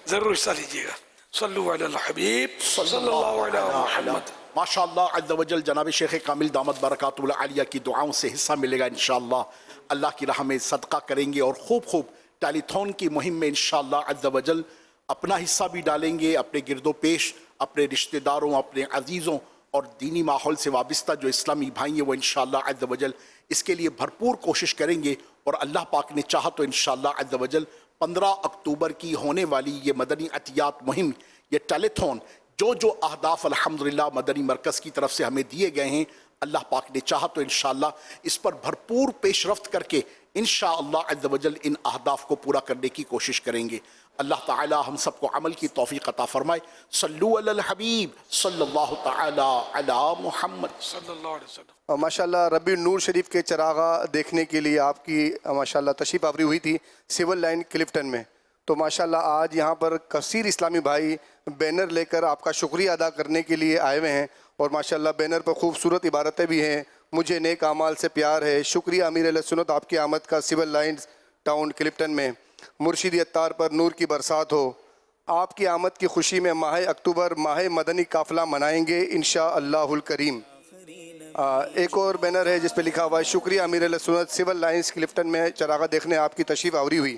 ضرور حصہ لیجیے گا. صلو علی الحبیب صلی اللہ علیہ محمد. ماشاء اللہ عز و جل جناب شیخ کامل دامت برکاتہ العالیہ کی دعاؤں سے حصہ ملے گا انشاءاللہ. اللہ کی راہ میں صدقہ کریں گے اور خوب ٹیلی تھون کی مہم میں انشاءاللہ عز و جل اپنا حصہ بھی ڈالیں گے. اپنے گرد و پیش, اپنے رشتہ داروں, اپنے عزیزوں اور دینی ماحول سے وابستہ جو اسلامی بھائی ہیں وہ انشاءاللہ عز و جل اس کے لیے بھرپور کوشش کریں گے. اور اللہ پاک نے چاہا تو انشاءاللہ عز و جل 15 اکتوبر کی ہونے والی یہ مدنی عطیات مہم, یہ ٹیلی تھون, جو اہداف الحمدللہ مدنی مرکز کی طرف سے ہمیں دیے گئے ہیں, اللہ پاک نے چاہا تو انشاءاللہ اس پر بھرپور پیش رفت کر کے انشاءاللہ عز و جل ان اہداف کو پورا کرنے کی کوشش کریں گے. اللہ تعالی ہم سب کو عمل کی توفیق عطا فرمائے. صلو علی الحبیب صلی اللہ تعالی علی محمد صلی اللہ علیہ وسلم. ماشاءاللہ ربیع النور شریف کے چراغا دیکھنے کے لیے آپ کی ماشاءاللہ تشریف آوری ہوئی تھی سول لائن کلفٹن میں. تو ماشاءاللہ آج یہاں پر کثیر اسلامی بھائی بینر لے کر آپ کا شکریہ ادا کرنے کے لیے آئے ہوئے ہیں, اور ماشاءاللہ بینر پر خوبصورت عبارتیں بھی ہیں. مجھے نیک اعمال سے پیار ہے, شکریہ امیر اہل سنت آپ کی آمد کا سول لائنز ٹاؤن کلفٹن میں. مرشدی اتار پر نور کی برسات ہو. آپ کی آمد کی خوشی میں ماہ اکتوبر ماہ مدنی قافلہ منائیں گے انشاءاللہ الکریم. ایک اور بینر ہے جس پہ لکھا ہوا ہے شکریہ امیر اہل سنت سول لائنز کلفٹن میں چراغا دیکھنے آپ کی تشریف آوری ہوئی.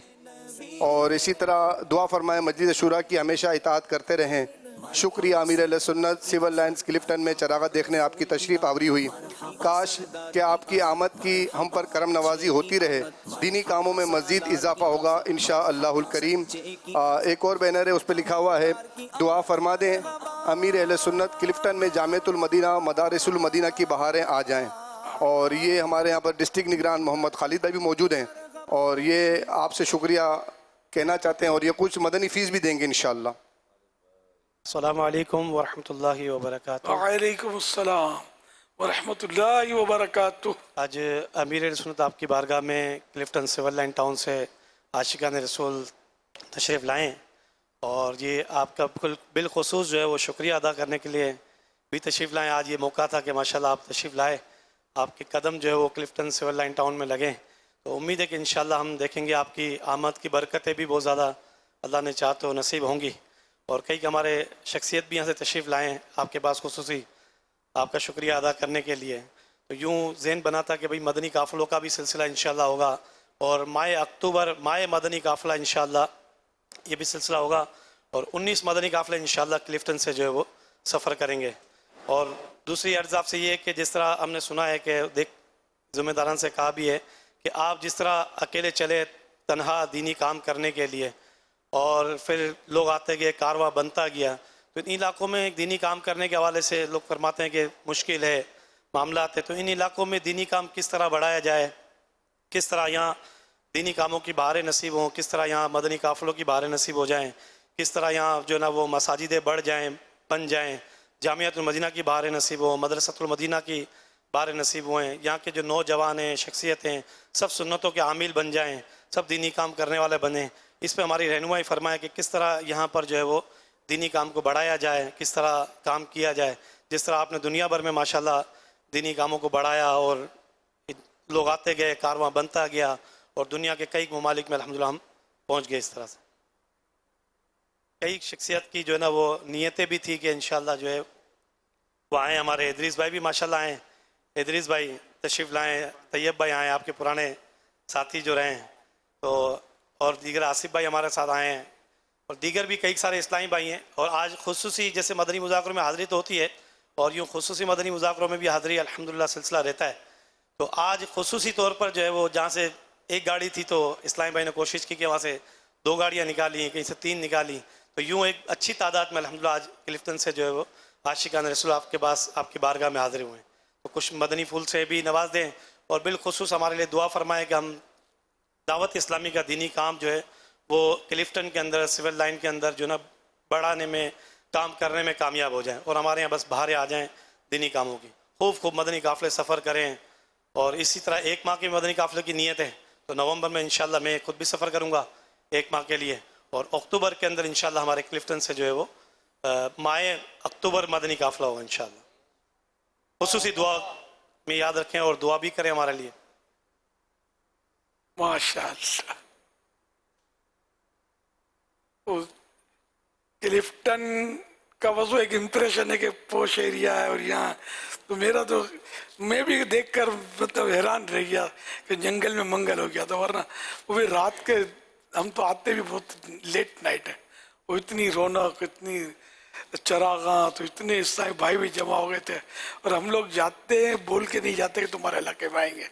اور اسی طرح دعا فرمائے مجلس شورا کی ہمیشہ اطاعت کرتے رہیں. شکریہ امیر اہل سنت سول لائنز کلفٹن میں چراغا دیکھنے آپ کی تشریف آوری ہوئی. کاش کہ آپ کی آمد کی ہم پر کرم نوازی ہوتی رہے, دینی کاموں میں مزید اضافہ ہوگا انشاءاللہ الکریم. ایک اور بینر ہے اس پہ لکھا ہوا ہے دعا فرما دیں امیر اہل سنت کلفٹن میں جامعۃ المدینہ مدارس المدینہ کی بہاریں آ جائیں. اور یہ ہمارے یہاں پر ڈسٹرکٹ نگران محمد خالد بھائی بھی موجود ہیں, اور یہ آپ سے شکریہ کہنا چاہتے ہیں, اور یہ کچھ مدنی فیس بھی دیں گے انشاءاللہ. السلام علیکم ورحمۃ اللہ وبرکاتہ. وعلیکم السلام ورحمۃ اللہ وبرکاتہ. آج امیر اہل سنت آپ کی بارگاہ میں کلفٹن سول لائن ٹاؤن سے عاشقان رسول تشریف لائیں, اور یہ آپ کا بالخصوص جو ہے وہ شکریہ ادا کرنے کے لیے بھی تشریف لائیں. آج یہ موقع تھا کہ ماشاءاللہ آپ تشریف لائے, آپ کے قدم جو ہے وہ کلفٹن سول لائن ٹاؤن میں لگیں. تو امید ہے کہ انشاءاللہ ہم دیکھیں گے آپ کی آمد کی برکتیں بھی بہت زیادہ اللہ نے چاہا تو نصیب ہوں گی. اور کئی ہمارے شخصیت بھی یہاں سے تشریف لائے ہیں آپ کے پاس خصوصی آپ کا شکریہ ادا کرنے کے لیے. تو یوں ذہن بنا تھا کہ بھئی مدنی قافلوں کا بھی سلسلہ انشاءاللہ ہوگا, اور ماہ اکتوبر ماہ مدنی قافلہ انشاءاللہ یہ بھی سلسلہ ہوگا, اور 19 مدنی قافلے انشاءاللہ کلفٹن سے جو ہے وہ سفر کریں گے. اور دوسری عرض آپ سے یہ ہے کہ جس طرح ہم نے سنا ہے کہ ذمہ داران سے کہا بھی ہے کہ آپ جس طرح اکیلے چلے تنہا دینی کام کرنے کے لیے, اور پھر لوگ آتے گئے, کارواں بنتا گیا, تو ان علاقوں میں دینی کام کرنے کے حوالے سے لوگ فرماتے ہیں کہ مشکل ہے, معاملات ہے. تو ان علاقوں میں دینی کام کس طرح بڑھایا جائے, کس طرح یہاں دینی کاموں کی بہاریں نصیب ہوں, کس طرح یہاں مدنی قافلوں کی بہاریں نصیب ہو جائیں, کس طرح یہاں جو ہے نا وہ مساجدیں بڑھ جائیں, بن جائیں, جامعۃ المدینہ کی بہاریں نصیب ہوں, مدرسۃ المدینہ کی بہاریں نصیب ہوئیں, یہاں کے جو نوجوان ہیں, شخصیتیں, سب سنتوں کے عامل بن جائیں, سب دینی کام کرنے والے بنیں. اس پہ ہماری رہنمائی فرمائے کہ کس طرح یہاں پر جو ہے وہ دینی کام کو بڑھایا جائے, کس طرح کام کیا جائے. جس طرح آپ نے دنیا بھر میں ماشاءاللہ دینی کاموں کو بڑھایا اور لوگ آتے گئے, کارواں بنتا گیا, اور دنیا کے کئی ممالک میں الحمدللہ ہم پہنچ گئے اس طرح سے. कई शख्सियत की जो है ना वो नीयतें भी थी कि इंशाल्लाह जो है वो आए। हमारे इदरीस भाई भी माशाल्लाह आए, इदरीस भाई तशरीफ़ लाएँ, तैयब भाई आए, आपके पुराने साथी जो रहे हैं, तो और दीगर आसिफ भाई हमारे साथ आए हैं, और दीगर भी कई सारे इस्लामी भाई हैं। और आज खुसूसी जैसे मदनी मुज़ाकरों में हाज़िरी तो होती है, और यूँ खुसूसी मदनी मुज़ाकरों में भी हाज़िरी अल्हम्दुलिल्लाह सिलसिला रहता है। तो आज खुसूसी तौर पर जो है वो जहाँ से एक गाड़ी थी तो इस्लामी भाई ने कोशिश की कि वहाँ से 2 गाड़ियाँ निकाली, कहीं से 3 निकाली, तो यूँ एक अच्छी तादाद में अल्हम्दुलिल्लाह आज क्लिफ्टन से जो है वो आशिकान रसूल आपके पास आपकी बारगाह में हाज़िर हुए हैं। तो कुछ मदनी फूल से भी नवाज दें, और बिलखुसूस हमारे लिए दुआ फरमाएं कि हम दावत इस्लामी का दीनी काम जो है वो क्लिफ्टन के अंदर, सिविल लाइन के अंदर जो ना बढ़ाने में, काम करने में कामयाब हो जाएं, और हमारे यहाँ बस बाहर आ जाएं दीनी कामों की। खूब मदनी काफ़िले सफ़र करें, और इसी तरह 1 माह के मदनी काफ़िले की नीयत है, तो नवंबर में इंशाल्लाह मैं खुद भी सफ़र करूँगा 1 माह के लिए, और अक्टूबर के अंदर इंशाल्लाह हमारे क्लिफ्टन से जो है वो माह अक्टूबर मदनी काफ़िला होगा इंशाल्लाह। खुसूसी दुआ में याद रखें और दुआ भी करें हमारे लिए। माशाअल्लाह। क्लिफ्टन का वजू एक इम्प्रेशन है कि पोश एरिया है, और यहाँ तो मेरा तो मैं भी देखकर मतलब हैरान रह गया कि जंगल में मंगल हो गया था। वरना वो भी रात के, हम तो आते भी बहुत लेट नाइट है, वो इतनी रौनक, इतनी चरागा, तो इतने ईसाई भाई भी जमा हो गए थे, और हम लोग जाते हैं बोल के नहीं जाते कि तुम्हारे इलाके में आएंगे,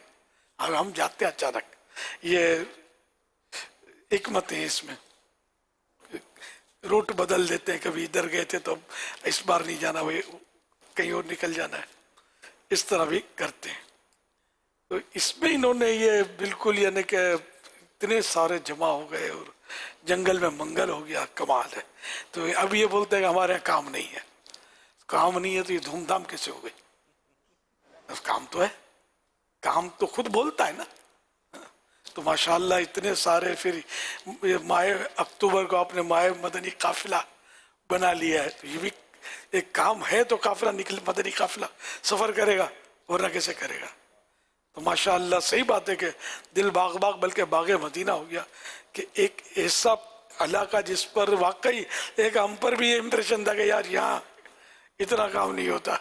और हम जाते हैं अचानक। ये हिकमत है इसमें, रूट बदल देते हैं, कभी इधर गए थे तो इस बार नहीं जाना, वही कहीं और निकल जाना है, इस तरह भी करते हैं। तो इसमें इन्होंने ये बिल्कुल यानी कि इतने सारे जमा हो गए और जंगल में मंगल हो गया, कमाल है। तो अब ये बोलते हैं कि हमारे यहाँ काम नहीं है, काम नहीं है तो ये धूमधाम कैसे हो गई? काम तो है, काम तो खुद बोलता है ना। तो माशाअल्लाह इतने सारे, फिर माह अक्टूबर को आपने माह मदनी काफिला बना लिया है, तो ये भी एक काम है। तो काफिला निकले, मदनी काफिला सफ़र करेगा, वरना कैसे करेगा? तो माशाअल्लाह सही बात है कि दिल बाग बाग बल्कि बाग मदीना हो गया कि एक ऐसा इलाका जिस पर वाकई एक हम पर भी ये इम्प्रेशन था कि यार यहाँ इतना काम नहीं होता,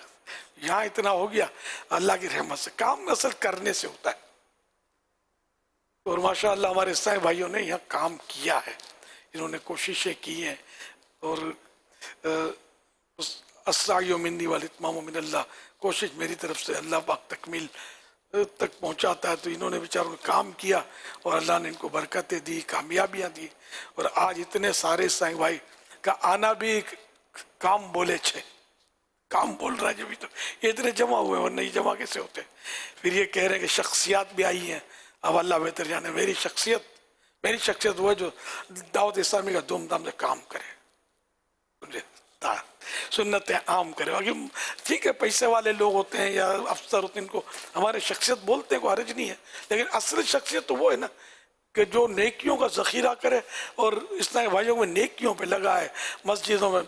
यहाँ इतना हो गया। अल्लाह की रहमत से काम असल करने से होता है, और माशाअल्लाह हमारे ईसाई भाइयों ने यहाँ काम किया है, इन्होंने कोशिशें की हैं, और अस्सायो मिन्नी वल इत्मामु मिनल्लाह, कोशिश मेरी तरफ से, अल्लाह पाक तकमील तक पहुँचाता है। तो इन्होंने बेचारों ने काम किया, और अल्लाह ने इनको बरकतें दी, कामयाबियाँ दी, और आज इतने सारे ईसाई भाई का आना भी काम बोले छे, काम बोल रहा है जब भी, तो ये इतने जमा हुए, और नहीं जमा कैसे होते? फिर ये कह रहे हैं कि शख्सियात भी आई हैं। अब अल्लाह बेहतर जाने, मेरी शख्सियत वो है जो दावत इस्लामी का धूमधाम से काम करे, सुन्नत आम करे। बाकी ठीक है, पैसे वाले लोग होते हैं या अफसर होते हैं, इनको हमारे शख्सियत बोलते हैं, कोई हर्ज नहीं है, लेकिन असल शख्सियत तो वो है ना कि जो नेकियों का ज़ख़ीरा करे, और इस्लामी भाइयों में नेकियों पे लगा है, मस्जिदों में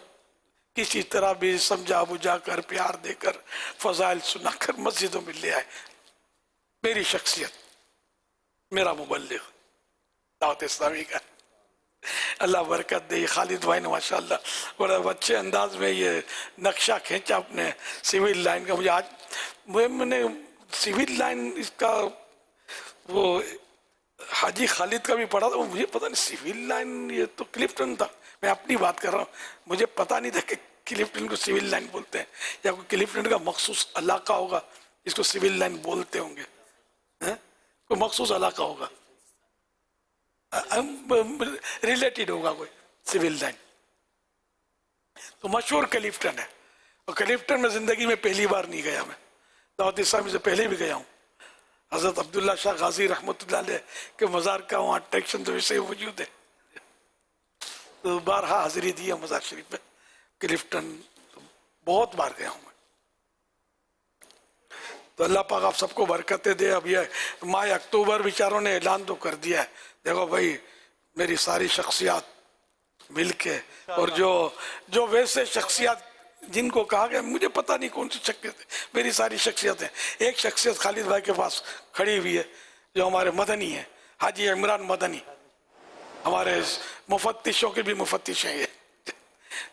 किसी तरह भी समझा बुझा कर, प्यार देकर, फ़ज़ाइल सुनाकर मस्जिदों में ले आए। मेरी शख्सियत, मेरा मुबल्लिग दावत इस्लामी का, अल्लाह बरकत दे। खालिद भाई ने माशाअल्लाह बड़ा अच्छे अंदाज में ये नक्शा खींचा अपने सिविल लाइन का। मुझे आज मैंने सिविल लाइन इसका वो हाजी खालिद का भी पढ़ा था, मुझे पता नहीं सिविल लाइन ये तो क्लिफ्टन था, मैं अपनी बात कर रहा हूँ, मुझे पता नहीं था कि क्लिफ्टन को सिविल लाइन बोलते हैं, या कोई क्लिफ्टन का मखसूस इलाका होगा जिसको सिविल लाइन बोलते होंगे, कोई मखसूस इलाका होगा, रिलेटेड होगा कोई सिविल लाइन। तो मशहूर क्लिफ्टन है, और क्लिफ्टन में ज़िंदगी में पहली बार नहीं गया मैं, दावत इस्लामी से पहले भी गया हूँ। हज़रत अब्दुल्ला शाह गाजी रहमतुल्लाह अलैह के मज़ार का वहाँ अट्रैक्शन तो वैसे ही मौजूद है, तो बारहा हाजिरी दी है मज़ार शरीफ में। क्लिफ्टन तो बहुत बार गया हूँ मैं। तो अल्लाह पाक आप सबको बरकतें दे। अब ये माह अक्टूबर बेचारों ने ऐलान तो कर दिया है, देखो भाई मेरी सारी शख्सियात मिलके, और जो वैसे शख्सियात जिनको कहा गया, मुझे पता नहीं कौन सी शख्सियत है, मेरी सारी शख्सियत है। एक शख्सियत खालिद भाई के पास खड़ी हुई है जो हमारे मदनी है, हाजी इमरान मदनी, हमारे मुफत्तिशों के भी मुफत्तिश हैं ये।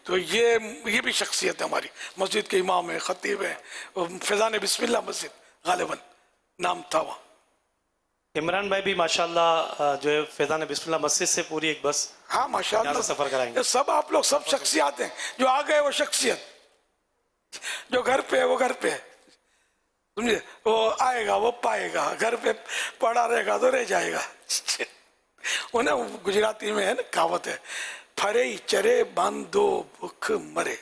تو یہ بھی شخصیت ہے ہماری. مسجد کے امام ہے, خطیب ہے, فیضان بسم اللہ مسجد غالباً نام تھا وہاں. عمران بھائی بھی ماشاءاللہ جو ہے فیضان بسم اللہ مسجد سے پوری ایک بس ہاں ماشاءاللہ سفر کرائیں گے. سب آپ لوگ سب شخصیات ہیں. جو آ گئے وہ شخصیت, جو گھر پہ ہے وہ گھر پہ ہے, سمجھے, وہ آئے گا وہ پائے گا, گھر پہ پڑا رہے گا تو رہ جائے گا. انہیں گجراتی میں ہے نا کہاوت ہے, پھرے چرے باندھو بھوک مرے.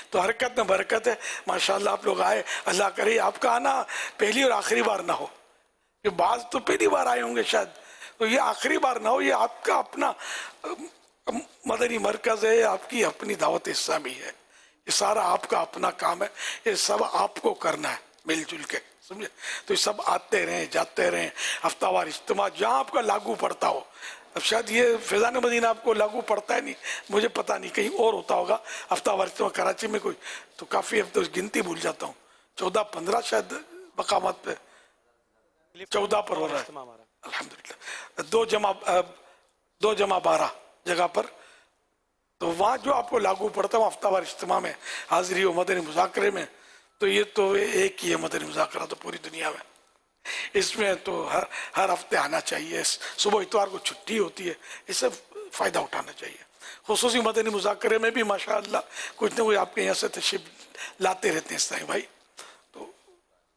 تو حرکت میں برکت ہے. ماشاءاللہ آپ لوگ آئے, اللہ کرے آپ کا آنا پہلی اور آخری بار نہ ہو. یہ بعض تو پہلی بار آئے ہوں گے شاید, تو یہ آخری بار نہ ہو. یہ آپ کا اپنا مدنی مرکز ہے, آپ کی اپنی دعوت اسلامی ہے, یہ سارا آپ کا اپنا کام ہے, یہ سب آپ کو کرنا ہے مل جل کے, سمجھے. تو یہ سب آتے رہیں جاتے رہیں, ہفتہ وار اجتماع جہاں آپ کا لاگو پڑتا ہو. اب شاید یہ فیضان مدینہ آپ کو لاگو پڑتا ہے نہیں, مجھے پتہ نہیں, کہیں اور ہوتا ہوگا ہفتہ وار اجتماع کراچی میں کوئی, تو کافی اب تو گنتی بھول جاتا ہوں, 14-15 شاید مقامات پہ, 14 پر ہو رہا ہے الحمدللہ. 2-12 جگہ پر. تو وہاں جو آپ کو لاگو پڑتا ہے ہفتہ وار اجتماع میں حاضری و مدنی مذاکرے میں, تو یہ تو ایک ہی ہے مدنی مذاکرہ تو پوری دنیا میں. اس میں تو ہر ہفتے آنا چاہیے. صبح اتوار کو چھٹی ہوتی ہے, اس سے فائدہ اٹھانا چاہیے. خصوصی مدنی مذاکرے میں بھی ماشاءاللہ کچھ نہ کوئی آپ کے یہاں سے تشریف لاتے رہتے ہیں اس طرح بھائی, تو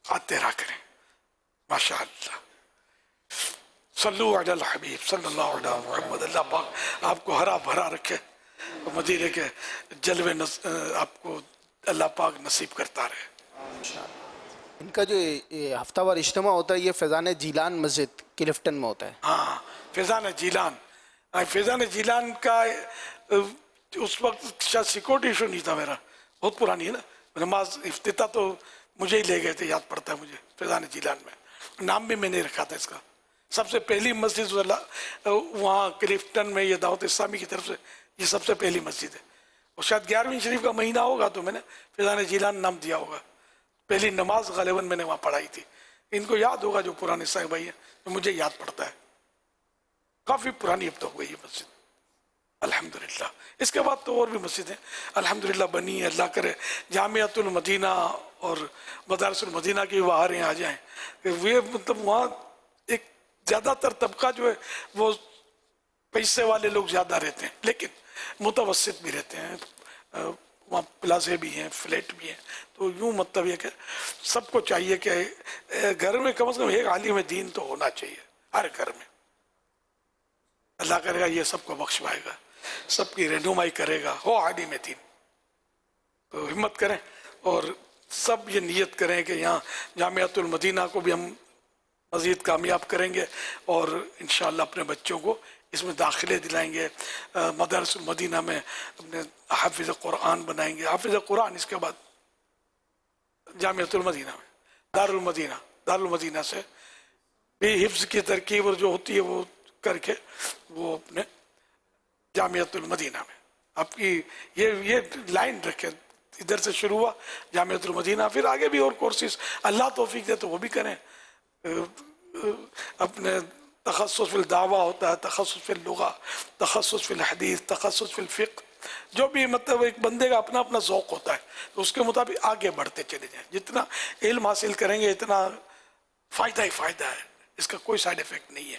آتے رہا کریں ماشاءاللہ. صلو علی الحبیب صلی اللہ علیہ محمد. اللہ پاک آپ کو ہرا بھرا رکھے, مدینے کے جلوے آپ کو اللہ پاک نصیب کرتا رہے. ان کا جو ہفتہ وار اجتماع ہوتا ہے یہ فیضان جیلان مسجد کلفٹن میں ہوتا ہے. ہاں فیضان جیلان. فیضان جیلان کا اس وقت شاید سیکورٹی ایشو نہیں تھا میرا, بہت پرانی ہے نا. نماز افتتاح تو مجھے ہی لے گئے تھے, یاد پڑتا ہے مجھے, فیضان جیلان میں. نام بھی میں نے رکھا تھا اس کا. سب سے پہلی مسجد وہاں کلفٹن میں یہ دعوت اسلامی کی طرف سے یہ سب سے پہلی مسجد ہے. اور شاید 11ویں شریف کا مہینہ ہوگا تو میں نے فیضان جیلان نام دیا ہوگا. پہلی نماز غالباً میں نے وہاں پڑھائی تھی. ان کو یاد ہوگا جو پرانے صاحب بھائی ہیں, تو مجھے یاد پڑتا ہے. کافی پرانی اب تو ہو گئی یہ مسجد الحمدللہ. اس کے بعد تو اور بھی مسجدیں الحمدللہ بنی ہیں. اللہ کرے جامعۃ المدینہ اور مدارس المدینہ کی باہر آ جائیں. وہ مطلب وہاں ایک زیادہ تر طبقہ جو ہے وہ پیسے والے لوگ زیادہ رہتے ہیں, لیکن متوسط بھی رہتے ہیں. وہاں پلازے بھی ہیں, فلیٹ بھی ہیں. تو یوں مطلب یہ کہ سب کو چاہیے کہ گھر میں کم از کم ایک عالم دین تو ہونا چاہیے ہر گھر میں. اللہ کرے گا یہ سب کو بخشوائے گا, سب کی رہنمائی کرے گا, ہو عالم دین. تو ہمت کریں اور سب یہ نیت کریں کہ یہاں جامعۃ المدینہ کو بھی ہم مزید کامیاب کریں گے, اور انشاءاللہ اپنے بچوں کو اس میں داخلے دلائیں گے. مدارس المدینہ میں اپنے حافظ قرآن بنائیں گے. حافظ قرآن اس کے بعد جامعۃ المدینہ میں دارالمدینہ سے بھی حفظ کی ترکیب اور جو ہوتی ہے وہ کر کے وہ اپنے جامعۃ المدینہ میں آپ کی یہ لائن رکھیں. ادھر سے شروع ہوا جامعۃ المدینہ, پھر آگے بھی اور کورسز اللہ توفیق دے تو وہ بھی کریں. اپنے تخصص فی الدعوہ ہوتا ہے, تخصص فی اللغہ, تخصص فی الحدیث, تخصص فی الفقہ, جو بھی مطلب ایک بندے کا اپنا اپنا ذوق ہوتا ہے, تو اس کے مطابق آگے بڑھتے چلے جائیں. جتنا علم حاصل کریں گے اتنا فائدہ ہی فائدہ ہے, اس کا کوئی سائیڈ افیکٹ نہیں ہے.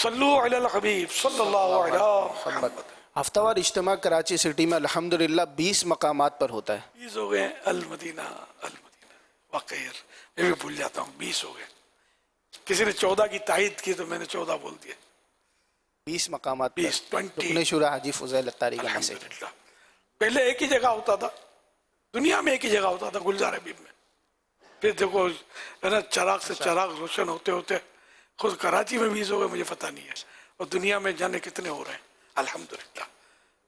صلو علی الحبیب صلی اللہ علیہ محمد. ہفتہ وار اجتماع کراچی سٹی میں الحمدللہ 20 مقامات پر ہوتا ہے. 20 ہو گئے. المدینہ واقعی میں بھی بھول جاتا ہوں, 20 ہو گئے. کسی نے 14 کی تائید کی تو میں نے 14 بول دیا. 20 مقامات 20 رکن شورا حاجی فضیل اتاری کا میسج. پہلے ایک ہی جگہ ہوتا تھا دنیا میں, ایک ہی جگہ ہوتا تھا گلزار حبیب میں. پھر دیکھو چراغ سے چراغ روشن ہوتے ہوتے خود کراچی میں 20 ہو گئے, مجھے پتہ نہیں ہے, اور دنیا میں جانے کتنے ہو رہے ہیں. الحمدللہ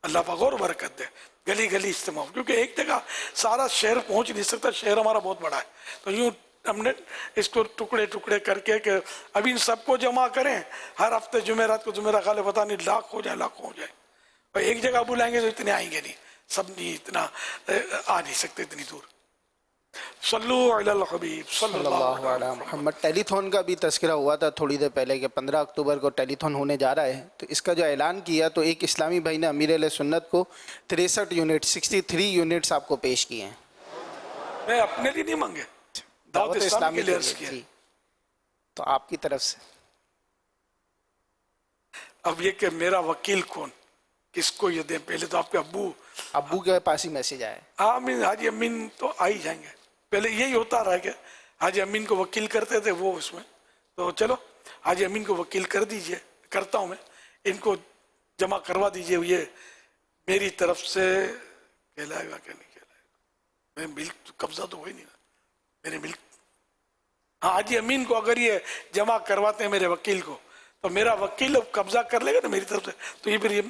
اللہ پاک اور برکت دے. گلی گلی اجتماع, کیونکہ ایک جگہ سارا شہر پہنچ نہیں سکتا, شہر ہمارا بہت بڑا ہے. تو یوں ہم نے اس کو ٹکڑے ٹکڑے کر کے کہ ابھی ان سب کو جمع کریں, ہر ہفتے جمعرات کو جمعرات خالے پتہ نہیں لاکھ ہو جائے. اور ایک جگہ بلائیں گے تو اتنے آئیں گے نہیں, سب نہیں اتنا آ نہیں سکتے اتنی دور. सल्लू अलल हबीब सल्लल्लाहु अलैहि मोहम्मद। टेलीथॉन का भी तज़किरा हुआ था थोड़ी देर पहले कि 15 अक्टूबर को टेलीथॉन होने जा रहा है, तो इसका जो ऐलान किया तो एक इस्लामी भाई ने अमीर अहले सुन्नत को 63 यूनिट 63 यूनिट्स आपको पेश किए हैं। मैं अपने लिए नहीं मांगे, दावत इस्लामी के लिए अर्ज किया। तो आपकी तरफ से अब ये कि मेरा वकील कौन, किसको ये दें, पहले तो आपके अब्बू के पास ही मैसेज आया है। आमीन हाजी अमीन तो आ ही जाएंगे, पहले यही होता रहा कि हाजी अमीन को वकील करते थे वो उसमें, तो चलो हाजी अमीन को वकील कर दीजिए, करता हूँ मैं, इनको जमा करवा दीजिए, ये मेरी तरफ से कहलाएगा क्या नहीं कहलाएगा, मैं मिल्क कब्जा तो हो ही नहीं ना मेरे मिल्क। हाँ हाजी अमीन को अगर ये जमा करवाते हैं मेरे वकील को, तो मेरा वकील अब कब्जा कर लेगा ना मेरी तरफ से, तो ये फिर ये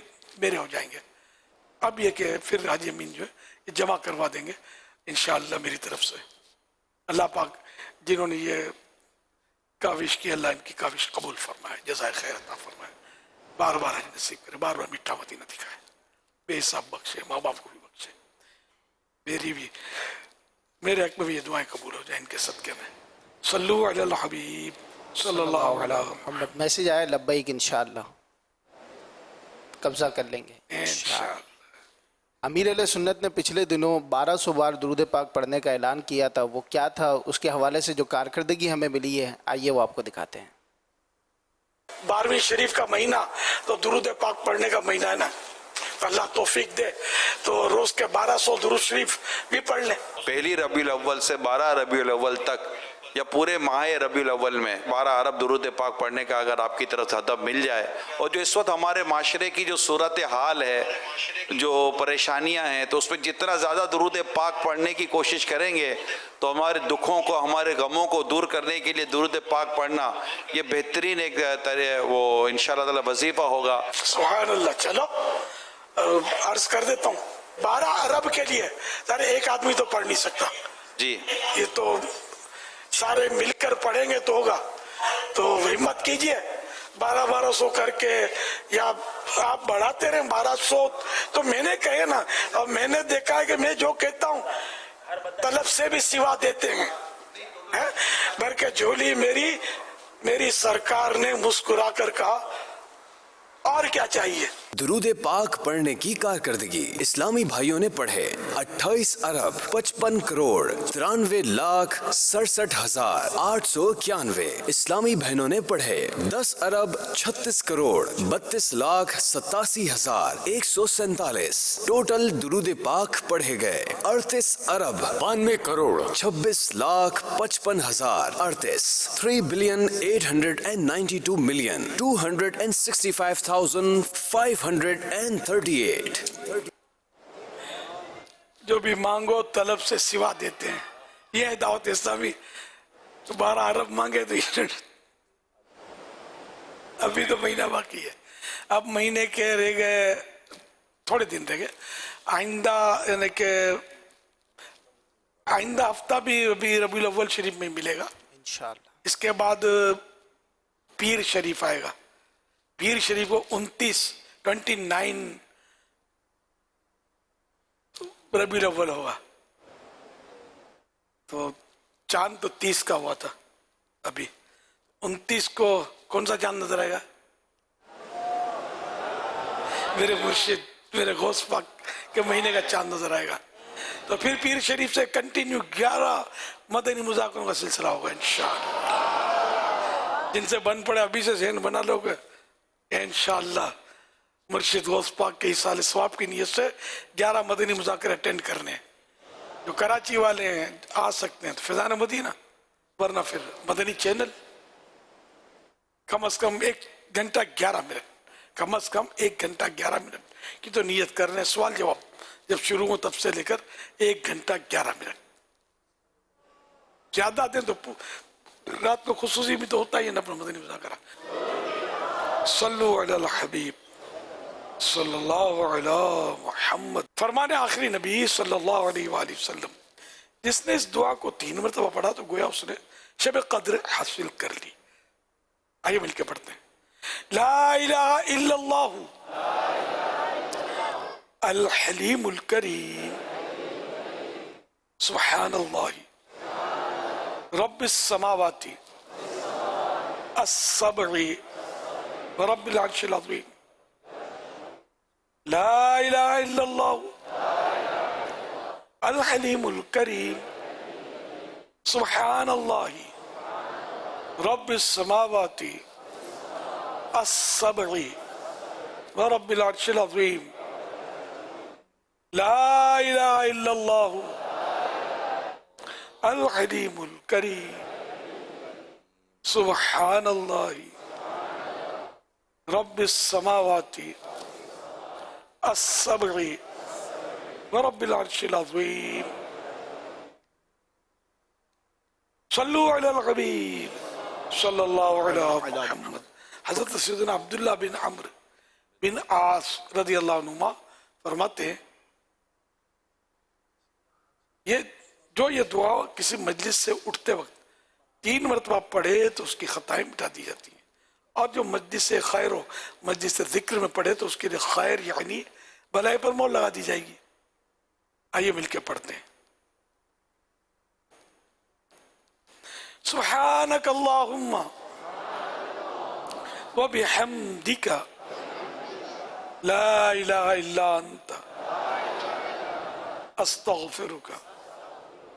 मेरे हो जाएंगे। अब ये कि फिर हाजी अमीन जो है ये जमा करवा देंगे इंशाअल्लाह मेरी तरफ से। अल्लाह पाक जिन्होंने ये काविश की, अल्लाह इनकी काविश कबूल फरमाए, जज़ाए खैर अता फरमाए, बार बार हज नसीब करे, बार बार मीठा मदीना दिखाए, बेहिसाब बख्शे, माँ बाप को भी बख्शे, मेरी भी मेरे हक में भी ये दुआएं कबूल हो जाए इनके सदके में। सल्लू अलल हबीब सल्लल्लाहु अलैहि मोहम्मद। मैसेज आया लब्बैक इंशाअल्लाह, कब्जा कर लेंगे इंशाअल्लाह। अमीर अहले सुन्नत ने पिछले दिनों 1200 बार दुरूद पाक पढ़ने का ऐलान किया था, वो क्या था, उसके हवाले से जो कारकर्दगी हमें मिली है, आइए वो आपको दिखाते हैं। 12वीं शरीफ का महीना तो दुरूद पाक पढ़ने का महीना है ना, अल्लाह तौफीक दे तो रोज के 1200 दुरूद शरीफ भी पढ़ ले। पहली रबीउल अव्वल से 12 रबीउल अव्वल तक या पूरे माह रबीउल अव्वल में 12 अरब दुरूद पाक पढ़ने का अगर आपकी तरफ से हदफ मिल जाए, और जो इस वक्त हमारे माशरे की जो सूरत हाल है, जो परेशानियां हैं, तो उसमें जितना ज़्यादा दुरूद पाक पढ़ने की कोशिश करेंगे तो हमारे दुखों को, हमारे गमों को दूर करने के लिए दुरूद पाक पढ़ना ये बेहतरीन एक तरह वो इंशाअल्लाह ताला वजीफा होगा। सुभान अल्लाह। चलो अर्ज कर देता हूँ, 12 अरब के लिए सारे एक आदमी तो पढ़ नहीं सकता जी, ये तो सारे मिलकर पढ़ेंगे तो होगा, तो हिम्मत कीजिए 1200 करके, या आप बढ़ाते रहे 1200, तो मैंने कहे ना, अब मैंने देखा है कि मैं जो कहता हूँ तलब से भी सिवा देते हैं, भर के झोली मेरी सरकार ने मुस्कुरा कर कहा और क्या चाहिए। दुरूद पाक पढ़ने की कारकर्दगी इस्लामी भाइयों ने पढ़े 28 अरब 55 करोड़ 93 लाख 67 हजार 891। इस्लामी बहनों ने पढ़े 10 अरब 36 करोड़ 32 लाख 87 हजार 147। टोटल दुरूद पाक पढ़े गए 38 अरब 92 करोड़ 26 लाख 55 हजार 38। 3 बिलियन 892 मिलियन 265,538। जो भी मांगो तलब से सिवा देते हैं, ये है दावत इस्लामी। तो 12 अरब मांगे तो अभी तो महीना बाकी है, अब महीने के रह गए, थोड़े दिन रह गए, आइंदा यानी कि आइंदा हफ्ता भी रबीउल अव्वल शरीफ में मिलेगा इंशाअल्लाह। इसके बाद पीर शरीफ आएगा, पीर शरीफ को 29 रबीउल अव्वल होगा, तो चांद तो 30 का हुआ था, अभी 29 को कौन सा चांद नजर आएगा? मेरे मुर्शिद मेरे गौस पाक के महीने का चांद नजर आएगा। तो फिर पीर शरीफ से कंटिन्यू 11 मदनी मुज़ाकरों का सिलसिला होगा इंशाअल्लाह। जिनसे बन पड़े अभी से ज़हन बना लोगे इंशाअल्लाह। मुर्शिद गौस पाक के इसाले सवाब की नीयत से 11 मदनी मुज़ाकरे अटेंड करने। जो कराची वाले हैं आ सकते हैं तो फैज़ान मदीना, वरना फिर मदनी चैनल। कम से कम 1 घंटा 11 मिनट, कम से कम 1 घंटा 11 मिनट की तो नियत कर रहे हैं। सवाल जवाब जब शुरू हो तब से लेकर 1 घंटा 11 मिनट। ज्यादा दें तो रात को खुसूसी भी तो होता ही है ना अपना मदनी मुज़ाकरा। सल्लु अलल हबीब सल्लल्लाहु अलैहि मुहम्मद। फरमाने आखिरी नबी सल्लल्लाहु अलैहि वसल्लम, जिसने इस दुआ को 3 मरतबा पढ़ा तो गोया उसने शब कद्र हासिल कर ली। आइए मिलके पढ़ते हैं। ला इलाहा इल्लल्लाह अल हलीमुल करीम सुब्हानल्लाह रब्बिस समावाति अस्सबई व रब्बिल अर्शिल अज़ीम ला इलाहा इल्लल्लाह अल हलीमुल करीम सुब्हानल्लाहि रब्बिस समावाति अस्सबई व रब्बिल अर्शिल अज़ीम ला इलाहा इल्लल्लाह अल हलीमुल करीम सुब्हानल्लाहि रब्बिस समावाति अस्सबई व रब्बिल अर्शिल अज़ीम सल्लु अलल हबीब सल्लल्लाहु अलैहि मुहम्मद। हज़रत सैयदना अब्दुल्लाह बिन अम्र बिन आस रज़ियल्लाहु अन्हुमा फरमाते हैं ये दुआ किसी मजलिस से उठते वक्त 3 मरतबा पढ़े तो उसकी खताएं मिटा दी जाती हैं, और जो मजलिस से खैर हो, मजलिस से जिक्र में पढ़े तो उसके लिए खैर यानी भलाई पर मोहर लगा दी जाएगी। आइए मिलके पढ़ते हैं। सुब्हानक अल्लाहुम्मा व बिहम्दिका ला इलाहा इल्ला अंता अस्तगफिरुका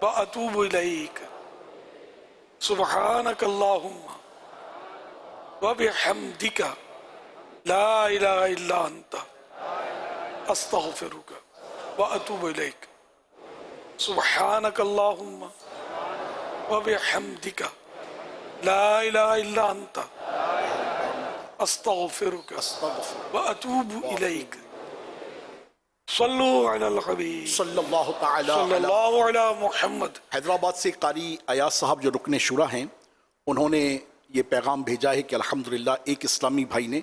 व अतूबु इलैक। सुब्हानक अल्लाहुम्मा व बिहम्दिका ला इलाहा इल्ला अंता अस्तगफिरुका व अतूबु इलैक। सुब्हानक अल्लाहुम्मा व बिहम्दिका ला इलाहा इल्ला अंता अस्तगफिरुका व अतूबु इलैक। सल्लु अलल हबीब सल्लल्लाहु अला मुहम्मद। हैदराबाद से कारी अयाज साहब जो रुकने शुरा हैं, उन्होंने ये पैगाम भेजा है कि अल्हम्दुलिल्लाह एक इस्लामी भाई ने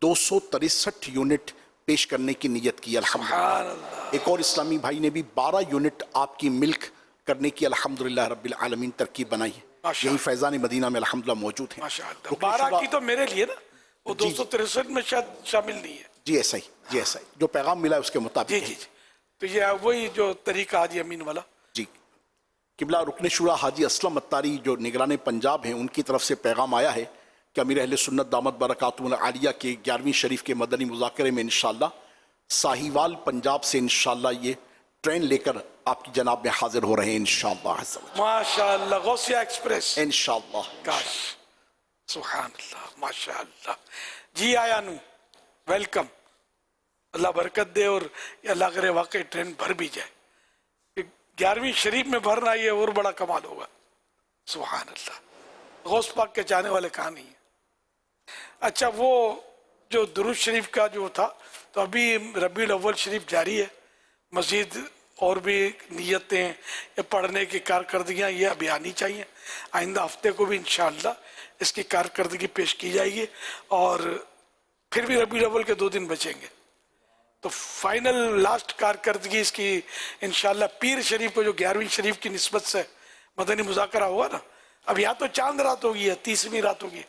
263 यूनिट पेश करने की नीयत की अल्हम्दुलिल्लाह। एक और इस्लामी भाई ने भी 12 यूनिट आपकी मिल्क करने की अल्हम्दुलिल्लाह रब्बिल आलमीन तरकीब बनाई है। यही फैज़ान मदीना में अल्हम्दुलिल्लाह मौजूद है। 12 की तो मेरे लिए ना, वो 263 में शायद शामिल नहीं है। जी ऐसा ही, जी ऐसा ही, जो पैगाम मिला है उसके मुताबिक। जी तो ये वही जो तरीका हाजी अमीन वाला। जी किबला रुकने शुरा हाजी असलम अत्तारी जो निगरान पंजाब हैं, उनकी तरफ से पैगाम आया है कि अमीर अहले सुन्नत दामत बरकातुहुल आलिया के 11वीं शरीफ के मदनी मुज़ाकरे में इंशाअल्लाह साहिवाल पंजाब से इंशाअल्लाह ये ट्रेन लेकर आपकी जनाब में हाजिर हो रहे हैं इंशाअल्लाह। माशाअल्लाह गौसिया एक्सप्रेस इंशाअल्लाह। काश सुभानअल्लाह माशाअल्लाह। जी आयानू वेलकम, अल्लाह बरकत दे और अल्लाह करे वाकई ट्रेन भर भी जाए। 11वीं शरीफ में भरना ये और बड़ा कमाल होगा। सुभान अल्लाह, गौस पाक के चाहने वाले कहाँ नहीं है। अच्छा वो जो दुरूद शरीफ का जो था, तो अभी रबीउल अव्वल शरीफ जारी है, मज़ीद और भी नियतें या पढ़ने की कारकर्दगियाँ ये अभी आनी चाहिए। आइंदा हफ्ते को भी इंशाअल्लाह इसकी कारकर्दगी पेश की जाएगी, और फिर भी रबीउल अव्वल के 2 दिन बचेंगे, तो फाइनल लास्ट कारकर्दगी इसकी इंशाअल्लाह पीर शरीफ को जो 11वीं शरीफ की निस्बत से मदनी मुज़ाकरा हुआ ना, अब या तो चांद रात होगी या 30वीं रात होगी,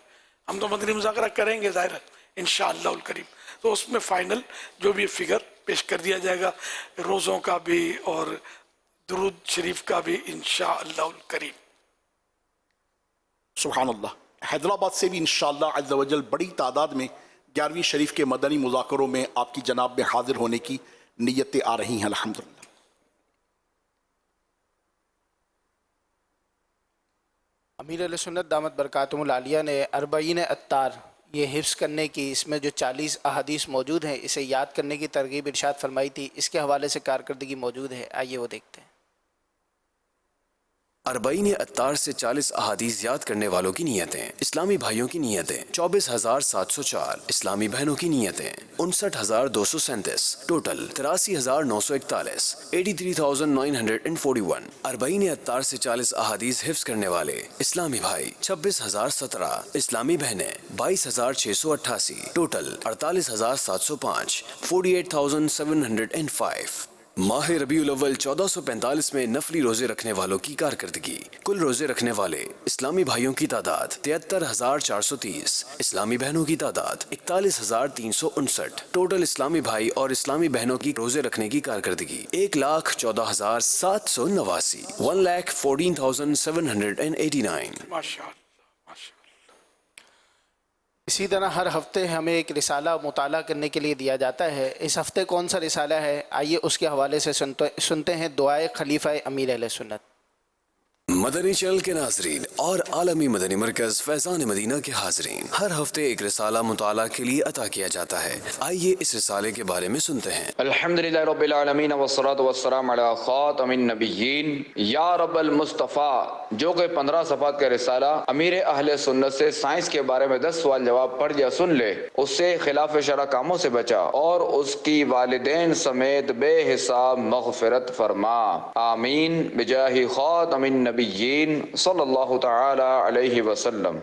हम तो मदनी मुज़ाकरा करेंगे ज़ाहिर इंशाअल्लाह करीम, तो उसमें फाइनल जो भी फिगर पेश कर दिया जाएगा, रोज़ों का भी और दुरूद शरीफ का भी इंशाअल्लाह करीम। सुभानअल्लाह। हैदराबाद से भी इंशाअल्लाह अज़्ज़ा वजल बड़ी तादाद में 11वीं शरीफ के मदनी मुज़ाकरों में आपकी जनाब में हाजिर होने की नीयतें आ रही हैं अल्हम्दुलिल्लाह। अमीर अहले सुन्नत दामत बरकातुहुल आलिया ने अरबईन अत्तार ये हिफ्ज़ करने की, इसमें जो 40 अहादीस मौजूद हैं, इसे याद करने की तरगीब इरशाद फरमाई थी। इसके हवाले से कारकर्दगी मौजूद है, आइए वो देखते हैं। अरबईन अत्तार से 40 अहादीस याद करने वालों की नीयतें, इस्लामी भाइयों की नीयतें 24,704, इस्लामी बहनों की नीयतें 59,237, टोटल 83,941, 83,941। अरबईन अत्तार से 40 अहादीस हिफ्ज़ करने वाले इस्लामी भाई 26,017, इस्लामी बहनें 22,688, टोटल 48,705, 48,705। माह रबीउल अव्वल 1445 में नफली रोजे रखने वालों की कारकर्दगी। कुल रोजे रखने वाले इस्लामी भाइयों की तादाद 73,430, इस्लामी बहनों की तादाद 41,359। टोटल इस्लामी भाई और इस्लामी बहनों की रोजे रखने की कारकर्दगी 1,14,789, 1,14,789। माशाअल्लाह। इसी तरह हर हफ्ते हमें एक रिसाला मुताला करने के लिए दिया जाता है। इस हफ्ते कौन सा रिसाला है, आइए उसके हवाले से सुनते हैं दुआए खलीफा अमीर अहले सुन्नत। मदनी चैनल के नाजरीन और आलमी मदनी मरकज फैज़ान मदीना के हाजरीन, हर हफ्ते एक रिसाला मुताला के लिए अता किया जाता है। आइए इस रिसाले के बारे में सुनते हैं। अल्हम्दुलिल्लाह रब्बिल आलमीन वस्सलातु वस्सलामु अला खातमिन नबिय्यीन या रब्बल मुस्तफ़ा, जो कि 15 सफ़ात का रिसाला अमीर अहले सुन्नत से साइंस के बारे में 10 सवाल जवाब पढ़ या सुन ले, उससे खिलाफ शरअ कामों से बचा और उसकी वालिदैन समेत बेहिसाब मग़फ़िरत फरमा। आमीन बिजाहि खातमिन नबिय्यीन सल्लल्लाहु तआला अलैहि वसल्लम।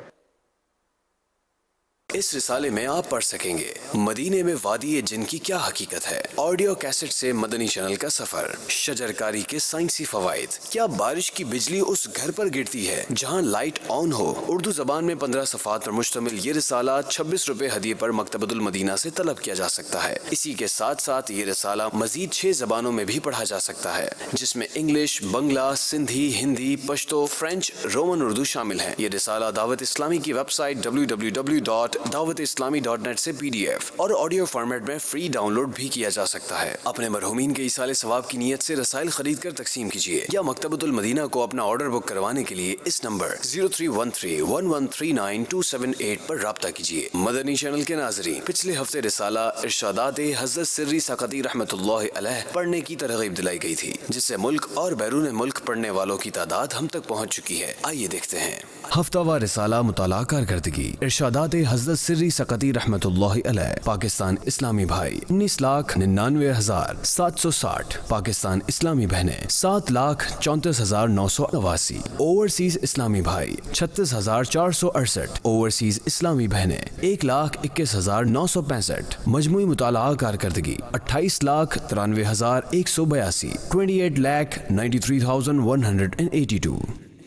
इस रिसाले में आप पढ़ सकेंगे मदीने में वादी जिन की क्या हकीकत है, ऑडियो कैसेट से मदनी चैनल का सफर, शजरकारी के साइंसी फवाइद, क्या बारिश की बिजली उस घर पर गिरती है जहां लाइट ऑन हो। उर्दू जबान में 15 सफ़ात पर मुश्तमिल ये रिसाला 26 रुपए हदिये पर मकतबतुल मदीना से तलब किया जा सकता है। इसी के साथ साथ ये रिसाला मजीद 6 जबानों में भी पढ़ा जा सकता है, जिसमें इंग्लिश, बंगला, सिंधी, हिंदी, पश्तो, फ्रेंच, रोमन उर्दू शामिल है। ये रिसाला दावत इस्लामी की वेबसाइट www.dawatislami.net से PDF और ऑडियो फॉर्मेट में फ्री डाउनलोड भी किया जा सकता है। अपने मरहूमीन के इसाले सवाब की नीयत से रसाइल खरीद कर तकसीम कीजिए या मकतबतुल मदीना को अपना ऑर्डर बुक करवाने के लिए इस नंबर 0313113978 पर राब्ता कीजिए। मदनी चैनल के नाजरीन, पिछले हफ्ते रिसाला इरशादात हज़रत सिर्री सकती रहमतुल्लाह अलैह पढ़ने की तरगीब दिलाई गई थी, जिससे मुल्क और बैरून मुल्क पढ़ने वालों की तादाद हम तक पहुँच चुकी है। आइए देखते हैं हफ्तावार रिसाला मुताला कारकर्दगी। इरशादात हज़रत सिर्री सकती रहमतुल्लाह अलैह, पाकिस्तान इस्लामी भाई 19,99,760, पाकिस्तान इस्लामी बहनें 7,34,989, ओवरसीज इस्लामी भाई 36,468, ओवरसीज इस्लामी बहनें 1,21,965, मजमूई मुताला कारकर्दगी 28,93,182, 28,93,182।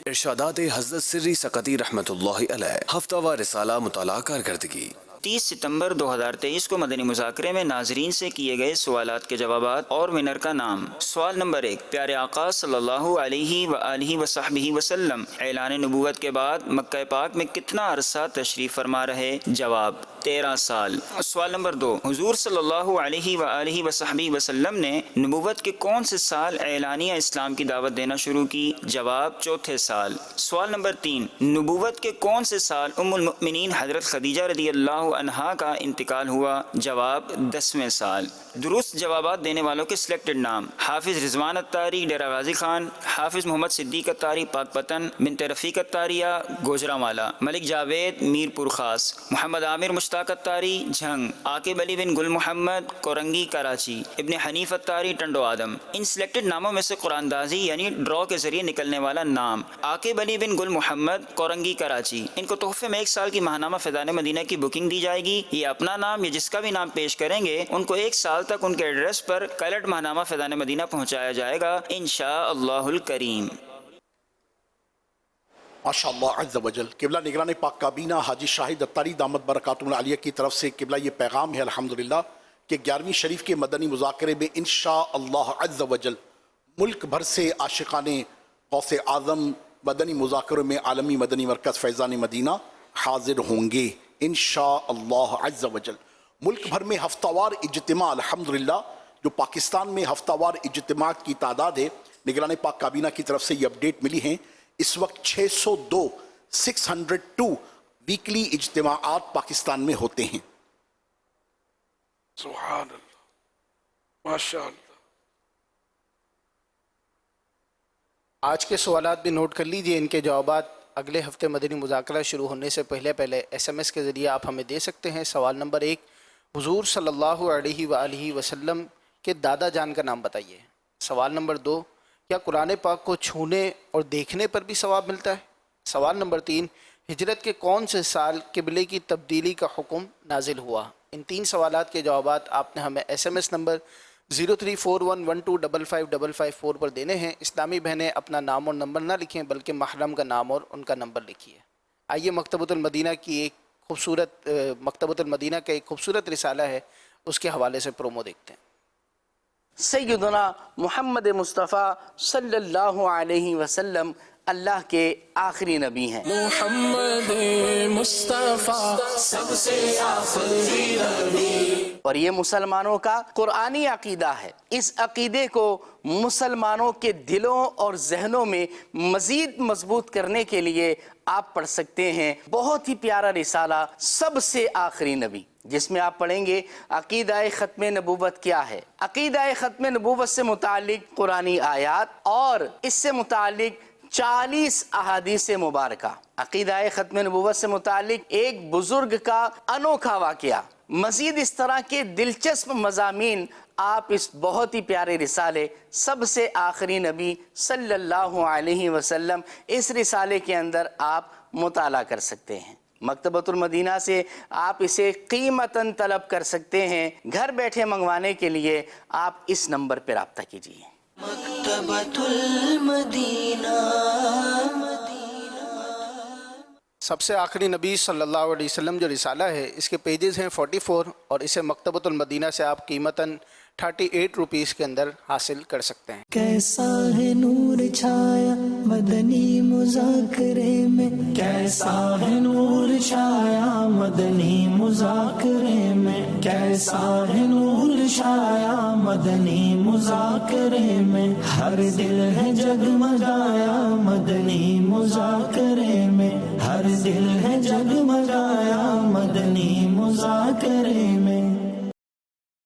इरशादात हज़रत सिर्री सकती रहमतुल्लाह अलैह, हफ्तावार रिसाला मुताला कारकर्दगी। 30 सितंबर 2023 को मदनी मुज़ाकरे में नाजरीन से किए गए सवालात के जवाबात और विनर का नाम। सवाल नंबर 1, प्यारे आका सल्लल्लाहु अलैहि व आलिहि वसहबिहि वसल्लम ऐलान नबूवत के बाद मक्का पाक में कितना अरसा तशरीफ फरमा रहे। जवाब 13 साल। सवाल नंबर 2, हुजूर सल्लल्लाहु अलैहि व आलिहि वसहबिहि वसल्लम ने नबूवत के कौन से साल ऐलानिया इस्लाम की दावत देना शुरू की। जवाब 4थे साल। सवाल नंबर 3, नबूवत के कौन से साल उम्मुल मुमिनीन हजरत खदीजा रदियल्लाहु अन्हा का इंतकाल हुआ। जवाब 10वें साल। दुरुस्त जवाबात देने वालों के सिलेक्टेड नाम: हाफिज रिजवान अत्तारी डेरा गाजी खान, हाफिज मोहम्मद सिद्दीक अत्तारी पाकपतन, बिनते रफ़ीक अत्तारिया गोजरावाला, मलिक जावेद मीरपुर खास, मोहम्मद आमिर मुश्ताक अत्तारी झंग, आकिब अली बिन गुल मोहम्मद कोरंगी कराची, इब्ने हनीफ अत्तारी टंडो आदम। इन सिलेक्टेड नामों में से कुरानदाजी यानी ड्रॉ के जरिए निकलने वाला नाम आकिब अली बिन गुल मोहम्मद कोरंगी कराची। इनको तोहफे में 1 साल की माहनामा फैज़ान मदीना की बुकिंग दी जाएगी। ये अपना नाम या जिसका भी नाम पेश करेंगे उनको 1 साल तक उनके एड्रेस पर कैलेट माहनामा फैज़ान मदीना पहुँचाया जाएगा इंशाअल्लाहुल करीम। माशाअल्लाह अज़्ज़ वजल। किबला निगरान पाक काबीना हाजी शाहिद अत्तारी दामत बरकातुहुल आलिया की तरफ से किबला ये पैगाम है अल्हम्दुलिल्लाह कि 11वीं शरीफ के मदनी मुज़ाकरे में इंशाअल्लाह अज़्ज़ वजल मुल्क भर से आशिकाने गौसे आज़म मदनी मुज़ाकरों में आलमी मदनी मरकज़ फैज़ान मदीना हाजिर होंगे इंशाअल्लाह अज़्ज़ वजल। मुल्क भर में हफ्तावार इज्तिमा अल्हम्दुलिल्लाह, जो पाकिस्तान में हफ्तावार इज्तिमा की तादाद है, निगरान पाक काबीना की तरफ से ये अपडेट मिली है। इस वक्त 602 वीकली इज्तिमाआत पाकिस्तान में होते हैं। सुभान अल्लाह, माशाअल्लाह। आज के सवालात भी नोट कर लीजिए। इनके जवाबात अगले हफ्ते मदनी मुज़ाकरा शुरू होने से पहले SMS के ज़रिए आप हमें दे सकते हैं। सवाल नंबर 1, हुजूर सल्लल्लाहु अलैहि व आलिहि वसल्लम के दादा जान का नाम बताइए। सवाल नंबर 2, क्या कुरान पाक को छूने और देखने पर भी सवाब मिलता है। सवाल नंबर 3, हिजरत के कौन से साल क़िबले की तब्दीली का हुक्म नाजिल हुआ। इन 3 सवालात के जवाबात आपने हमें SMS नंबर 0341125555 پر دینے ہیں. اسلامی بہنیں اپنا نام اور نمبر نہ لکھیں بلکہ محرم کا نام اور ان کا نمبر لکھیے. آئیے مکتبۃ المدینہ کی ایک خوبصورت مکتبۃ المدینہ کا ایک خوبصورت رسالہ ہے، اس کے حوالے سے پرومو دیکھتے ہیں. سیدنا محمد مصطفیٰ صلی اللہ علیہ وسلم اللہ کے آخری نبی ہیں. محمد مصطفیٰ سب سے آخری نبی. اور یہ مسلمانوں کا قرآنی عقیدہ ہے. اس عقیدے کو مسلمانوں کے دلوں اور ذہنوں میں مزید مضبوط کرنے کے لیے آپ پڑھ سکتے ہیں بہت ہی پیارا رسالہ سب سے آخری نبی، جس میں آپ پڑھیں گے عقیدہ ختم نبوت کیا ہے، عقیدہ ختم نبوت سے متعلق قرآنی آیات اور اس سے متعلق 40 احادیث مبارکہ، عقیدہ ختم نبوت سے متعلق ایک بزرگ کا انوکھا واقعہ، مزید اس طرح کے دلچسپ مضامین آپ اس بہت ہی پیارے رسالے سب سے آخری نبی صلی اللہ علیہ وسلم اس رسالے کے اندر آپ مطالعہ کر سکتے ہیں. مکتبۃ المدینہ سے آپ اسے قیمتاً طلب کر سکتے ہیں. گھر بیٹھے منگوانے کے لیے آپ اس نمبر پر رابطہ کیجیے. مکتبۃ المدینہ. سب سے آخری نبی صلی اللہ علیہ وسلم جو رسالہ ہے اس کے پیجز ہیں 44 اور اسے مکتبۃ المدینہ سے آپ قیمتاً 38 روپیز کے اندر حاصل کر سکتے ہیں. کیسا ہے نور چھایا مدنی مذاکرے میں، کیسا ہے نور چھایا مدنی مذاکرے میں، کیسا ہے نور چھایا مدنی مذاکرے میں، ہر دل ہے جگمگایا مدنی مذاکرے میں، ہر دل ہے جگمگایا مدنی مذاکرے میں.